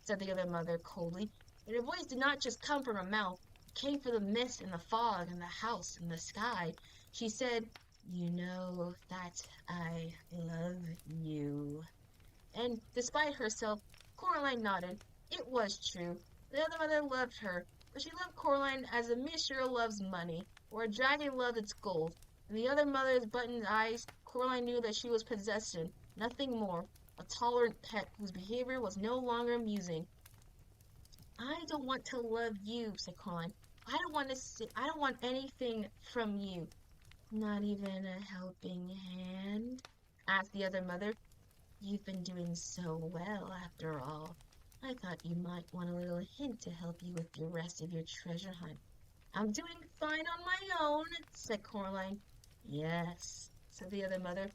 said the other mother coldly. But her voice did not just come from her mouth. It came from the mist and the fog and the house and the sky. She said, "You know that I love you." And despite herself, Coraline nodded. It was true. The other mother loved her. But she loved Coraline as a mishra loves money, or a dragon loves its gold. In the other mother's buttoned eyes, Coraline knew that she was possession, nothing more, a tolerant pet whose behavior was no longer amusing. I don't want to love you, said Coraline. I don't want anything from you. Not even a helping hand? Asked the other mother. You've been doing so well, after all. I thought you might want a little hint to help you with the rest of your treasure hunt. I'm doing fine on my own, said Coraline. Yes, said the other mother,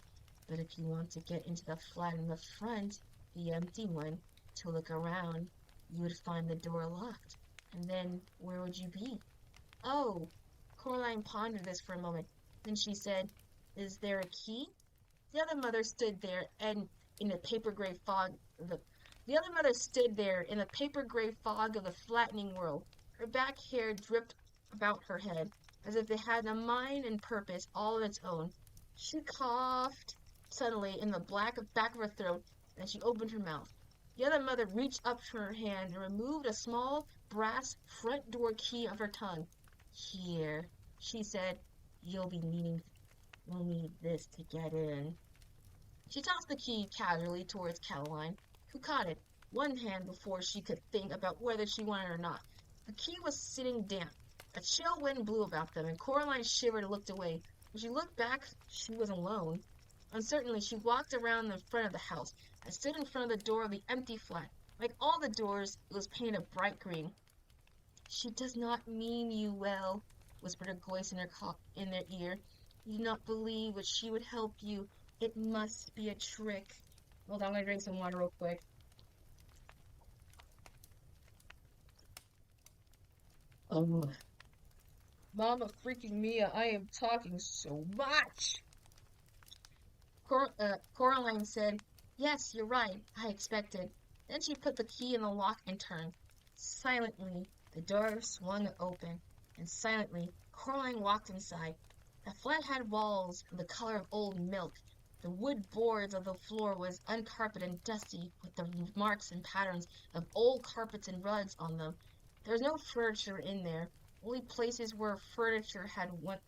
but if you want to get into the flat in the front, the empty one, to look around, you would find the door locked. And then where would you be? Oh, Coraline pondered this for a moment. Then she said, Is there a key? The other mother stood there and in the paper gray fog of the other mother stood there in the paper gray fog of the flattening world. Her back hair dripped about her head, as if it had a mind and purpose all of its own. She coughed suddenly in the back of her throat, and she opened her mouth. The other mother reached up her hand and removed a small brass front door key of her tongue. Here, she said, you'll need this to get in. She tossed the key casually towards Caroline, who caught it, one hand before she could think about whether she wanted it or not. The key was sitting damp. A chill wind blew about them, and Coraline shivered and looked away. When she looked back, she was alone. Uncertainly, she walked around the front of the house and stood in front of the door of the empty flat. Like all the doors, it was painted a bright green. She does not mean you well, whispered a voice in their ear. You do not believe that she would help you. It must be a trick. Hold on, I'm gonna drink some water real quick. Oh, Mama freaking Mia, I am talking so much. Coraline said, Yes, you're right, I expected. Then she put the key in the lock and turned. Silently, the door swung open, and silently, Coraline walked inside. The flat had walls of the color of old milk. The wood boards of the floor was uncarpeted and dusty, with the marks and patterns of old carpets and rugs on them. There was no furniture in there, only places where furniture had once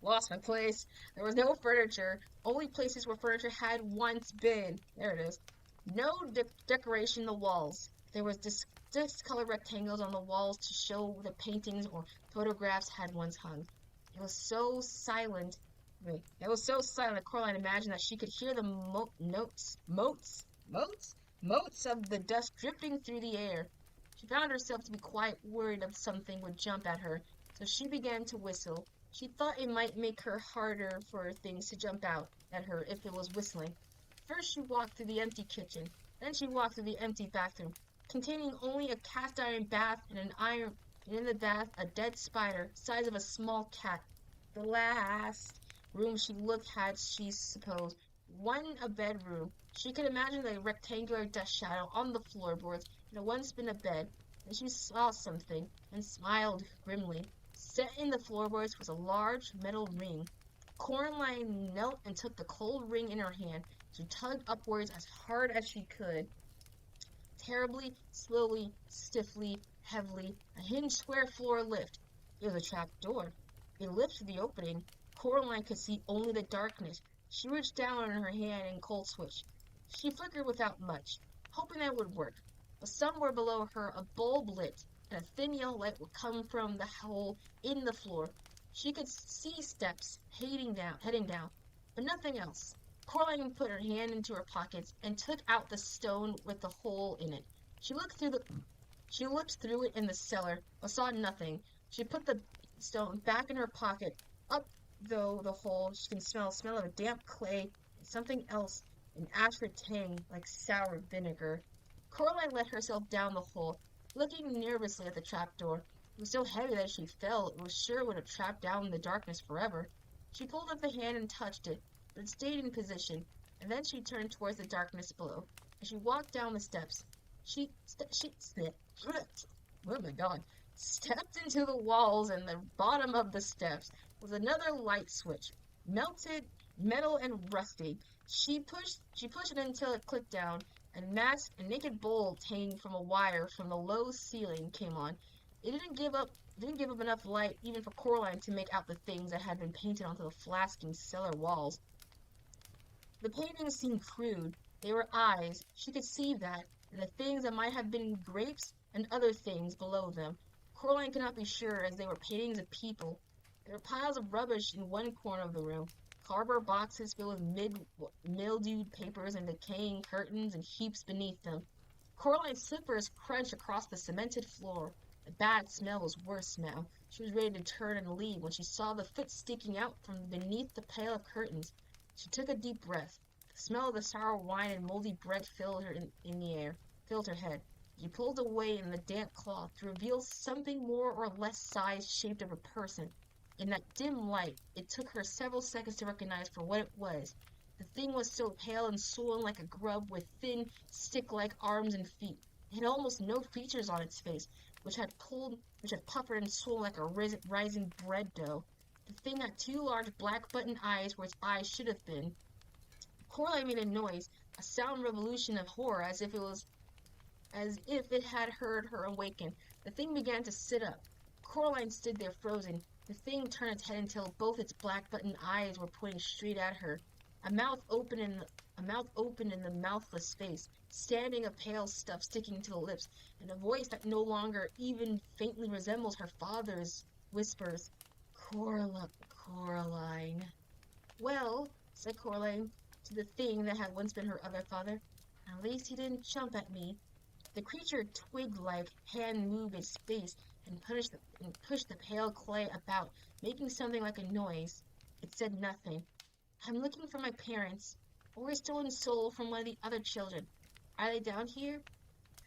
lost my place. There was no furniture, only places where furniture had once been. There it is. No decoration in the walls. There was discolored rectangles on the walls to show the paintings or photographs had once hung. It was so silent. That Coraline imagined that she could hear the motes of the dust dripping through the air. She found herself to be quite worried that something would jump at her, so she began to whistle. She thought it might make her harder for things to jump out at her if it was whistling. First she walked through the empty kitchen, then she walked through the empty bathroom, containing only a cast iron bath and in the bath a dead spider, size of a small cat. The last room she looked had, she supposed, a bedroom. She could imagine the rectangular dust shadow on the floorboards. It had once been a bed, and she saw something, and smiled grimly. Set in the floorboards was a large metal ring. Coraline knelt and took the cold ring in her hand. She tugged upwards as hard as she could. Terribly, slowly, stiffly, heavily, a hinged square floor lift. It was a trap door. It lifted the opening. Coraline could see only the darkness. She reached down on her hand and cold switch. She flickered without much, hoping that it would work. But somewhere below her a bulb lit, and a thin yellow light would come from the hole in the floor. She could see steps heading down, but nothing else. Coraline put her hand into her pockets and took out the stone with the hole in it. She looked through it in the cellar, but saw nothing. She put the stone back in her pocket. Up though the hole, she can smell of damp clay and something else, an acrid tang like sour vinegar. Coraline let herself down the hole, looking nervously at the trapdoor. It was so heavy that if she fell, it was sure would have trapped down in the darkness forever. She pulled up the hand and touched it, but it stayed in position, and then she turned towards the darkness below. As she walked down the steps, she oh my god, stepped into the walls, and the bottom of the steps was another light switch, melted metal and rusty. She pushed it until it clicked down, A masked and naked bolt hanging from a wire from the low ceiling came on. It didn't give up enough light even for Coraline to make out the things that had been painted onto the flasking cellar walls. The paintings seemed crude. They were eyes. She could see that, and the things that might have been grapes and other things below them. Coraline could not be sure, as they were paintings of people. There were piles of rubbish in one corner of the room. Cardboard boxes filled with mildewed papers and decaying curtains and heaps beneath them. Coraline's slippers crunched across the cemented floor. The bad smell was worse now. She was ready to turn and leave when she saw the foot sticking out from beneath the pile of curtains. She took a deep breath. The smell of the sour wine and moldy bread filled her in the air, filled her head. She pulled away in the damp cloth to reveal something more or less size-shaped of a person. In that dim light, it took her several seconds to recognize for what it was. The thing was still pale and swollen like a grub with thin, stick-like arms and feet. It had almost no features on its face, which had puckered and swollen like a rising bread dough. The thing had two large black button eyes where its eyes should have been. Coraline made a noise, a sound revolution of horror, as if it had heard her awaken. The thing began to sit up. Coraline stood there frozen. The thing turned its head until both its black button eyes were pointing straight at her. A mouth opened in the mouthless face, standing a pale stuff sticking to the lips, and a voice that no longer even faintly resembles her father's whispers. Coraline. Well, said Coraline to the thing that had once been her other father, at least he didn't jump at me. The creature twig-like hand moved its face and pushed the pale clay about, making something like a noise. It said nothing. I'm looking for my parents, or a stolen soul from one of the other children. Are they down here?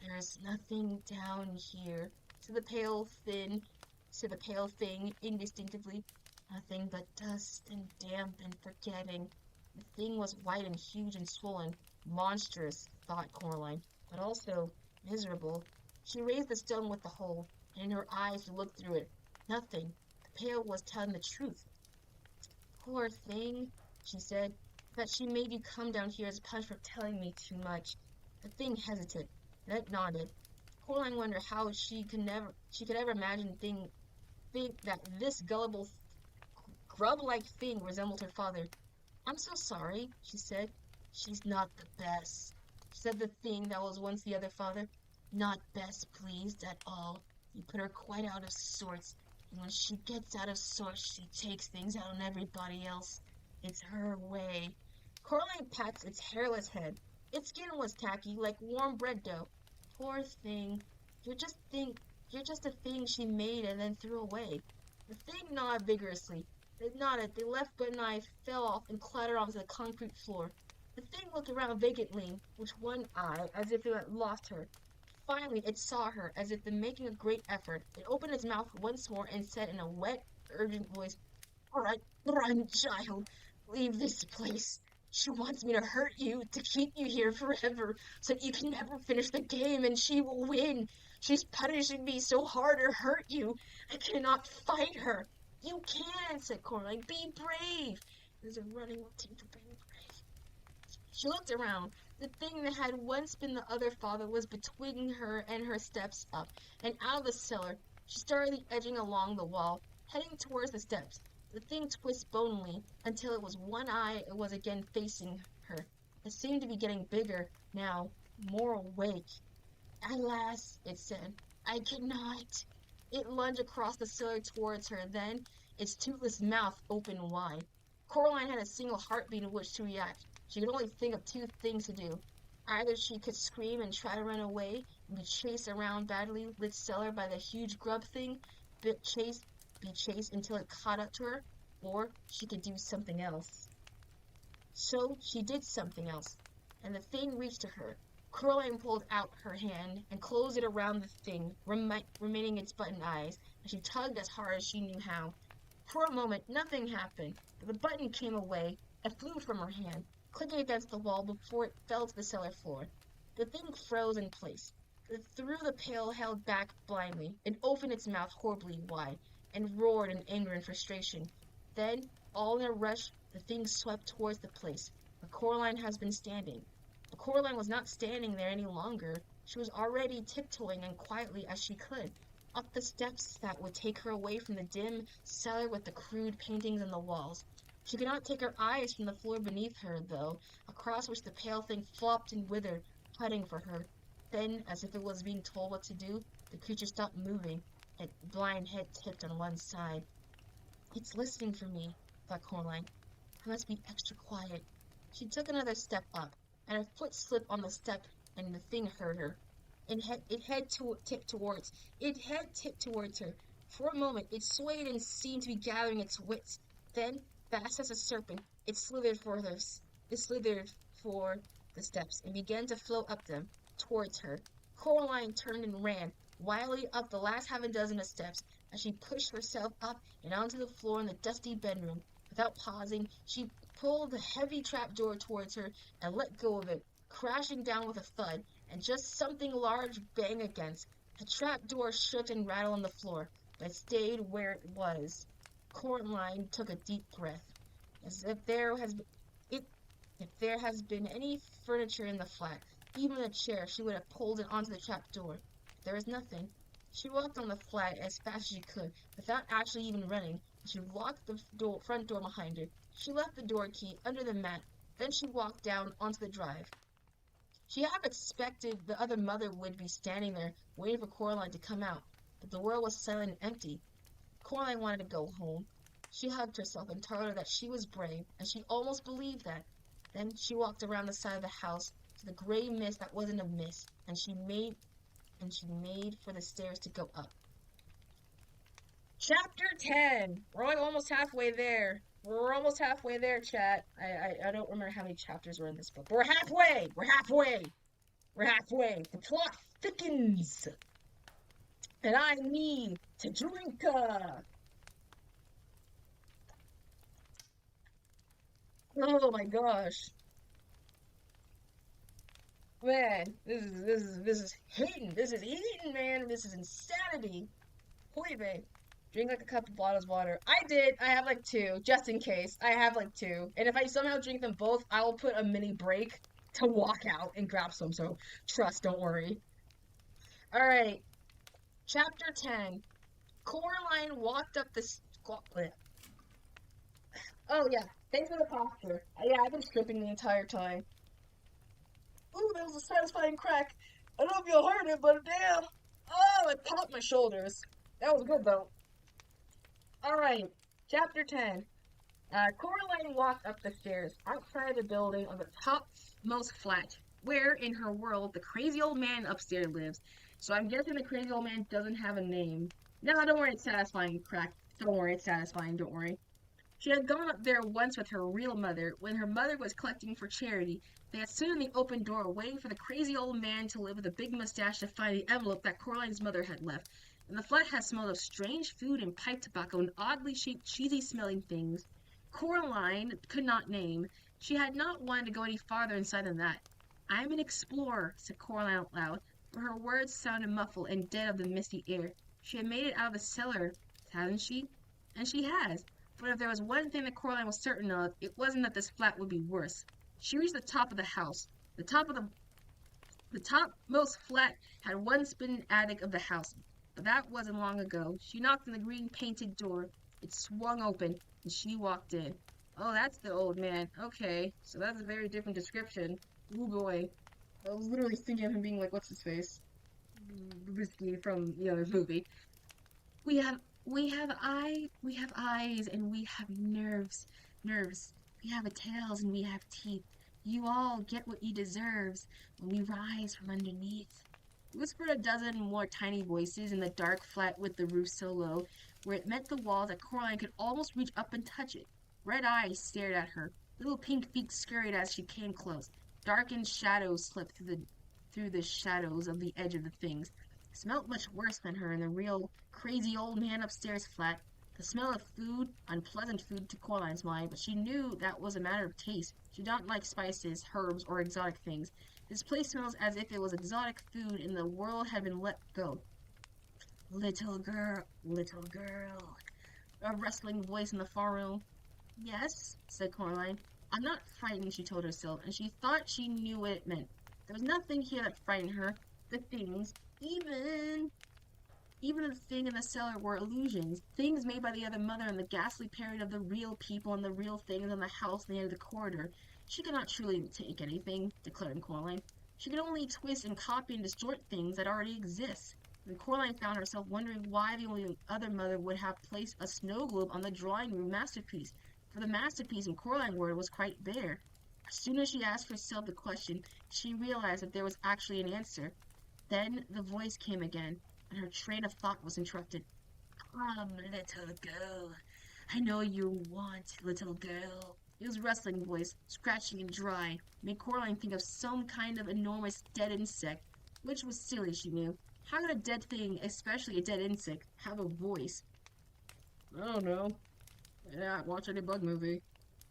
There's nothing down here, said the pale thing indistinctly. Nothing but dust and damp and forgetting. The thing was white and huge and swollen. Monstrous, thought Coraline, but also miserable. She raised the stone with the hole, and in her eyes looked through it. Nothing. The pail was telling the truth. Poor thing, she said, that she made you come down here as a punishment for telling me too much. The thing hesitated, then it nodded. Coraline wondered how she could ever imagine think that this gullible, grub-like thing resembled her father. I'm so sorry, she said. She's not the best, said the thing that was once the other father. Not best pleased at all. You put her quite out of sorts, and when she gets out of sorts, she takes things out on everybody else. It's her way. Coraline pats its hairless head. Its skin was tacky, like warm bread dough. Poor thing. You're just a thing she made and then threw away. The thing nodded vigorously. It nodded. The left button eye fell off and clattered onto the concrete floor. The thing looked around vacantly, with one eye, as if it had lost her. Finally, it saw her, as if making a great effort. It opened its mouth once more and said in a wet, urgent voice, All right, run, child. Leave this place. She wants me to hurt you, to keep you here forever, so that you can never finish the game and she will win. She's punishing me so hard to hurt you. I cannot fight her. You can, said Coraline. Be brave. There's a running routine for being brave. She looked around. The thing that had once been the other father was between her and her steps up, and out of the cellar. She started edging along the wall, heading towards the steps. The thing twisted bonily until it was one eye and was again facing her. It seemed to be getting bigger now, more awake. At last, it said, I cannot. It lunged across the cellar towards her, then its toothless mouth opened wide. Coraline had a single heartbeat in which to react. She could only think of two things to do. Either she could scream and try to run away and be chased around badly lit cellar by the huge grub thing, be chased until it caught up to her, or she could do something else. So she did something else, and the thing reached to her. Coraline pulled out her hand and closed it around the thing, remaining its button eyes, and she tugged as hard as she knew how. For a moment, nothing happened, but the button came away and flew from her hand, clicking against the wall before it fell to the cellar floor. The thing froze in place. Through the pail held back blindly, it opened its mouth horribly wide, and roared in anger and frustration. Then, all in a rush, the thing swept towards the place where Coraline has been standing. But Coraline was not standing there any longer. She was already tiptoeing as quietly as she could, up the steps that would take her away from the dim cellar with the crude paintings on the walls. She could not take her eyes from the floor beneath her, though, across which the pale thing flopped and withered, hunting for her. Then, as if it was being told what to do, the creature stopped moving, its blind head tipped on one side. It's listening for me, thought Coraline. I must be extra quiet. She took another step up, and her foot slipped on the step, and the thing heard her. It had tipped towards her. For a moment, it swayed and seemed to be gathering its wits. Then, fast as a serpent, it slithered for the steps and began to float up them, towards her. Coraline turned and ran, wildly up the last half a dozen of steps, as she pushed herself up and onto the floor in the dusty bedroom. Without pausing, she pulled the heavy trapdoor towards her and let go of it, crashing down with a thud, and just something large bang against. The trapdoor shook and rattled on the floor, but stayed where it was. Coraline took a deep breath, as if if there has been any furniture in the flat, even a chair, she would have pulled it onto the trapdoor. There was nothing. She walked on the flat as fast as she could, without actually even running. She locked the front door behind her. She left the door key under the mat. Then she walked down onto the drive. She half expected the other mother would be standing there, waiting for Coraline to come out, but the world was silent and empty. Coraline wanted to go home. She hugged herself and told her that she was brave, and she almost believed that. Then she walked around the side of the house to the gray mist that wasn't a mist, and she made for the stairs to go up. Chapter 10. We're almost halfway there. We're almost halfway there, chat. I don't remember how many chapters were in this book. We're halfway! We're halfway! We're halfway. The plot thickens. And I need to drink. Oh my gosh. Man, this is hating. This is eating, man. This is insanity. Holy babe. Drink like a cup of bottles of water. I did. I have like two, just in case. I have like two. And if I somehow drink them both, I will put a mini break to walk out and grab some. So trust, don't worry. Alright. Chapter 10. Coraline walked up the Oh yeah. Thanks for the posture. Yeah, I've been stripping the entire time. Ooh, that was a satisfying crack. I don't know if you'll heard it, but damn. Oh, it popped my shoulders. That was good though. Alright, chapter 10. Coraline walked up the stairs outside the building on the topmost flat, where in her world the crazy old man upstairs lives. So I'm guessing the crazy old man doesn't have a name. No, don't worry, it's satisfying, crack. Don't worry, it's satisfying, don't worry. She had gone up there once with her real mother, when her mother was collecting for charity. They had stood in the open door, waiting for the crazy old man to live with a big mustache to find the envelope that Coraline's mother had left. And the flat had smelled of strange food and pipe tobacco and oddly shaped, cheesy-smelling things. Coraline could not name. She had not wanted to go any farther inside than that. "I'm an explorer," said Coraline out loud, but her words sounded muffled and dead of the misty air. She had made it out of the cellar, hadn't she? And she has. But if there was one thing that Coraline was certain of, it wasn't that this flat would be worse. She reached the top of the house. The topmost flat had one spinning attic of the house, but that wasn't long ago. She knocked on the green painted door. It swung open, and she walked in. Oh, that's the old man. Okay, so that's a very different description. Oh boy. I was literally thinking of him being like, what's his face? Whiskey from the other movie. We have eyes and we have nerves. We have tails and we have teeth. You all get what you deserves when we rise from underneath. Whispered a dozen more tiny voices in the dark flat with the roof so low, where it met the wall that Coraline could almost reach up and touch it. Red eyes stared at her. Little pink feet scurried as she came close. Darkened shadows slipped through the shadows of the edge of the things. It smelled much worse than her in the real crazy old man upstairs flat. The smell of food, unpleasant food to Coraline's mind, but she knew that was a matter of taste. She did not like spices, herbs, or exotic things. This place smells as if it was exotic food and the world had been let go. Little girl, little girl. A rustling voice in the far room. Yes, said Coraline. I'm not frightened, she told herself, and she thought she knew what it meant. There was nothing here that frightened her. The things, even the thing in the cellar were illusions, things made by the other mother and the ghastly parody of the real people and the real things in the house near the corridor. She could not truly take anything, declared Coraline. She could only twist and copy and distort things that already exist. And Coraline found herself wondering why the only other mother would have placed a snow globe on the drawing room masterpiece, for the masterpiece in Coraline word was quite bare. As soon as she asked herself the question, she realized that there was actually an answer. Then the voice came again, and her train of thought was interrupted. Come, little girl. I know you want, little girl. It was a rustling voice, scratchy and dry, made Coraline think of some kind of enormous dead insect, which was silly, she knew. How could a dead thing, especially a dead insect, have a voice? I don't know. Yeah, watch any bug movie.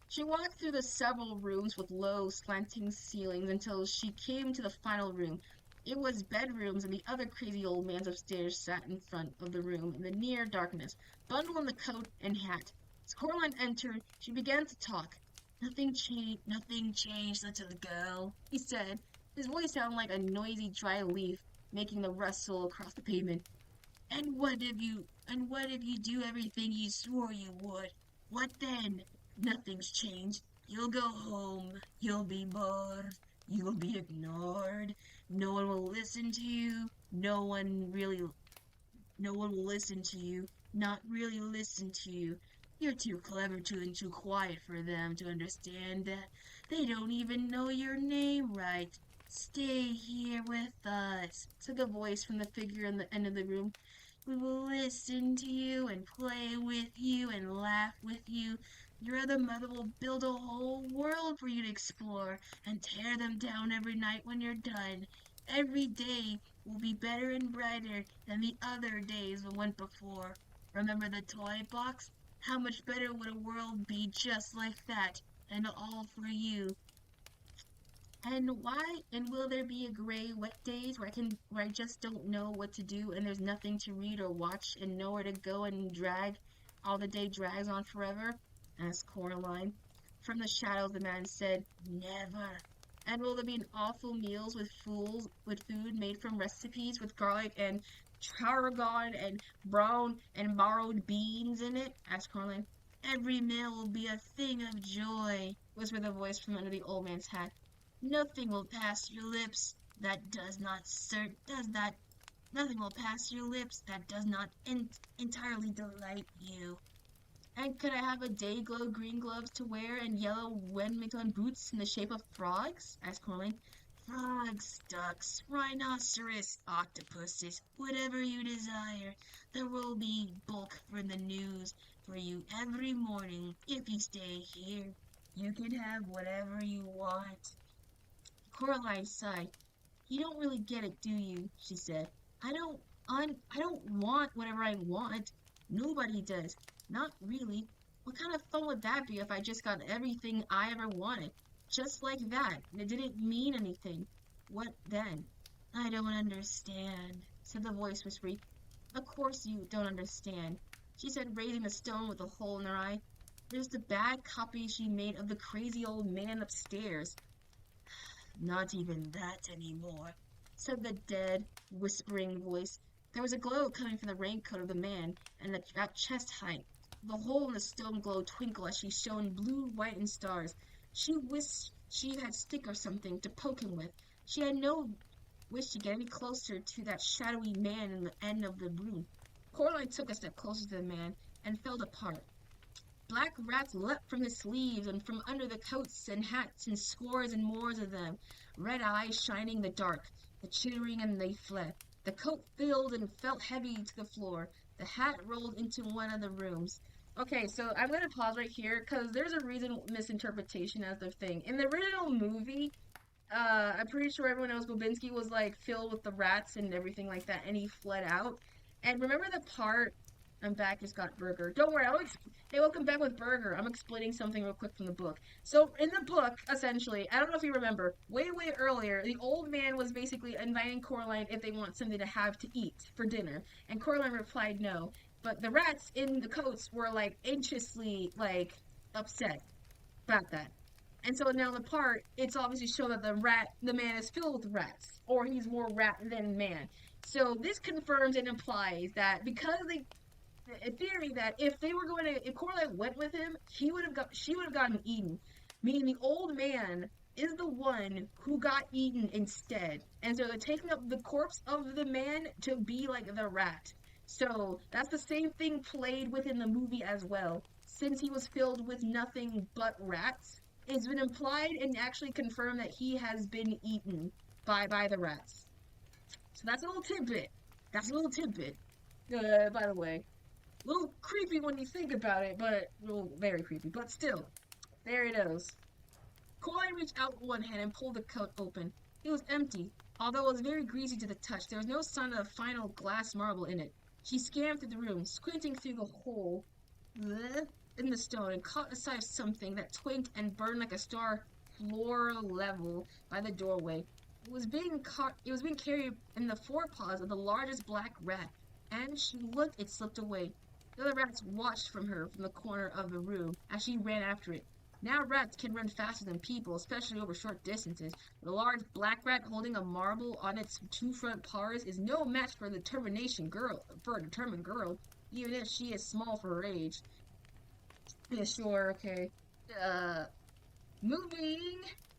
She walked through the several rooms with low, slanting ceilings until she came to the final room. It was bedrooms, and the other crazy old man upstairs sat in front of the room in the near darkness, bundled in the coat and hat. As Coraline entered, she began to talk. Nothing changed, little girl, he said. His voice sounded like a noisy dry leaf, making the rustle across the pavement. And what if you do everything you swore you would? What then? Nothing's changed. You'll go home. You'll be bored. You'll be ignored. No one will listen to you. No one will listen to you. Not really listen to you. You're too clever and too quiet for them to understand that. They don't even know your name right. Stay here with us, said the voice from the figure in the end of the room. We will listen to you and play with you and laugh with you. Your other mother will build a whole world for you to explore and tear them down every night when you're done. Every day will be better and brighter than the other days that went before. Remember the toy box? How much better would a world be just like that, and all for you? And will there be a gray, wet days where I just don't know what to do and there's nothing to read or watch and nowhere to go and all the day drags on forever? Asked Coraline. From the shadows the man said, Never. And will there be awful meals with food made from recipes with garlic and tarragon and brown and borrowed beans in it? Asked Coraline. Every meal will be a thing of joy, whispered the voice from under the old man's hat. Nothing will pass your lips that does not does that nothing will pass your lips that does not entirely delight you. And could I have a day glow green gloves to wear and yellow Wellington boots in the shape of frogs? Asked Coraline. Frogs, ducks, rhinoceros, octopuses, whatever you desire. There will be bulk for the news for you every morning if you stay here. You can have whatever you want. Coraline sighed. You don't really get it, do you? She said. I don't want whatever I want. Nobody does. Not really. What kind of fun would that be if I just got everything I ever wanted? Just like that, and it didn't mean anything. What then? I don't understand, said the voice whispering. Of course you don't understand, she said, raising the stone with a hole in her eye. There's the bad copy she made of the crazy old man upstairs. Not even that anymore, said the dead, whispering voice. There was a glow coming from the raincoat of the man, and at chest height. The hole in the stone glowed twinkled as she shone blue, white, and stars. She wished she had a stick or something to poke him with. She had no wish to get any closer to that shadowy man in the end of the room. Coraline took a step closer to the man and fell apart. Black rats leapt from his sleeves and from under the coats and hats, and scores and more of them, red eyes shining in the dark, the chittering, and they fled. The coat filled and felt heavy to the floor. The hat rolled into one of the rooms. Okay, so I'm going to pause right here because there's a reason misinterpretation as their thing. In the original movie, I'm pretty sure everyone knows Bobinski was like filled with the rats and everything like that, and he fled out. And remember the part? I'm back, just got Burger. Don't worry, hey, welcome back with Burger. I'm explaining something real quick from the book. So, in the book, essentially, I don't know if you remember, way earlier, the old man was basically inviting Coraline if they want something to have to eat for dinner. And Coraline replied no. But the rats in the coats were, like, anxiously, like, upset about that. And so now the part, it's obviously shown that the man is filled with rats, or he's more rat than man. So this confirms and implies that because they, a theory that if they were going to, if Coraline went with him, she would have gotten eaten. Meaning the old man is the one who got eaten instead. And so they're taking up the corpse of the man to be like the rat. So that's the same thing played within the movie as well. Since he was filled with nothing but rats, it's been implied and actually confirmed that he has been eaten by the rats. So that's a little tidbit. That's a little tidbit. By the way, a little creepy when you think about it, but well, very creepy. But still, there it is. Coraline reached out with one hand and pulled the coat open. It was empty. Although it was very greasy to the touch, there was no sign of the final glass marble in it. She scanned through the room, squinting through the hole in the stone, and caught a sight of something that twinked and burned like a star floor level by the doorway. It was being carried in the forepaws of the largest black rat, and she looked, it slipped away. The other rats watched from her from the corner of the room as she ran after it. Now rats can run faster than people, especially over short distances. The large black rat holding a marble on its two front paws is no match for a determined girl, even if she is small for her age. Yeah, sure, okay. Uh, Moving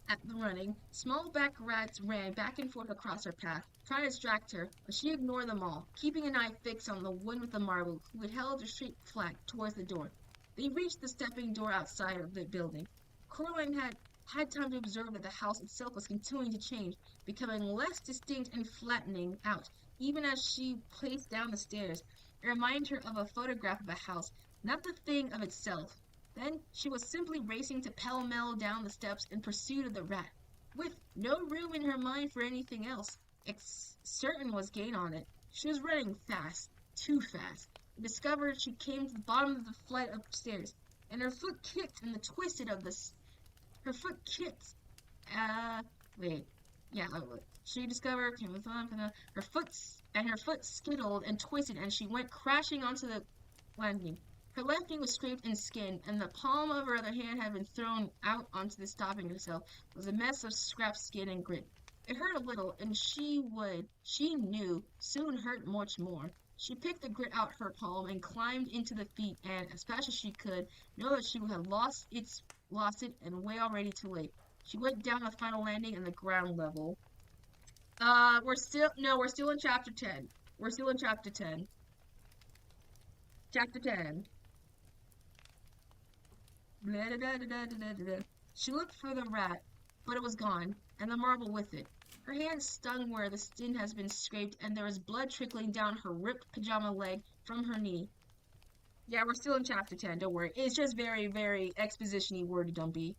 at the running, small black rats ran back and forth across her path, trying to distract her, but she ignored them all, keeping an eye fixed on the one with the marble, who had held her straight flat towards the door. They reached the stepping door outside of the building. Coraline had time to observe that the house itself was continuing to change, becoming less distinct and flattening out, even as she paced down the stairs. It reminded her of a photograph of a house, not the thing of itself. Then she was simply racing to pell-mell down the steps in pursuit of the rat, with no room in her mind for anything else. Certain was gain on it. She was running fast, too fast. Discovered she came to the bottom of the flight of stairs, and her foot kicked in the twisted of this. Her foot kicked. Wait. Yeah, she discovered her foot skittled and twisted, and she went crashing onto the landing. Her left knee was scraped and skinned, and the palm of her other hand had been thrown out onto the stopping herself. It was a mess of scrap skin and grit. It hurt a little, and she knew, soon hurt much more. She picked the grit out her palm and climbed into the feet, and as fast as she could, know that she would have lost it, and way already too late. She went down the final landing in the ground level. We're still in chapter 10. We're still in chapter 10. Chapter 10. Blah, da, da, da, da, da, da. She looked for the rat, but it was gone, and the marble with it. Her hand stung where the skin has been scraped, and there was blood trickling down her ripped pajama leg from her knee. Yeah, we're still in chapter 10, don't worry. It's just very, very exposition-y wordy, don't be.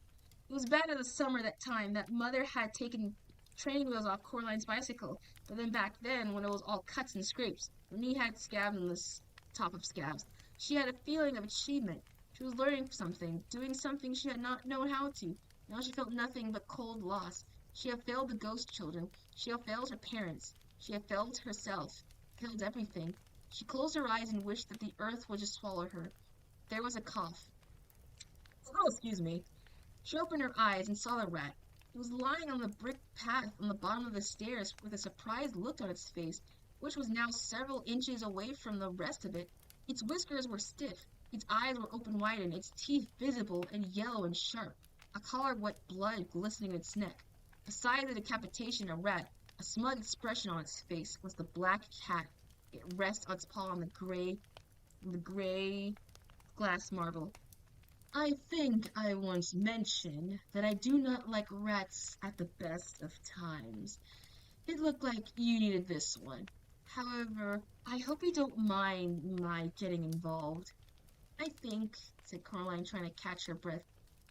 It was bad in the summer that time that Mother had taken training wheels off Coraline's bicycle, but then back then, when it was all cuts and scrapes, her knee had scabs on the top of scabs. She had a feeling of achievement. She was learning something, doing something she had not known how to. Now she felt nothing but cold loss. She had failed the ghost children. She had failed her parents. She had failed herself. Failed everything. She closed her eyes and wished that the earth would just swallow her. There was a cough. Oh, excuse me. She opened her eyes and saw the rat. It was lying on the brick path on the bottom of the stairs with a surprised look on its face, which was now several inches away from the rest of it. Its whiskers were stiff. Its eyes were open wide, and its teeth visible and yellow and sharp, a collar of wet blood glistening in its neck. Beside the decapitation, a rat, a smug expression on its face, was the black cat. It rested on its paw on the gray glass marble. I think I once mentioned that I do not like rats at the best of times. It looked like you needed this one. However, I hope you don't mind my getting involved. I think, said Coraline, trying to catch her breath,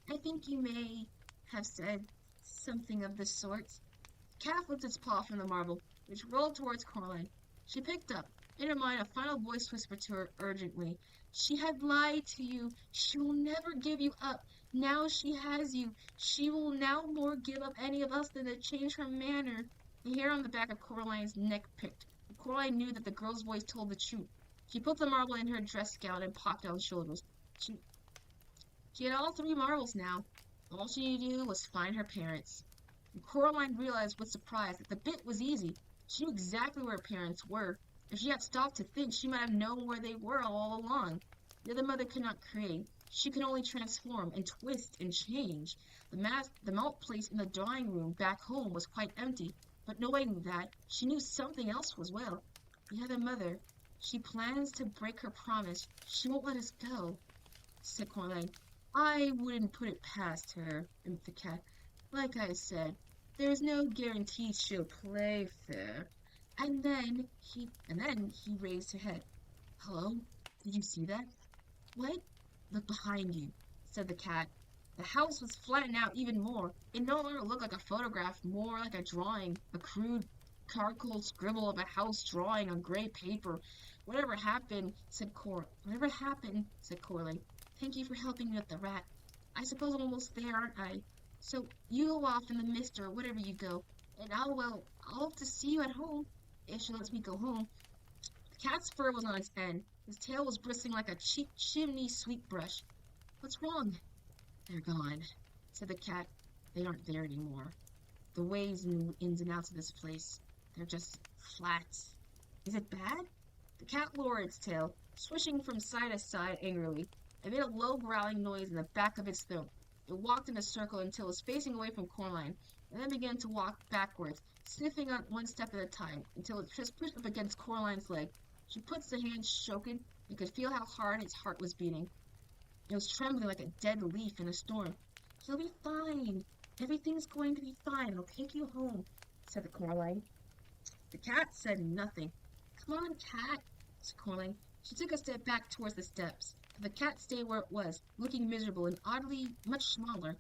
I think you may have said something of the sort. The cat flipped its paw from the marble, which rolled towards Coraline. She picked up. In her mind, a final voice whispered to her urgently, She had lied to you. She will never give you up. Now she has you. She will now more give up any of us than to change her manner. The hair on the back of Coraline's neck pricked. Coraline knew that the girl's voice told the truth. She put the marble in her dress gown and popped on the shoulders. She had all 3 marbles now. All she needed to do was find her parents. And Coraline realized with surprise that the bit was easy. She knew exactly where her parents were. If she had stopped to think, she might have known where they were all along. The other mother could not create. She could only transform and twist and change. The malt place in the drawing room back home was quite empty, but knowing that, she knew something else was well. The other mother, she plans to break her promise. She won't let us go, said Coraline. I wouldn't put it past her, imped the cat. Like I said, there's no guarantee she'll play fair. And then he raised her head. Hello? Did you see that? What? Look behind you, said the cat. The house was flattened out even more. It no longer looked like a photograph, more like a drawing, a crude charcoal scribble of a house drawing on gray paper. Whatever happened, said Coraline. Thank you for helping me with the rat. I suppose I'm almost there, aren't I? So you go off in the mist or whatever you go, and I'll hope to see you at home, if she lets me go home. The cat's fur was on its end. His tail was bristling like a cheap chimney sweep brush. What's wrong? They're gone, said the cat. They aren't there anymore. The ways and ins and outs of this place, they're just flats. Is it bad? The cat lowered its tail, swishing from side to side angrily. It made a low growling noise in the back of its throat. It walked in a circle until it was facing away from Coraline, and then began to walk backwards, sniffing on one step at a time, until it just pushed up against Coraline's leg. She puts the hand shaking and could feel how hard its heart was beating. It was trembling like a dead leaf in a storm. You'll be fine. Everything's going to be fine. I'll take you home, said the Coraline. The cat said nothing. Come on, cat, said Coraline. She took a step back towards the steps, but the cat stayed where it was, looking miserable and oddly much smaller.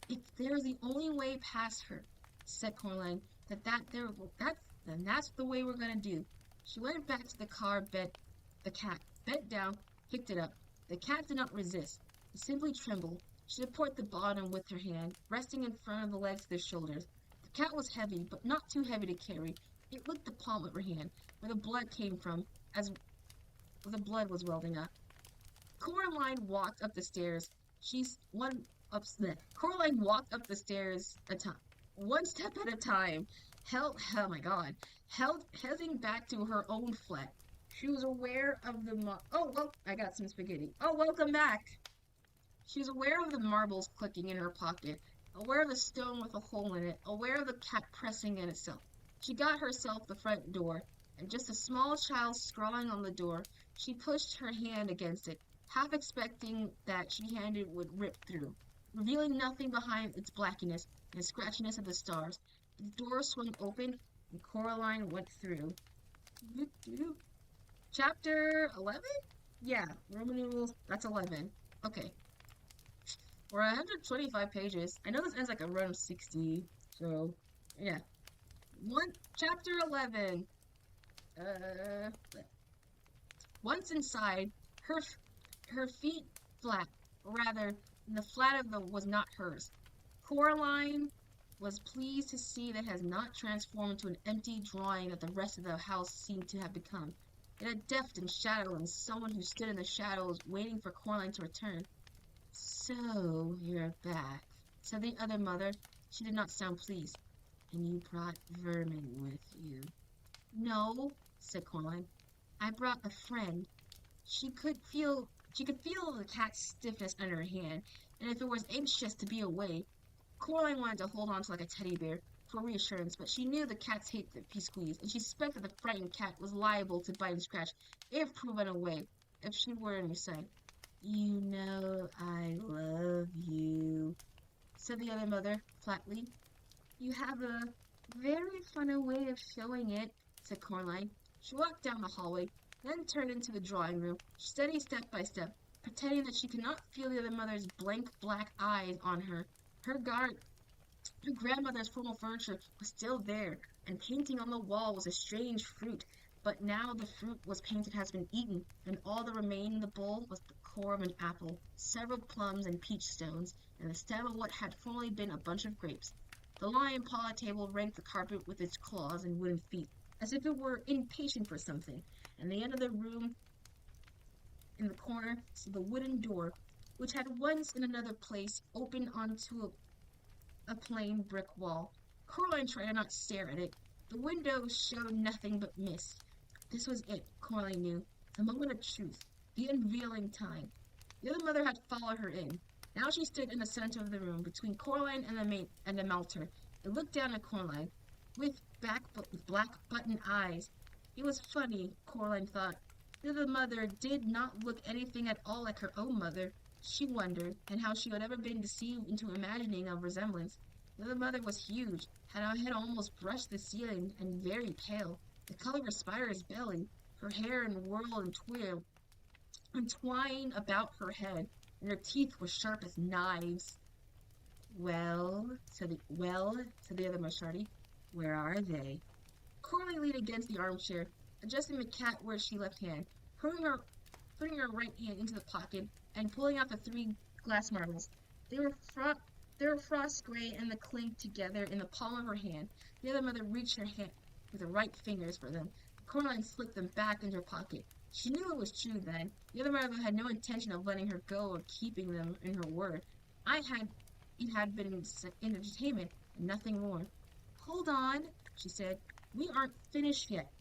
If there's the only way past her, said Coraline, then that's the way we're gonna do. She went back to the car, the cat bent down, picked it up. The cat did not resist. It simply trembled. She supported the bottom with her hand, resting in front of the legs of the shoulders. The cat was heavy, but not too heavy to carry. It licked the palm of her hand, where the blood came from, as the blood was welling up. Coraline walked up the stairs. Coraline walked up the stairs one step at a time, oh my god, heading back to her own flat. She was aware of oh, well, I got some spaghetti. Oh, welcome back. She was aware of the marbles clicking in her pocket, aware of the stone with a hole in it, aware of the cat pressing in itself. She got herself the front door, and just a small child scrawling on the door, she pushed her hand against it, half expecting that she handed would rip through, revealing nothing behind its blackiness and scratchiness of the stars. The door swung open, and Coraline went through. Chapter 11? Yeah, Roman numerals, that's 11. Okay. We're 125 pages. I know this ends like a run of 60, so, yeah. Chapter 11. Once inside, her feet flat, or rather, the flat of them was not hers. Coraline was pleased to see that it has not transformed into an empty drawing that the rest of the house seemed to have become. It had depth and shadow, and someone who stood in the shadows waiting for Coraline to return. So, you're back, said the other mother. She did not sound pleased. And you brought vermin with you. No, said Coraline. I brought a friend. She could feel the cat's stiffness under her hand, and if it was anxious to be away, Coraline wanted to hold on to like a teddy bear for reassurance, but she knew the cat's hate to be squeezed, and she suspected the frightened cat was liable to bite and scratch if proven away, if she were in her sight. You know I love you, said the other mother, flatly. You have a very funny way of showing it, said Coraline. She walked down the hallway, then turned into the drawing room, steady step by step, pretending that she could not feel the other mother's blank black eyes on her. Her grandmother's formal furniture was still there, and painting on the wall was a strange fruit, but now the fruit was painted has been eaten, and all that remained in the bowl was the core of an apple, several plums and peach stones, and the stem of what had formerly been a bunch of grapes. The lion paw table raked the carpet with its claws and wooden feet, as if it were impatient for something, and the end of the room in the corner stood the wooden door, which had once in another place opened onto a plain brick wall. Coraline tried to not stare at it. The window showed nothing but mist. This was it, Coraline knew. The moment of truth. The unveiling time. The other mother had followed her in. Now she stood in the center of the room, between Coraline and the Melter, and looked down at Coraline, with black button eyes. It was funny, Coraline thought. The other mother did not look anything at all like her own mother. She wondered, and how she had ever been deceived into imagining a resemblance. The other mother was huge, had her head almost brushed the ceiling, and very pale, the color of her spider's belly. Her hair entwined about her head, and her teeth were sharp as knives. Well," said the other Mashardi. "Where are they?" Coralie leaned against the armchair, adjusting the cat where she left hand, putting her right hand into the pocket, and pulling out the 3 glass marbles. They were frost gray and the clinked together in the palm of her hand. The other mother reached her hand with her right fingers for them. Coraline slipped them back into her pocket. She knew it was true then. The other mother had no intention of letting her go or keeping them in her word. It had been entertainment and nothing more. "Hold on," she said. "We aren't finished yet."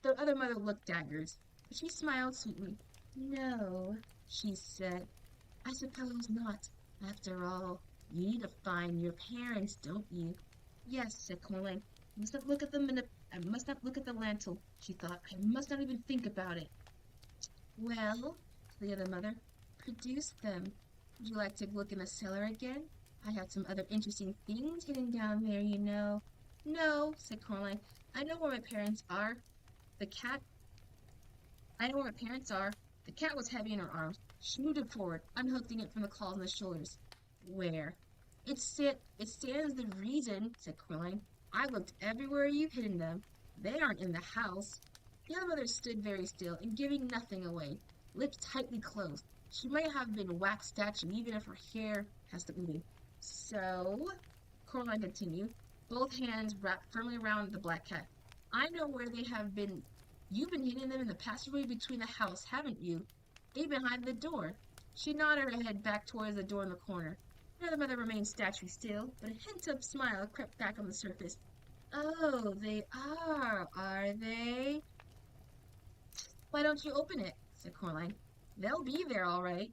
The other mother looked daggers, but she smiled sweetly. "No," she said. "I suppose not. After all, you need to find your parents, don't you?" "Yes," said Coraline. "I must not look at the mantle," she thought. "I must not even think about it." "Well," said the other mother, "produce them. Would you like to look in the cellar again? I have some other interesting things hidden down there, you know." "No," said Coraline. "I know where my parents are. The cat I know where my parents are." The cat was heavy in her arms. She moved it forward, unhooking it from the claws on the shoulders. "Where?" It stands the reason," said Coraline. "I looked everywhere you've hidden them. They aren't in the house." The other mother stood very still and giving nothing away, lips tightly closed. She might have been a wax statue even if her hair has stopped moving. "So," Coraline continued, both hands wrapped firmly around the black cat, "I know where they have been. You've been hiding them in the passageway between the house, haven't you? They've been behind the door." She nodded her head back towards the door in the corner. The other mother remained statue still, but a hint of smile crept back on the surface. "Oh, they are they?" "Why don't you open it?" said Coraline. "They'll be there all right."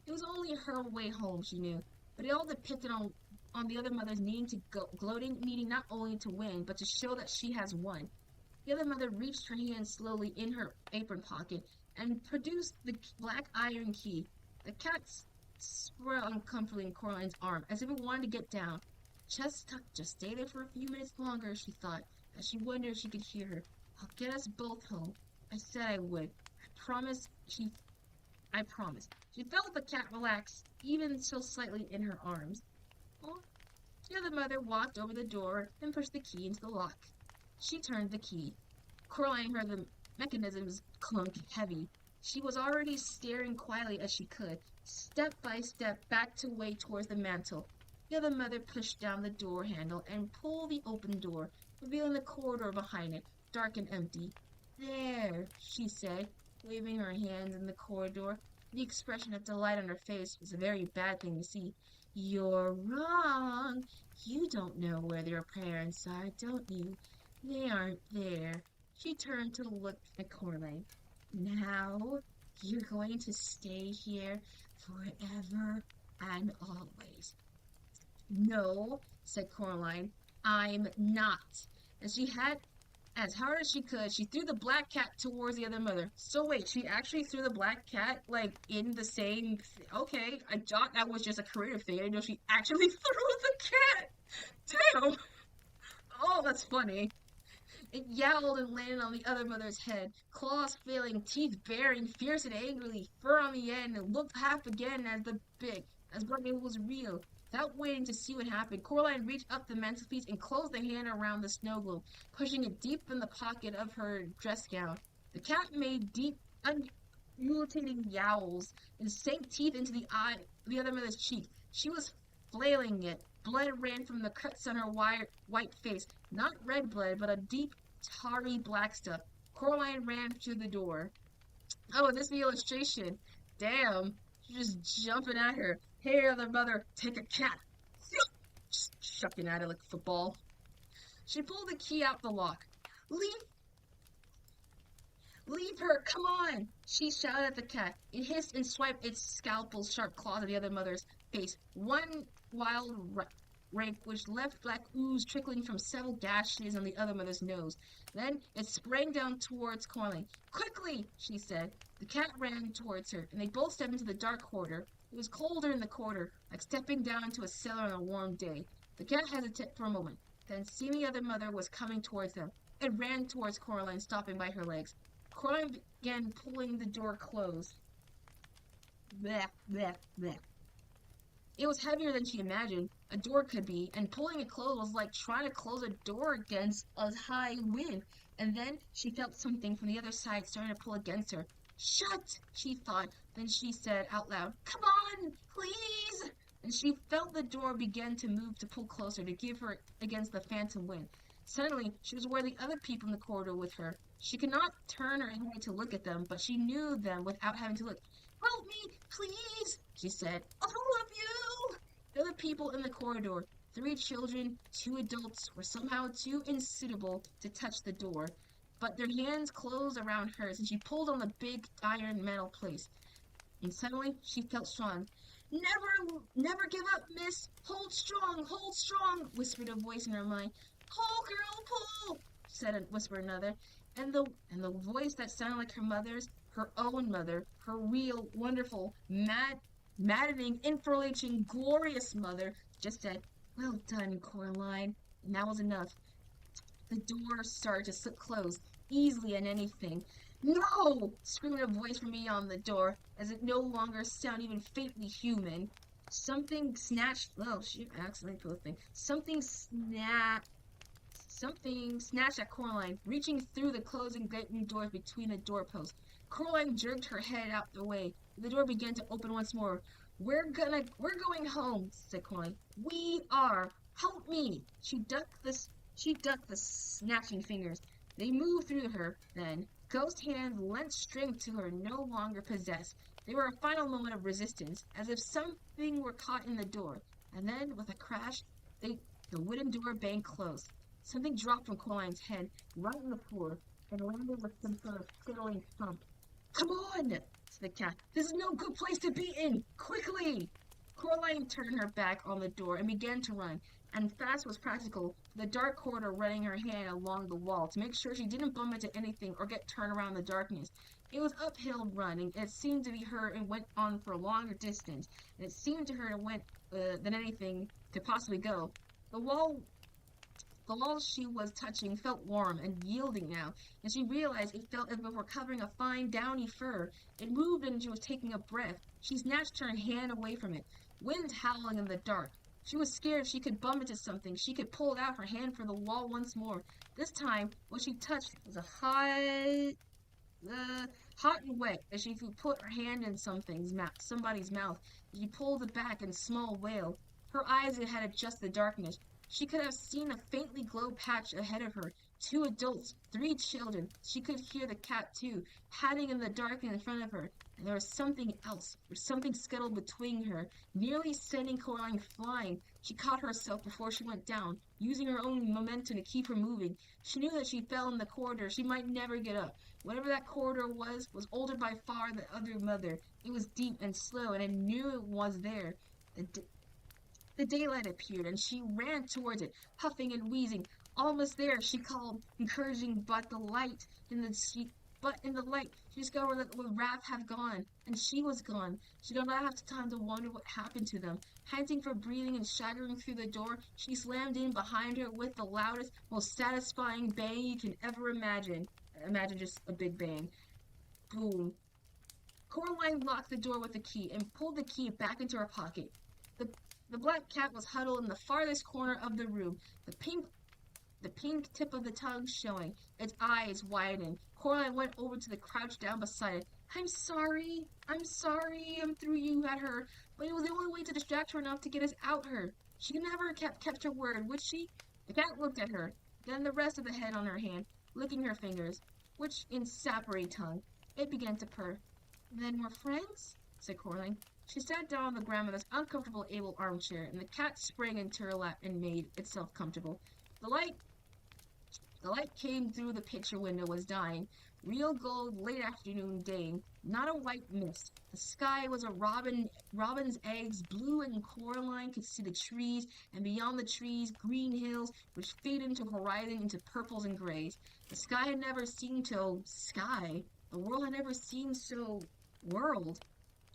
It was only her way home, she knew, but it all depended on the other mother's needing needing not only to win, but to show that she has won. The other mother reached her hand slowly in her apron pocket and produced the black iron key. The cat spread uncomfortably in Coraline's arm, as if it wanted to get down. Just stay there for a few minutes longer, she thought, as she wondered if she could hear her. "I'll get us both home. I said I would. I promised." She felt the cat relax, even so slightly, in her arms. Well, the other mother walked over the door and pushed the key into the lock. She turned the key. Coraline heard the mechanisms clunk heavy. She was already staring quietly as she could, step by step, back to way towards the mantel. The other mother pushed down the door handle and pulled the open door, revealing the corridor behind it, dark and empty. "There," she said, waving her hands in the corridor. The expression of delight on her face was a very bad thing to see. "You're wrong. You don't know where their parents are, don't you? They aren't there." She turned to look at Coraline. "Now, you're going to stay here forever and always." "No," said Coraline, "I'm not." As hard as she could, she threw the black cat towards the other mother. So wait, she actually threw the black cat, like, in the same... Okay, I thought that was just a creative thing. I didn't know she actually threw the cat! Damn! Oh, that's funny. It yowled and landed on the other mother's head, claws flailing, teeth baring, fierce and angrily, fur on the end, and looked half again as though it was real. Without waiting to see what happened, Coraline reached up the mantelpiece and closed the hand around the snow globe, pushing it deep in the pocket of her dress gown. The cat made deep, unmutilating yowls and sank teeth into the other mother's cheek. She was flailing it. Blood ran from the cuts on her white face, not red blood, but a deep, tarry black stuff. Coraline ran to the door. "Oh, is this the illustration? Damn." She's just jumping at her. Hey, other mother, take a cat. Just shucking at it like a football. She pulled the key out the lock. Leave Leave her! Come on! She shouted at the cat. It hissed and swiped its scalpel's sharp claws at the other mother's face. One wild rake which left black ooze trickling from several gashes on the other mother's nose. Then it sprang down towards Coraline. Quickly! She said. The cat ran towards her, and they both stepped into the dark corridor. It was colder in the corridor, like stepping down into a cellar on a warm day. The cat hesitated for a moment. Then, seeing the other mother was coming towards them, it ran towards Coraline, stopping by her legs. Coraline began pulling the door closed. Bleh, bleh, bleh. It was heavier than she imagined a door could be, and pulling it closed was like trying to close a door against a high wind. And then she felt something from the other side starting to pull against her. Shut! She thought. Then she said out loud, Come on, please! And she felt the door begin to move to pull closer to give her against the phantom wind. Suddenly, she was aware of the other people in the corridor with her. She could not turn her head to look at them, but she knew them without having to look. Help me, please, she said. All of you! The other people in the corridor, 3 children, 2 adults, were somehow too unsuitable to touch the door, but their hands closed around hers, and she pulled on the big iron metal plate. And suddenly, she felt strong. Never give up, miss. Hold strong, whispered a voice in her mind. Pull, girl, pull, whispered another. And the voice that sounded like her mother's, her own mother, her real, wonderful, maddening, infuriating, glorious mother, just said, Well done, Coraline. And that was enough. The door started to slip closed, easily and anything. No! Screamed a voice from beyond the door, as it no longer sounded even faintly human. Something snatched. Oh, she accidentally put a thing. Something snatched at Coraline, reaching through the closing grating doors between the doorposts. Coraline jerked her head out the way. The door began to open once more. We're going home, said Coraline. We are. Help me. She ducked the snatching fingers. They moved through her, then. Ghost hands lent strength to her no longer possessed. They were a final moment of resistance, as if something were caught in the door. And then, with a crash, the wooden door banged closed. Something dropped from Coraline's head, right on the floor, and landed with some sort of fiddling thump. Come on, said the cat. This is no good place to be in. Quickly! Coraline turned her back on the door and began to run, and fast was practical, the dark corridor running her hand along the wall to make sure she didn't bump into anything or get turned around in the darkness. It was uphill running, and it seemed to be her and went on for a longer distance, and it seemed to her to went than anything could possibly go. The wall she was touching felt warm and yielding now, and she realized it felt as if it were covering a fine, downy fur. It moved and she was taking a breath. She snatched her hand away from it, wind howling in the dark. She was scared she could bump into something. She could pull out her hand from the wall once more. This time, what she touched was a hot and wet, as she put her hand in somebody's mouth. She pulled it back in a small wail. Her eyes had adjusted the darkness. She could have seen a faintly glowed patch ahead of her. 2 adults, 3 children. She could hear the cat, too, hiding in the dark in front of her. And there was something else, or something scuttled between her, nearly sending Coraline flying. She caught herself before she went down, using her own momentum to keep her moving. She knew that if she fell in the corridor, she might never get up. Whatever that corridor was older by far than the other mother. It was deep and slow, and it knew it was there. The daylight appeared, and she ran towards it, huffing and wheezing. Almost there, she called, encouraging, but in the light, she discovered that the raft had gone, and she was gone. She did not have time to wonder what happened to them. Panting for breathing and staggering through the door, she slammed in behind her with the loudest, most satisfying bang you can ever imagine. Imagine just a big bang. Boom. Coraline locked the door with the key and pulled the key back into her pocket. The black cat was huddled in the farthest corner of the room, the pink tip of the tongue showing, its eyes widened. Coraline went over to the crouch down beside it. I'm sorry, I threw you at her, but it was the only way to distract her enough to get us out her. She never kept her word, would she? The cat looked at her, then the rest of the head on her hand, licking her fingers, which in sappery tongue, it began to purr. Then we're friends? Said Coraline. She sat down on the grandmother's uncomfortable able armchair, and the cat sprang into her lap and made itself comfortable. The light The light came through the picture window was dying. Real gold late afternoon day, not a white mist. The sky was a robin's eggs, blue, and Coraline could see the trees, and beyond the trees, green hills, which faded into horizon into purples and grays. The sky had never seemed so sky. The world had never seemed so world.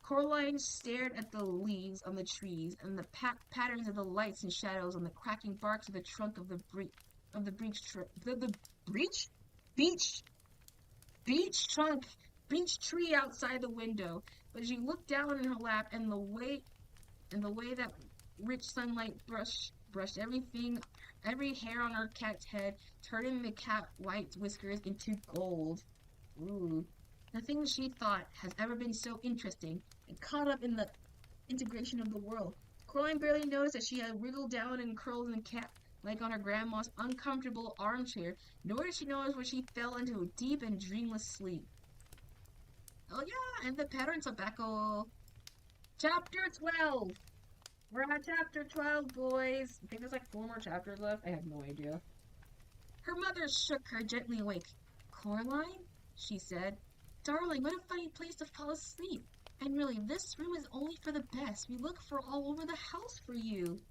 Coraline stared at the leaves on the trees and the patterns of the lights and shadows on the cracking barks of the trunk of the breach beach beach trunk beech tree outside the window. But she looked down in her lap, and the way that rich sunlight brushed every hair on her cat's head, turning the cat white whiskers into gold. Ooh. Nothing she thought has ever been so interesting and caught up in the integration of the world. Coraline barely noticed that she had wriggled down and curled in the cat like on her grandma's uncomfortable armchair, nor did she notice when she fell into a deep and dreamless sleep. Oh yeah, and the pattern tobacco. Chapter 12! We're on chapter 12, boys. I think there's like 4 more chapters left. I have no idea. Her mother shook her gently awake. Coraline, she said, darling, what a funny place to fall asleep. And really, this room is only for the best. We look for all over the house for you.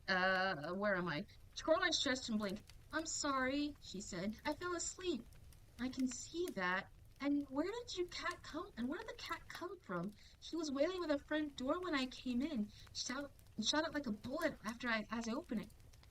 Where am I? Coraline stretched and blinked. I'm sorry, she said. I fell asleep. I can see that. And where did where did the cat come from? She was wailing with her front door when I came in. Shot out like a bullet as I opened it.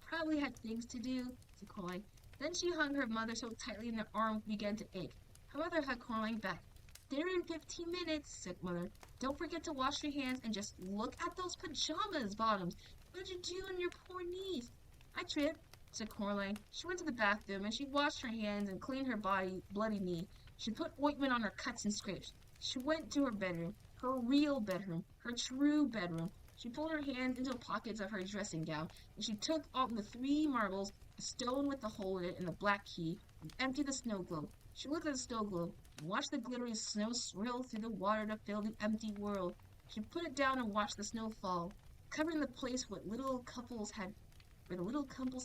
Probably had things to do, said Coraline. Then she hung her mother so tightly and their arm began to ache. Her mother had Coraline back. There in 15 minutes, said Mother. Don't forget to wash your hands and just look at those pajamas bottoms. What did you do on your poor knees? I tripped, said Coraline. She went to the bathroom and she washed her hands and cleaned her bloody knee. She put ointment on her cuts and scrapes. She went to her bedroom, her real bedroom, her true bedroom. She pulled her hands into the pockets of her dressing gown, and she took out the 3 marbles, a stone with the hole in it and the black key, and emptied the snow globe. She looked at the snow globe and watched the glittering snow swirl through the water to fill the empty world. She put it down and watched the snow fall, covering the place where the little couples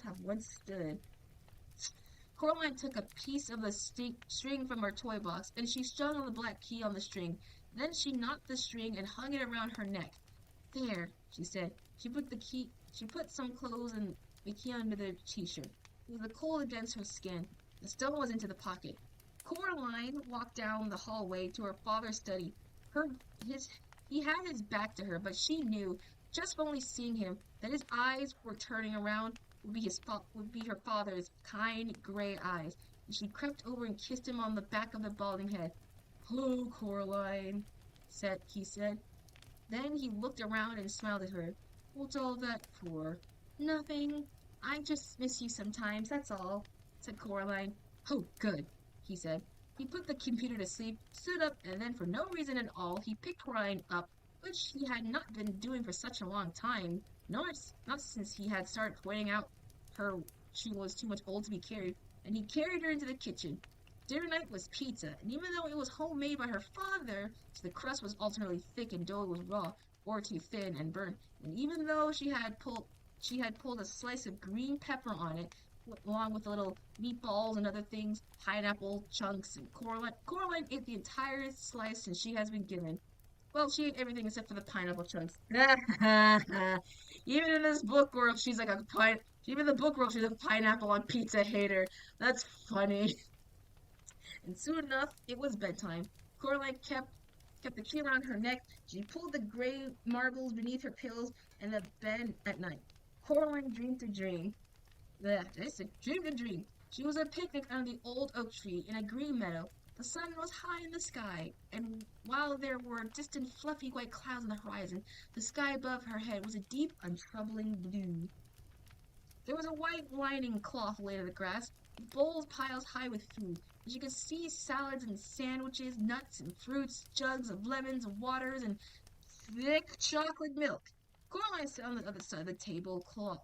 have once stood. Coraline took a piece of the string from her toy box, and she strung on the black key on the string. Then she knotted the string and hung it around her neck. There, she said. She put some clothes and the key under the t-shirt. It was the cold against her skin. The stone was into the pocket. Coraline walked down the hallway to her father's study. He had his back to her, but she knew, just from only seeing him, that his eyes were turning around would be her father's kind gray eyes. And she crept over and kissed him on the back of the balding head. Hello, Coraline, he said. Then he looked around and smiled at her. What's all that for? Nothing. I just miss you sometimes, that's all, said Coraline. Oh, good, he said. He put the computer to sleep, stood up, and then for no reason at all, he picked Coraline up, which he had not been doing for such a long time. Not since he had started pointing out she was too much old to be carried, and he carried her into the kitchen. Dinner night was pizza, and even though it was homemade by her father, so the crust was alternately thick and dough was raw, or too thin and burnt, and even though she had pulled a slice of green pepper on it, along with the little meatballs and other things, pineapple chunks, and Coraline ate the entire slice and she has been given. Well, she ate everything except for the pineapple chunks. Even in this book world, she's like even in the book world, she's a pineapple on pizza hater. That's funny. And soon enough, it was bedtime. Coraline kept the key around her neck. She pulled the gray marbles beneath her pillows and the bed at night. Coraline dreamed to dream. I said, dream to dream. She was at a picnic under the old oak tree in a green meadow. The sun was high in the sky, and while there were distant fluffy white clouds on the horizon, the sky above her head was a deep, untroubling blue. There was a white lining cloth laid on the grass, bowls piles high with food, and she could see salads and sandwiches, nuts and fruits, jugs of lemons and waters, and thick chocolate milk. Coraline sat on the other side of the table cloth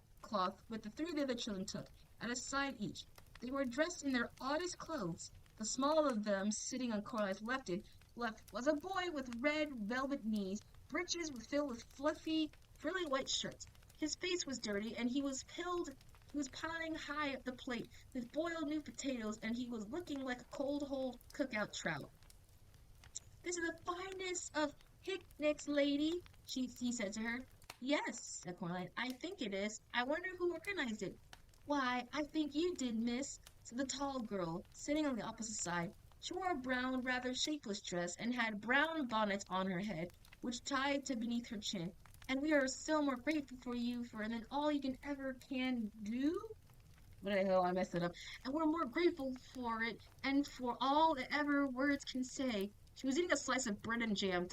with the 3 the other children took, at a side each. They were dressed in their oddest clothes. The smaller of them, sitting on Coraline's left was a boy with red velvet knees, breeches filled with fluffy, frilly white shirts. His face was dirty, and he was piling high up the plate with boiled new potatoes, and he was looking like a cold whole cookout trout. "This is the finest of picnics, lady," he said to her. "Yes," said Coraline, "I think it is. I wonder who organized it." "Why, I think you did, miss," said the tall girl, sitting on the opposite side. She wore a brown, rather shapeless dress, and had brown bonnet on her head, which tied to beneath her chin. "And we are so more grateful for you for than all you can ever can do." What the hell, I messed it up. "And we're more grateful for it, and for all that ever words can say." She was eating a slice of bread and jam,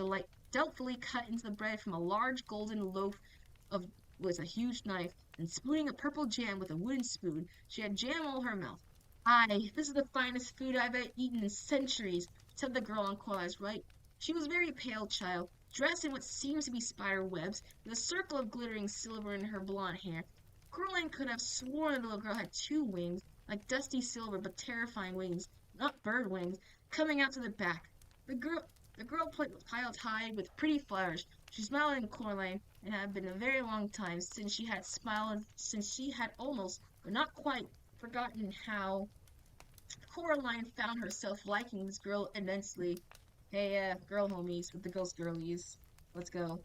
doubtfully cut into the bread from a large golden loaf of with a huge knife, and spooning a purple jam with a wooden spoon. She had jam all her mouth. "Aye, this is the finest food I've eaten in centuries," said the girl on Coraline's right. She was a very pale child, dressed in what seemed to be spider webs, with a circle of glittering silver in her blonde hair. Coraline could have sworn the little girl had two wings, like dusty silver but terrifying wings, not bird wings, coming out to the back. The girl piled high with pretty flowers. She smiled at Coraline, and it had been a very long time since she had almost, but not quite, forgotten how Coraline found herself liking this girl immensely. Hey, girl homies with the ghost girlies. Let's go.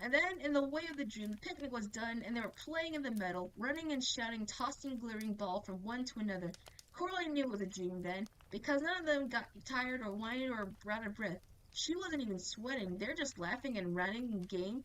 And then, in the way of the dream, the picnic was done, and they were playing in the meadow, running and shouting, tossing a glittering ball from one to another. Coraline knew it was a dream then, because none of them got tired or whined or out of breath. She wasn't even sweating. They're just laughing and running and game.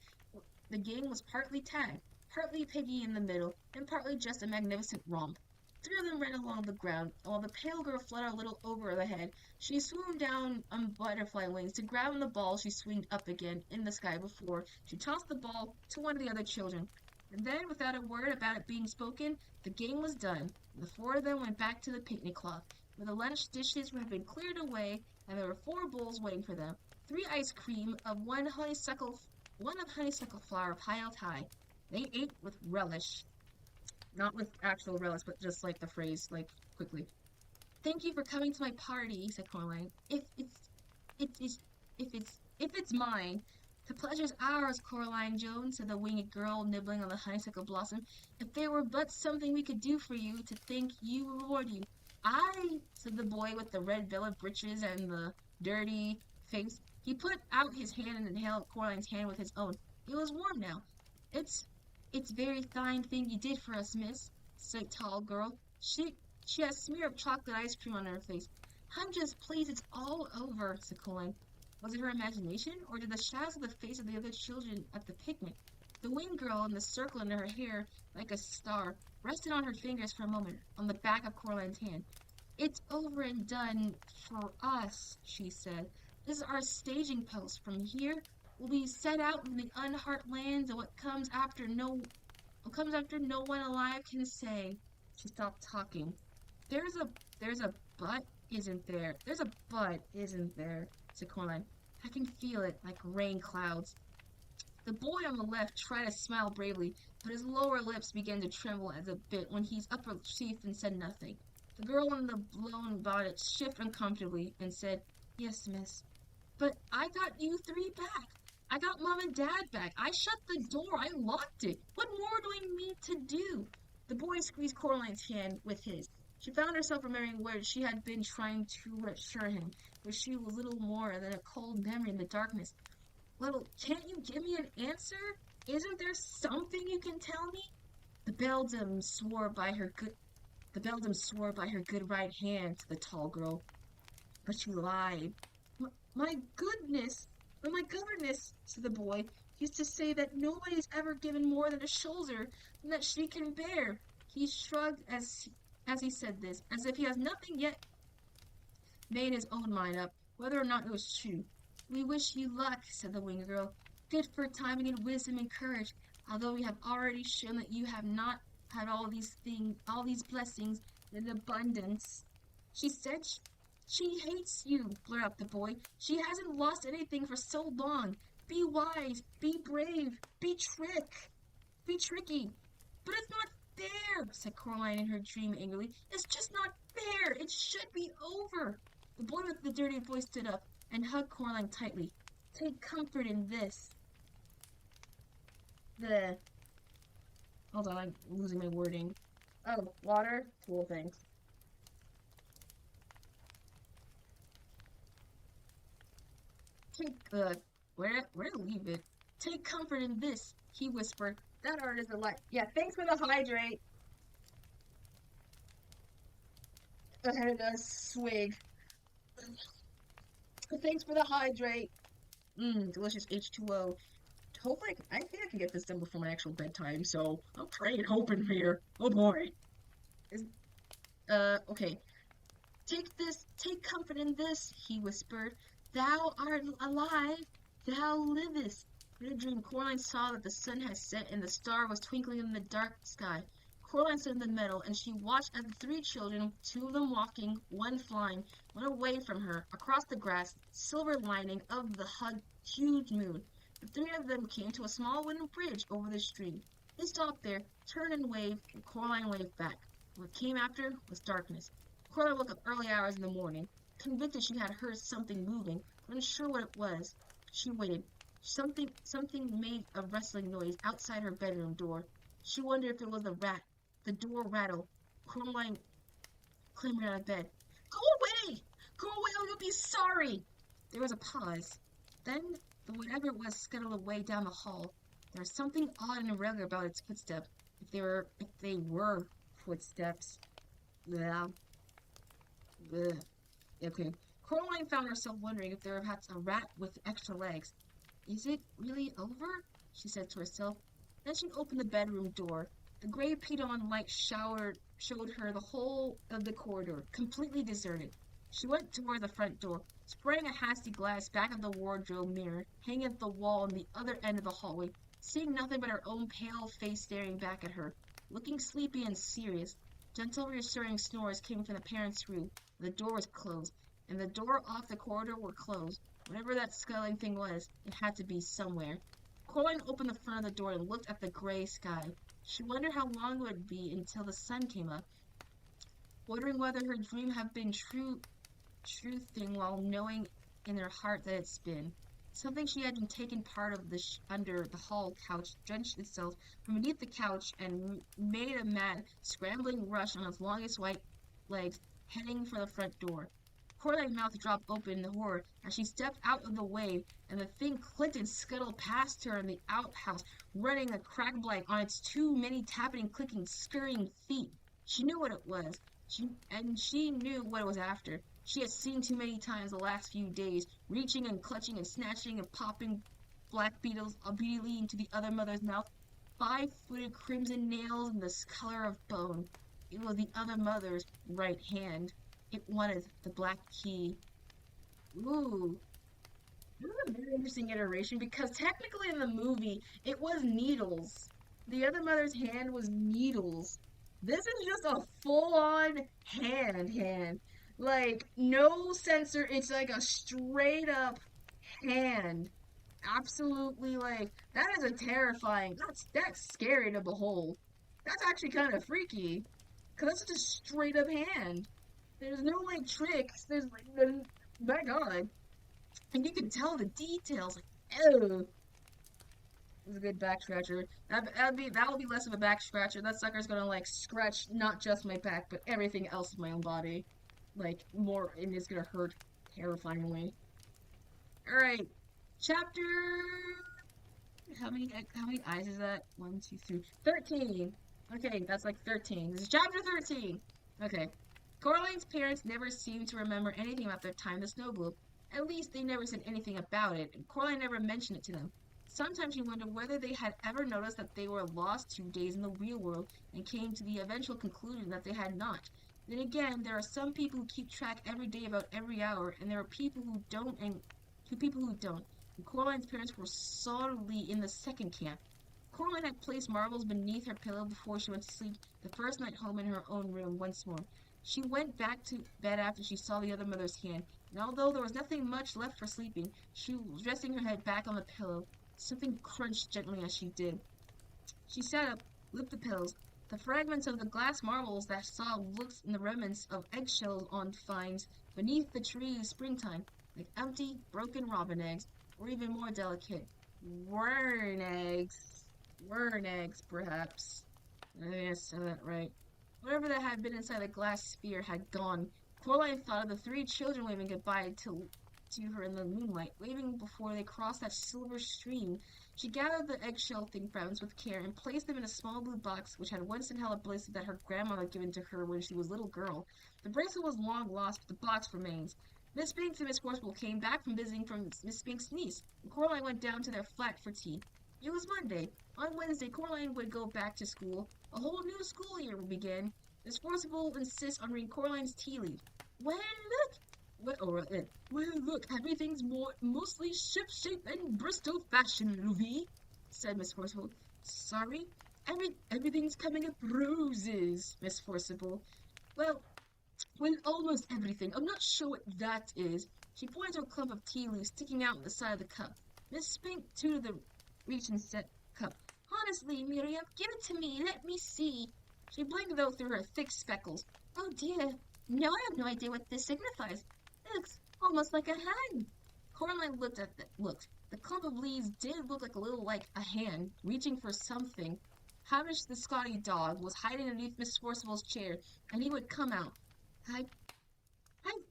The game was partly tag, partly Piggy in the middle, and partly just a magnificent romp. Three of them ran along the ground, while the pale girl fluttered a little over the head. She swooped down on butterfly wings to grab the ball she swinged up again in the sky before she tossed the ball to one of the other children. And then, without a word about it being spoken, the game was done. The four of them went back to the picnic cloth, where the lunch dishes had been cleared away, and there were four bowls waiting for them. Three ice cream of one of honeysuckle flower piled high. They ate with relish. Not with actual relish, but just like the phrase, like quickly. "Thank you for coming to my party," said Coraline. It is, if it's mine." "The pleasure's ours, Coraline Jones," said the winged girl, nibbling on the honeysuckle blossom. "If there were but something we could do for you, to thank you, reward you." "Aye," said the boy with the red velvet breeches and the dirty face. He put out his hand and held Coraline's hand with his own. It was warm now. "It's very fine thing you did for us, miss," said tall girl. She had a smear of chocolate ice cream on her face. "I'm just pleased it's all over," said Coraline. Was it her imagination, or did the shadows of the face of the other children at the picnic, the winged girl and the circle in her hair like a star, rested on her fingers for a moment on the back of Coraline's hand? "It's over and done for us," she said. "This is our staging post. From here we'll be set out in the unheart lands of what comes after no one alive can say." She stopped talking. There's a but, isn't there? There's a but, isn't there?" said Coraline. "I can feel it, like rain clouds." The boy on the left tried to smile bravely, but his lower lips began to tremble as a bit when his upper sheathed and said nothing. The girl in the blown bonnet shifted uncomfortably and said, "Yes, miss." "But I got you three back. I got Mom and Dad back. I shut the door. I locked it. What more do I need to do?" The boy squeezed Coraline's hand with his. She found herself remembering where she had been trying to reassure him, where she was little more than a cold memory in the darkness. "Little, can't you give me an answer? Isn't there something you can tell me?" The beldam swore by her good right hand," to the tall girl. "But you lied." My goodness, my governess," said the boy, "used to say that nobody's ever given more than a shoulder than that she can bear." He shrugged as he said this, as if he has nothing yet made his own mind up, whether or not it was true. "We wish you luck," said the winged girl. "Good for timing and wisdom and courage, although we have already shown that you have not had all these blessings in abundance." She said she hates you," blurted out the boy. "She hasn't lost anything for so long. Be wise, be brave, be tricky." "But it's not fair," said Coraline in her dream angrily. "It's just not fair. It should be over." The boy with the dirty voice stood up and hugged Coraline tightly. Take comfort in this. The Hold on, I'm losing my wording. Oh, water? Cool, thanks. Take, where to leave it? Take comfort in this, he whispered. That art is a light. Yeah, thanks for the hydrate. And a swig. Thanks for the hydrate. Delicious H2O. Hopefully, I think I can get this done before my actual bedtime, so I'm praying, hoping here. Oh boy. Is, okay. Take comfort in this, he whispered. Thou art alive, thou livest. In a dream, Coraline saw that the sun had set and the star was twinkling in the dark sky. Coraline stood in the middle, and she watched as the three children, two of them walking, one flying, went away from her, across the grass, silver lining of the huge moon. The three of them came to a small wooden bridge over the stream. They stopped there, turned and waved, and Coraline waved back. What came after was darkness. Coraline woke up early hours in the morning, convinced she had heard something moving, but unsure what it was. She waited. Something made a rustling noise outside her bedroom door. She wondered if it was a rat. The door rattled. Coraline clambered out of bed. Go away! Go away or you'll be sorry! There was a pause. Then, whatever it was scuttled away down the hall. There was something odd and irregular about its footsteps. If they were footsteps. Yeah. Ugh. Okay. Coraline found herself wondering if there were perhaps a rat with extra legs. Is it really over? She said to herself. Then she opened the bedroom door. The gray paint-on light showed her the whole of the corridor, completely deserted. She went toward the front door, sprang a hasty glance back at the wardrobe mirror hanging at the wall on the other end of the hallway, seeing nothing but her own pale face staring back at her, looking sleepy and serious. Gentle, reassuring snores came from the parents' room. The door was closed, and the door off the corridor were closed. Whatever that scuttling thing was, it had to be somewhere. Coraline opened the front of the door and looked at the gray sky. She wondered how long it would be until the sun came up, wondering whether her dream had been true thing while knowing in her heart that it's been. Something she had been taken part of under the hall couch drenched itself from beneath the couch and made a mad, scrambling rush on its longest white legs, heading for the front door. Coraline's mouth dropped open in horror as she stepped out of the way, and the thing clicked and scuttled past her in the outhouse, running a crack blank on its too many tapping, clicking, scurrying feet. She knew what it was, she knew what it was after. She had seen too many times the last few days, reaching and clutching and snatching and popping black beetles obediently into the other mother's mouth, 5-footed crimson nails and the color of bone. It was the other mother's right hand. It wanted the black key. Ooh. This is a very interesting iteration because technically in the movie, it was needles. The other mother's hand was needles. This is just a full-on hand. Like, no sensor, it's like a straight-up hand. Absolutely, like, that is a terrifying, that's scary to behold. That's actually kind of freaky. Because that's just a straight-up hand. There's no, like, tricks. There's, like, my god. And you can tell the details. Like, oh. It was a good back scratcher. That'll be less of a back scratcher. That sucker's gonna, like, scratch not just my back, but everything else in my own body. Like, more, and it's gonna hurt terrifyingly. Alright. Chapter... How many eyes is that? 1, 2, 3... 13! Okay, that's like 13. This is chapter 13! Okay. Coraline's parents never seemed to remember anything about their time in the snow globe. At least they never said anything about it, and Coraline never mentioned it to them. Sometimes she wondered whether they had ever noticed that they were lost 2 days in the real world, and came to the eventual conclusion that they had not. Then again, there are some people who keep track every day about every hour, and there are people who don't, and Coraline's parents were solidly in the second camp. Coraline had placed marbles beneath her pillow before she went to sleep the first night home in her own room once more. She went back to bed after she saw the other mother's hand, and although there was nothing much left for sleeping, she was resting her head back on the pillow. Something crunched gently as she did. She sat up, licked the pillows. The fragments of the glass marbles that saw looks in the remnants of eggshells on fines beneath the trees springtime, like empty, broken robin eggs, or even more delicate, worm eggs. Worm eggs, perhaps. I think I said that right. Whatever that had been inside the glass sphere had gone. Coraline thought of the three children waving goodbye to her in the moonlight, waving before they crossed that silver stream. She gathered the eggshell thing fragments with care and placed them in a small blue box which had once held a bracelet that her grandmother had given to her when she was a little girl. The bracelet was long lost, but the box remains. Miss Spinks and Miss Forcible came back from visiting from Miss Spinks' niece, and Coraline went down to their flat for tea. It was Monday. On Wednesday, Coraline would go back to school. A whole new school year would begin. Miss Forcible insists on reading Coraline's tea leaf. Well, look, everything's mostly ship-shape and Bristol fashion, Louis, said Miss Forcible. Sorry? Everything's coming up roses, Miss Forcible. Well, almost everything. I'm not sure what that is. She pointed to a clump of tea leaves sticking out on the side of the cup. Miss Spink tooted the reach and set cup. Honestly, Miriam, give it to me. Let me see. She blinked though through her thick speckles. Oh dear. No, I have no idea what this signifies. It looks almost like a hand. Coraline looked. The clump of leaves did look like a hand, reaching for something. Hamish the Scotty dog was hiding underneath Miss Forcible's chair, and he would come out. I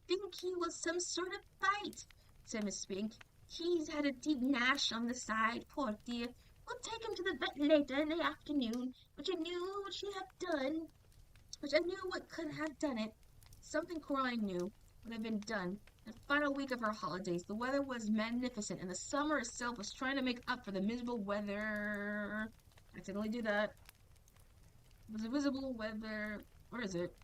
think he was some sort of bite, said Miss Spink. He's had a deep gash on the side, poor dear. We'll take him to the vet later in the afternoon, which I knew what could have done it. Something Coraline knew would have been done. The final week of her holidays, the weather was magnificent, and the summer itself was trying to make up for the miserable weather. I accidentally do that. It was a visible weather. Where is it?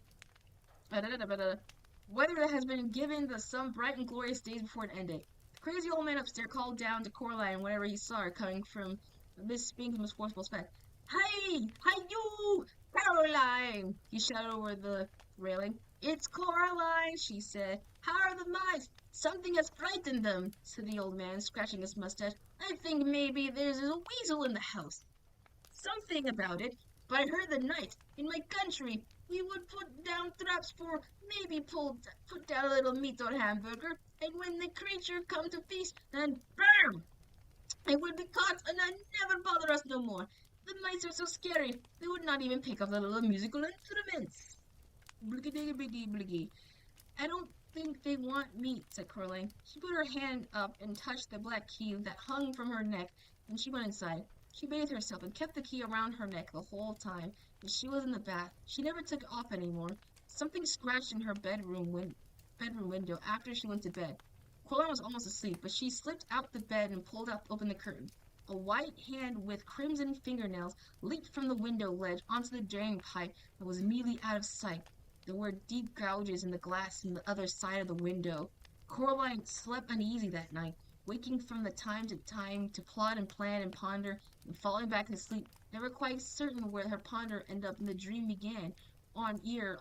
Weather that has been given the some bright and glorious days before it ended. The crazy old man upstairs called down to Coraline whenever he saw her coming from Miss Spink and Miss Forcible's bed. Hey! Hi you! Caroline! He shouted over the railing. It's Coraline, she said. How are the mice? Something has frightened them, said the old man, scratching his mustache. I think maybe there's a weasel in the house. Something about it, but I heard the night. In my country, we would put down traps for maybe put down a little meat or hamburger, and when the creature come to feast, then BAM! It would be caught and never bother us no more. The mice are so scary, they would not even pick up the little musical instruments. Bliggity-bliggity-bliggy. I don't think they want meat, said Coraline. She put her hand up and touched the black key that hung from her neck, and she went inside. She bathed herself and kept the key around her neck the whole time, and she was in the bath. She never took it off anymore. Something scratched in her bedroom window after she went to bed. Coraline was almost asleep, but she slipped out the bed and pulled open the curtain. A white hand with crimson fingernails leaped from the window ledge onto the drain pipe and was immediately out of sight. There were deep gouges in the glass on the other side of the window. Coraline slept uneasy that night, waking from time to time to plot and plan and ponder, and falling back to sleep, never quite certain where her ponder ended up in the dream began, on ear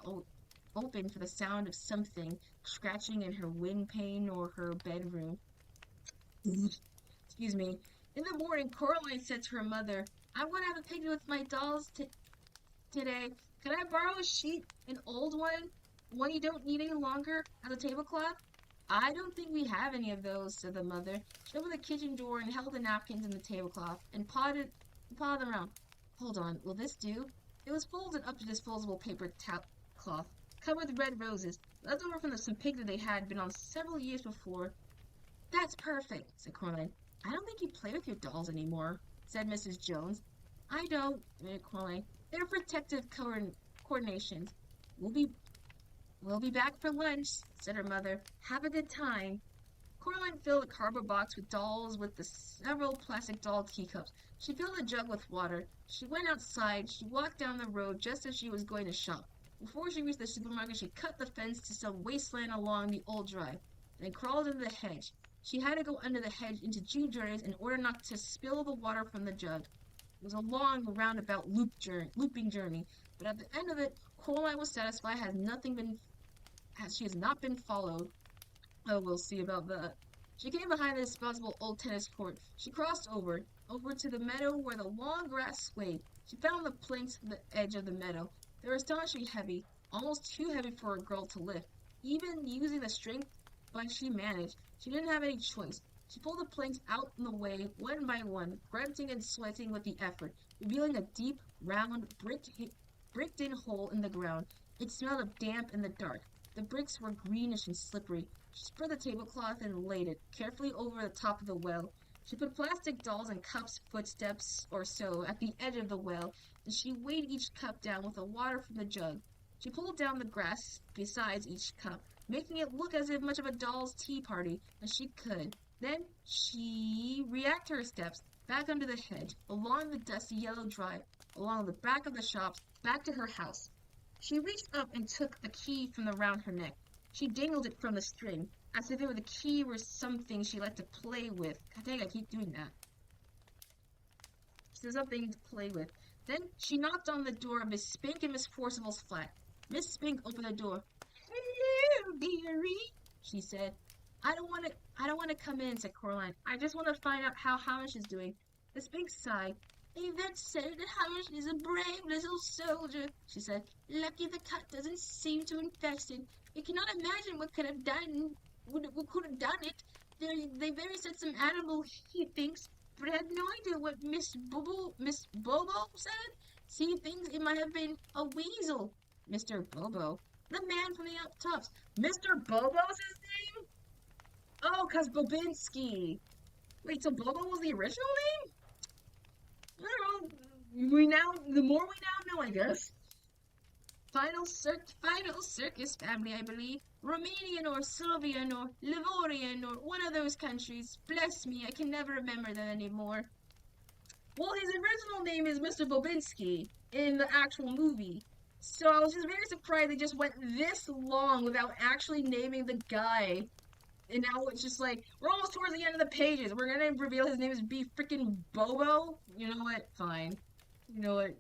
open for the sound of something scratching in her windpane or her bedroom. Excuse me. In the morning, Coraline said to her mother, I'm going to have a picnic with my dolls today. Can I borrow a sheet, an old one you don't need any longer, as a tablecloth? I don't think we have any of those, said the mother. She opened the kitchen door and held the napkins and the tablecloth, and pawed them around. Hold on, will this do? It was folded up to disposable paper cloth, covered with red roses, left over from some picnic they had been on several years before. That's perfect, said Coraline. I don't think you play with your dolls anymore, said Mrs. Jones. I don't, admitted Coraline. They're protective coordinations. We'll be back for lunch, said her mother. Have a good time. Coraline filled a cardboard box with dolls with the several plastic doll teacups. She filled a jug with water. She went outside. She walked down the road just as she was going to shop. Before she reached the supermarket, she cut the fence to some wasteland along the old drive, and crawled into the hedge. She had to go under the hedge into June journeys in order not to spill the water from the jug. It was a long, roundabout looping journey, but at the end of it, Coraline was satisfied as she has not been followed. Oh, we'll see about that. She came behind the disposable old tennis court. She crossed over to the meadow where the long grass swayed. She found the planks at the edge of the meadow. They were astonishingly heavy, almost too heavy for a girl to lift. Even using the strength, but she managed. She didn't have any choice. She pulled the planks out in the way, one by one, grunting and sweating with the effort, revealing a deep, round, bricked-in hole in the ground. It smelled of damp in the dark. The bricks were greenish and slippery. She spread the tablecloth and laid it carefully over the top of the well. She put plastic dolls and cups, footsteps or so, at the edge of the well, and she weighed each cup down with the water from the jug. She pulled down the grass beside each cup, making it look as much of a doll's tea party as she could. Then she reacted to her steps, back under the hedge, along the dusty yellow drive, along the back of the shops, back to her house. She reached up and took the key from around her neck. She dangled it from the string, as if it were the key were something she liked to play with. God dang, I keep doing that. She has something to play with. Then she knocked on the door of Miss Spink and Miss Forcible's flat. Miss Spink opened the door. "Hello, dearie," she said. I don't want to come in," said Coraline. "I just want to find out how Hamish is doing." Miss Spink sighed. "Yvette said that Hamish is a brave little soldier," she said. "Lucky the cut doesn't seem to infest it. You cannot imagine what could have done it. They very said some animal, he thinks, but I had no idea what Miss Bobo said. So he thinks it might have been a weasel." Mr. Bobo? The man from the up tops. Mr. Bobo's his name? Oh, 'cause Bobinski. Wait, so Bobo was the original name? I don't know. The more we now know, I guess. Final circus family, I believe. Romanian or Sylvian or Livorian or one of those countries. Bless me, I can never remember them anymore. Well, his original name is Mr. Bobinski in the actual movie. So I was just very surprised they just went this long without actually naming the guy. And now it's just like, we're almost towards the end of the pages. We're gonna reveal his name is B freaking Bobo? You know what? Fine. You know what?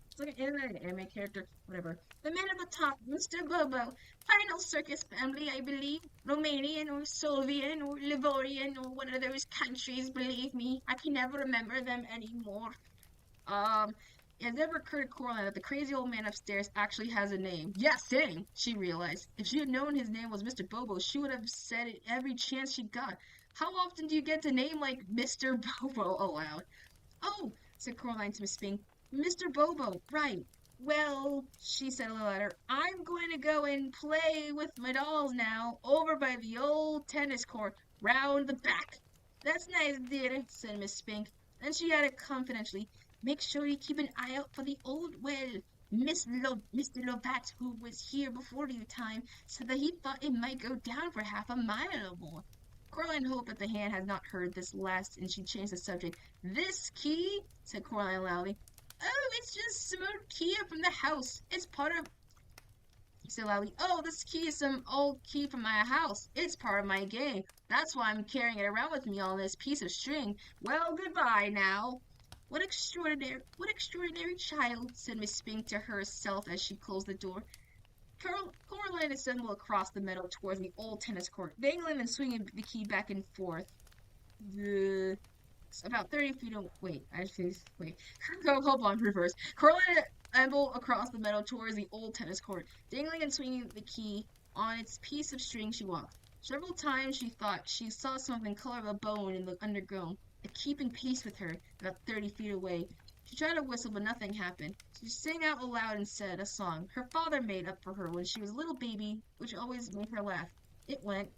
It's like an anime character. Whatever. The man at the top, Mr. Bobo. Final circus family, I believe. Romanian or Soviet or Livorian or one of those countries, believe me. I can never remember them anymore. It never occurred to Coraline that the crazy old man upstairs actually has a name. Yeah, same, she realized. If she had known his name was Mr. Bobo, she would have said it every chance she got. How often do you get to name like Mr. Bobo aloud? "Oh," said Coraline to Miss Spink. "Mr. Bobo, right. Well," she said a little louder, "I'm going to go and play with my dolls now, over by the old tennis court, round the back." "That's nice, dear," said Miss Spink. Then she added confidentially, "Make sure you keep an eye out for the old well. Mr. Lovat, who was here before your time, said that he thought it might go down for half a mile or more." Coraline hoped that the hand had not heard this last, and she changed the subject. "This key," said Coraline loudly. "Oh, it's just some old key from the house. It's part of..." He said loudly, "Oh, this key is some old key from my house. It's part of my game. That's why I'm carrying it around with me on this piece of string. Well, goodbye now." What extraordinary child," said Miss Spink to herself as she closed the door. Coraline assembled across the meadow towards the old tennis court, dangling and swinging the key back and forth. About 30 feet away. Wait. Hold on, reverse. Coraline ambled across the meadow towards the old tennis court, dangling and swinging the key on its piece of string. She walked. Several times she thought she saw something color of a bone in the undergrowth, keeping pace with her, about 30 feet away. She tried to whistle, but nothing happened. She sang out aloud and said a song her father made up for her when she was a little baby, which always made her laugh. It went,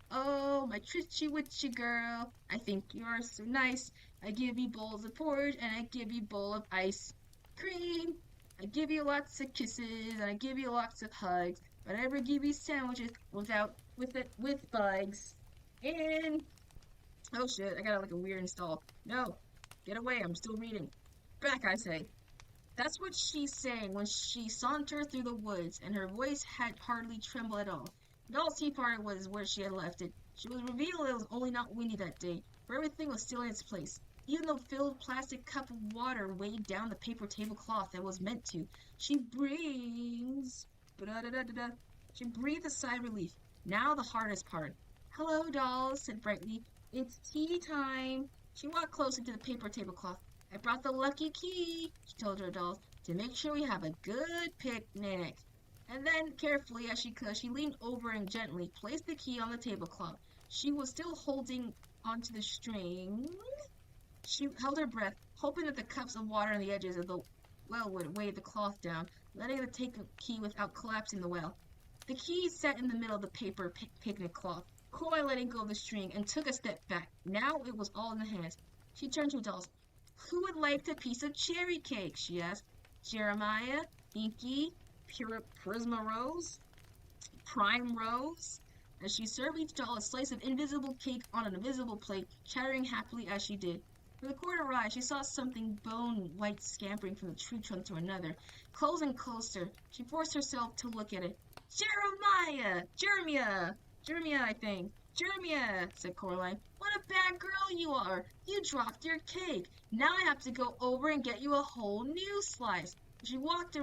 "Oh, my tritchy witchy girl, I think you are so nice. I give you bowls of porridge, and I give you bowl of ice cream. I give you lots of kisses, and I give you lots of hugs, but I never give you sandwiches with bugs." And oh shit, I got like a weird install. No, get away, I'm still reading. Back, I say. That's what she sang when she sauntered through the woods, and her voice had hardly trembled at all. The doll's tea party was where she had left it. She was revealed it was only not windy that day, for everything was still in its place. Even the filled plastic cup of water weighed down the paper tablecloth that was meant to. She breathed a sigh of relief. Now the hardest part. "Hello, dolls," said brightly. "It's tea time." She walked closer to the paper tablecloth. "I brought the lucky key," she told her dolls, "to make sure we have a good picnic." And then, carefully as she could, she leaned over and gently placed the key on the tablecloth. She was still holding onto the string. She held her breath, hoping that the cups of water on the edges of the well would weigh the cloth down, letting her take the key without collapsing the well. The key sat in the middle of the paper picnic cloth. Coraline letting go of the string and took a step back. Now it was all in the hands. She turned to the dolls. Who would like a piece of cherry cake? She asked. Jeremiah, Inky, Prisma Rose, Prime Rose. As she served each doll a slice of invisible cake on an invisible plate, chattering happily as she did. With a quarter eye, she saw something bone-white scampering from the tree trunk to another. Close and closer, she forced herself to look at it. Jeremiah! Jeremiah, I think. Jeremiah, said Coraline. What a bad girl you are! You dropped your cake. Now I have to go over and get you a whole new slice. As she walked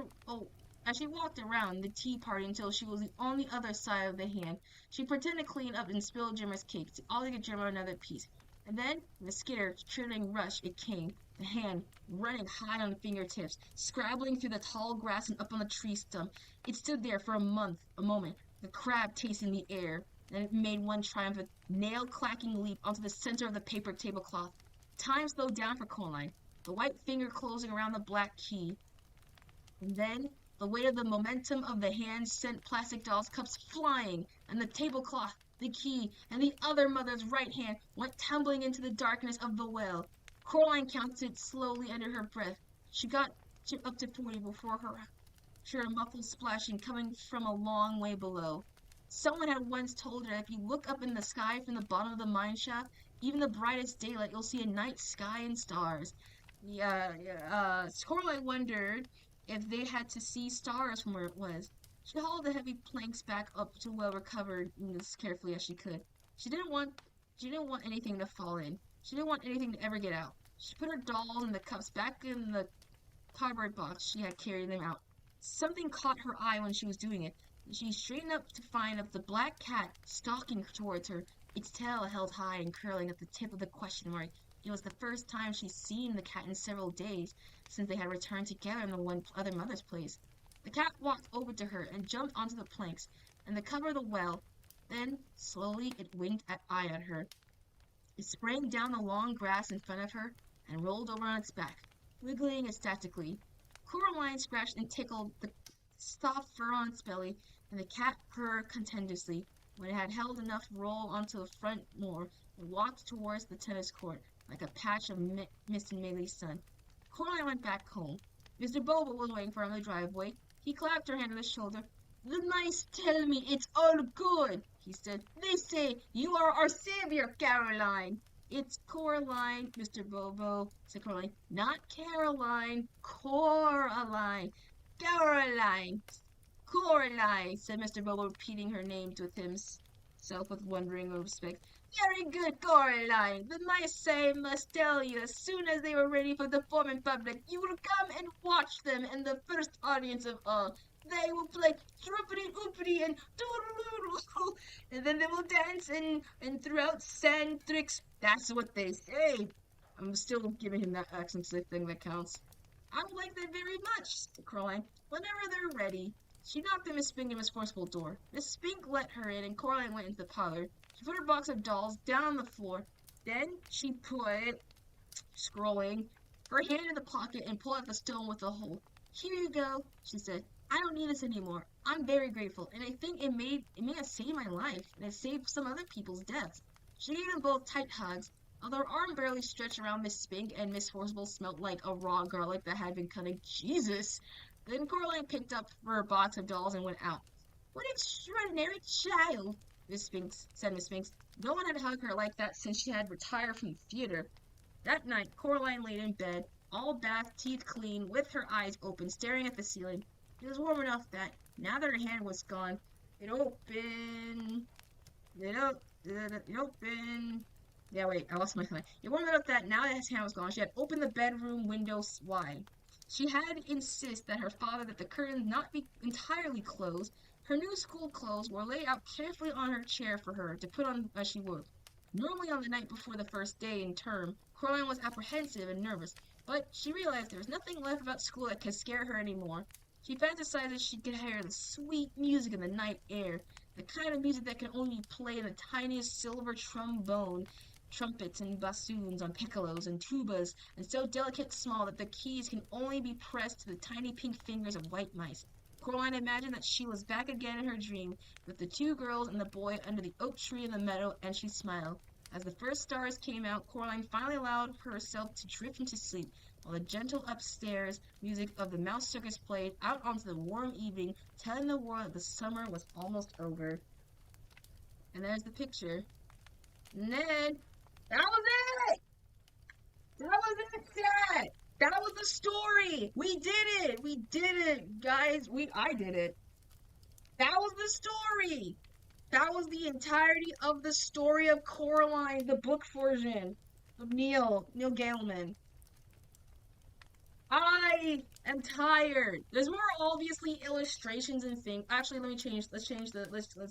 around the tea party until she was on the other side of the hand, she pretended to clean up and spill Jimmer's cake to all to get Jimmer another piece. And then, in a skitter, chilling rush, it came, the hand running high on the fingertips, scrabbling through the tall grass and up on the tree stump. It stood there for a moment, the crab tasting the air. Then it made one triumphant, nail-clacking leap onto the center of the paper tablecloth. Time slowed down for Coraline, the white finger closing around the black key. And then, the weight of the momentum of the hand sent plastic dolls' cups flying, and the tablecloth, the key, and the other mother's right hand went tumbling into the darkness of the well. Coraline counted slowly under her breath. She got up to 40 before her heard a muffled splashing coming from a long way below. Someone had once told her that if you look up in the sky from the bottom of the mine shaft, even the brightest daylight, you'll see a night sky and stars. Coraline wondered if they had to see stars from where it was. She hauled the heavy planks back up to well recovered as carefully as she could. She didn't want anything to fall in. She didn't want anything to ever get out. She put her dolls and the cups back in the cardboard box she had carried them out. Something caught her eye when she was doing it. She straightened up to find the black cat stalking towards her, its tail held high and curling at the tip of the question mark. It was the first time she'd seen the cat in several days, since they had returned together in the one other mother's place. The cat walked over to her and jumped onto the planks and the cover of the well. Then, slowly, it winked an eye at her. It sprang down the long grass in front of her and rolled over on its back, wiggling ecstatically. Coraline scratched and tickled the soft fur on its belly, and the cat purred contentiously. When it had held enough to roll onto the front moor, it walked towards the tennis court, like a patch of mist in May's sun. Coraline went back home. Mr. Bobo was waiting for her in the driveway. He clapped her hand on the shoulder. The mice tell me it's all good, he said. They say you are our savior, Caroline. It's Coraline, Mr. Bobo, said Coraline. Not Caroline, Coraline. Caroline. Coraline, said Mr. Bobo, repeating her name with himself with wondering respect. Very good, Coraline. The mice I must tell you, as soon as they were ready for the perform in public, you will come and watch them in the first audience of all. They will play troopity oopity and doodle, and then they will dance and throughout sand tricks. That's what they say. I'm still giving him that accent thing that counts. I would like that very much, said Coraline. Whenever they're ready. She knocked at Miss Spink and Miss Forceful door. Miss Spink let her in, and Coraline went into the parlor. She put her box of dolls down on the floor. Then she put, scrolling, her hand in the pocket and pulled out the stone with the hole. Here you go, she said. I don't need this anymore. I'm very grateful, and I think it may have saved my life, and it saved some other people's deaths. She gave them both tight hugs, although her arm barely stretched around Miss Spink, and Miss Forcible smelled like a raw garlic that had been cutting. Jesus! Then Coraline picked up her box of dolls and went out. What an extraordinary child, said Miss Spinks. No one had hugged her like that since she had retired from the theater. That night, Coraline laid in bed, all bathed, teeth clean, with her eyes open, staring at the ceiling. It was warm enough that, now that her hand was gone, it opened. Yeah, wait, I lost my mind. It warmed enough that, now that his hand was gone, she had opened the bedroom windows wide. She had to insist that her father that the curtains not be entirely closed. Her new school clothes were laid out carefully on her chair for her to put on as she worked. Normally on the night before the first day in term, Coraline was apprehensive and nervous, but she realized there was nothing left about school that could scare her anymore. She fantasizes she could hear the sweet music in the night air, the kind of music that can only be played in the tiniest silver trombone, trumpets and bassoons on piccolos and tubas, and so delicate and small that the keys can only be pressed to the tiny pink fingers of white mice. Coraline imagined that she was back again in her dream, with the two girls and the boy under the oak tree in the meadow, and she smiled. As the first stars came out, Coraline finally allowed herself to drift into sleep, while the gentle upstairs music of the mouse circus played out onto the warm evening, telling the world that the summer was almost over. And there's the picture. Ned, that was it! That was it, Dad! That was the story! We did it! We did it, guys! I did it. That was the story! That was the entirety of the story of Coraline, the book version of Neil Gaiman. I am tired. There's more obviously illustrations and things. Actually, let's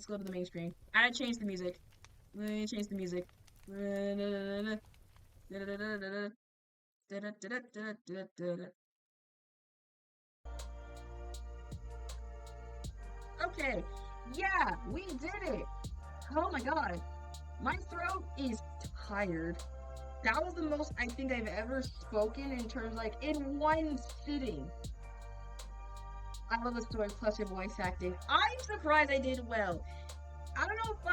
go to the main screen. I changed the music. Let me change the music. Okay. Yeah, we did it. Oh my god. My throat is tired. That was the most I think I've ever spoken in terms like in one sitting. I love the story plus your voice acting. I'm surprised I did well. I don't know if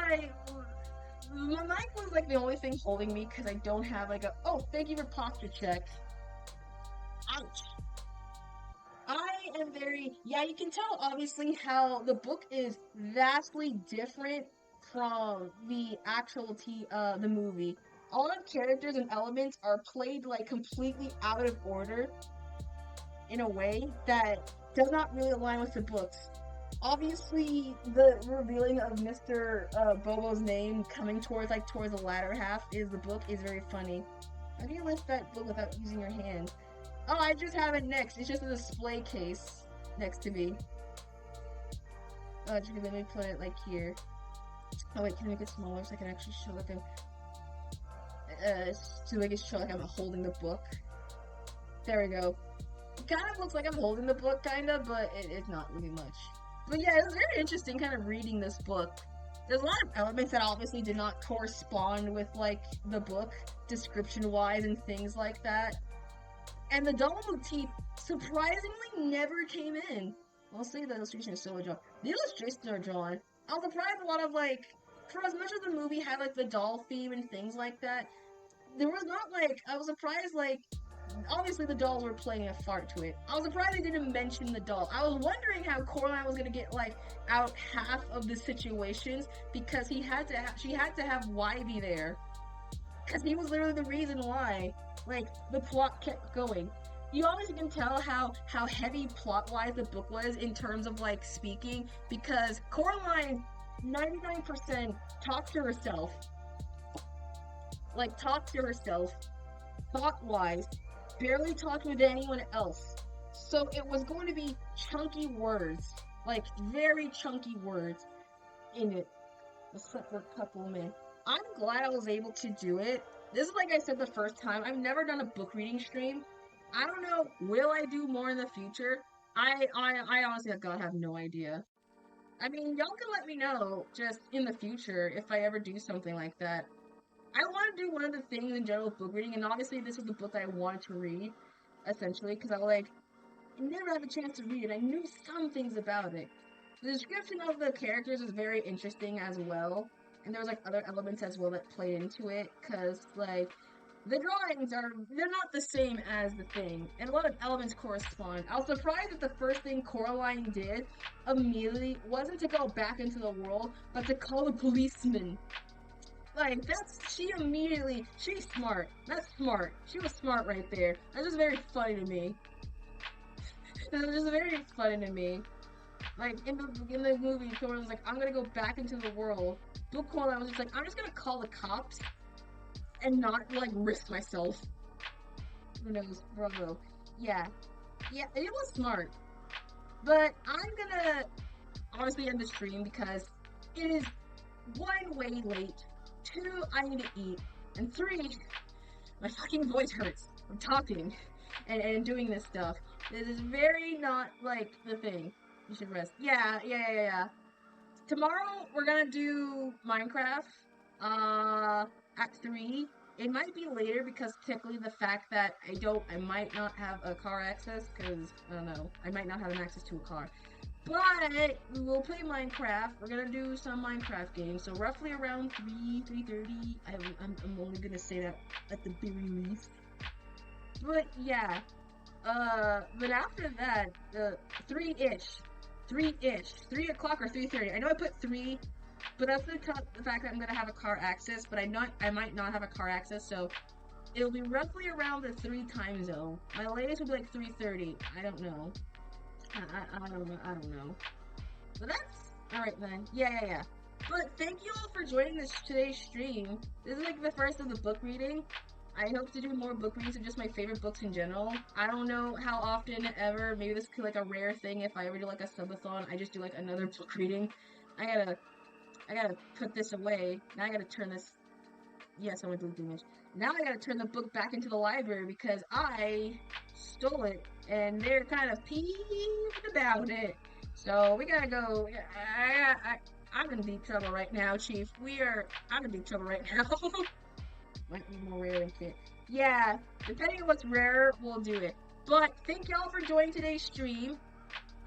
my mic was like the only thing holding me because I don't have like a thank you for posture check. Ouch. I am very you can tell obviously how the book is vastly different from the actual the movie. All of characters and elements are played like completely out of order in a way that does not really align with the books. Obviously, the revealing of Mr. Bobo's name coming towards the latter half is the book is very funny. How do you lift that book without using your hand? Oh, I just have it next. It's just a display case next to me. Oh, let me put it like here. Oh wait, can I make it smaller so I can actually show like so I can show like I'm holding the book. There we go. It kind of looks like I'm holding the book, but it's not really much. But yeah, it was very interesting kind of reading this book. There's a lot of elements that obviously did not correspond with like the book, description-wise and things like that. And the doll motif surprisingly never came in. I'll say the illustration is so well drawn. The illustrations are drawn. I was surprised a lot of like, for as much as the movie had like the doll theme and things like that, there was not like, I was surprised like, obviously the dolls were playing a part to it. I was surprised they didn't mention the doll. I was wondering how Coraline was gonna get like out half of the situations because she had to have Wybie there. Because he was literally the reason why, like, the plot kept going. You obviously can tell how heavy plot-wise the book was in terms of, like, speaking, because Coraline, 99% talks to herself. Like, talks to herself, thought-wise, barely talking to anyone else. So it was going to be chunky words, like, very chunky words in it. A separate couple minutes. I'm glad I was able to do it. This is like I said the first time. I've never done a book reading stream. I don't know. Will I do more in the future? I honestly, God, have no idea. I mean, y'all can let me know just in the future if I ever do something like that. I want to do one of the things in general with book reading, and obviously this was the book that I wanted to read, essentially, because I never had a chance to read it. I knew some things about it. The description of the characters is very interesting as well. And there was, like, other elements as well that play into it, because, like, the drawings they're not the same as the thing, and a lot of elements correspond. I was surprised that the first thing Coraline did immediately wasn't to go back into the world, but to call a policeman. Like, she's smart. That's smart. She was smart right there. That's just very funny to me. That was just very funny to me. Like, in the movie, Coraline was like, I'm gonna go back into the world. Book Coraline was just like, I'm just gonna call the cops and not, like, risk myself. Who knows? Bravo. Yeah. Yeah, it was smart. But I'm gonna honestly end the stream because it is 1, way late, 2, I need to eat, and 3, my fucking voice hurts from talking and doing this stuff. This is very not, like, the thing. You should rest. Yeah. Tomorrow, we're gonna do Minecraft, at 3. It might be later because technically the fact that I might not have a car access, because, I don't know, I might not have an access to a car. But we'll play Minecraft. We're gonna do some Minecraft games. So roughly around 3:30. I'm only gonna say that at the very least. But yeah. But after that, 3 o'clock or 3:30. I know I put 3, but that's the fact that I'm gonna have a car access. But I might not have a car access, so it'll be roughly around the 3 time zone. My latest will be like 3:30. I don't know. I don't know. But that's alright then. Yeah. But thank you all for joining today's stream. This is like the first of the book reading. I hope to do more book readings of just my favorite books in general. I don't know how often ever. Maybe this could be like a rare thing if I ever do like a subathon. I just do like another book reading. I gotta put this away. Now I gotta turn this. Yes, I went to the image. Now I gotta turn the book back into the library because I stole it, and they're kind of peeved about it. So we gotta go. I'm in deep trouble right now, Chief. I'm in deep trouble right now. Might be more rare than fit. Yeah, depending on what's rare, we'll do it. But thank y'all for joining today's stream.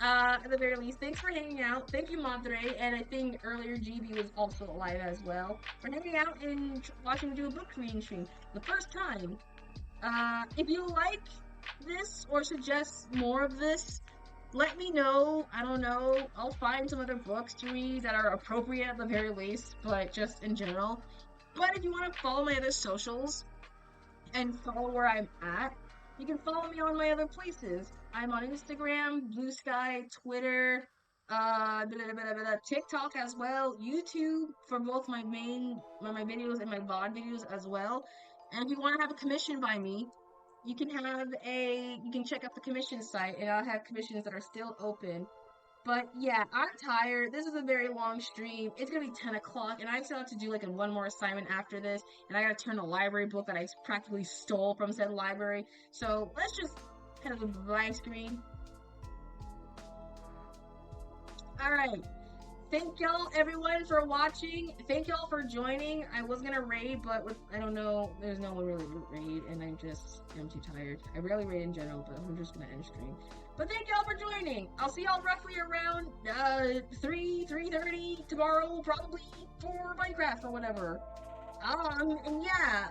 At the very least, thanks for hanging out. Thank you, Monterey, and I think earlier GB was also alive as well, for hanging out and watching me do a book reading stream. The first time. If you like this or suggest more of this, let me know. I don't know. I'll find some other books to read that are appropriate at the very least, but just in general. But if you want to follow my other socials and follow where I'm at, you can follow me on my other places. I'm on Instagram, Blue Sky, Twitter, TikTok as well, YouTube for both my videos and my VOD videos as well. And if you want to have a commission by me, you can check out the commission site, and I'll have commissions that are still open. But yeah, I'm tired. This is a very long stream. It's gonna be 10 o'clock, and I still have to do like one more assignment after this, and I gotta turn a library book that I practically stole from said library. So let's just head to the bye screen. Alright. Thank y'all, everyone, for watching. Thank y'all for joining. I was gonna raid, but I don't know. There's no one really to raid, and I'm too tired. I rarely raid in general, but I'm just gonna end stream. But thank y'all for joining. I'll see y'all roughly around 3:30 tomorrow, probably for Minecraft or whatever. And yeah,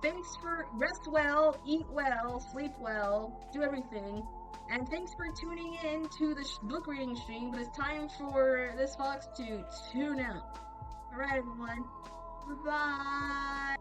thanks for rest well, eat well, sleep well, do everything. And thanks for tuning in to the book reading stream, but it's time for this fox to tune out. Alright, everyone. Bye-bye.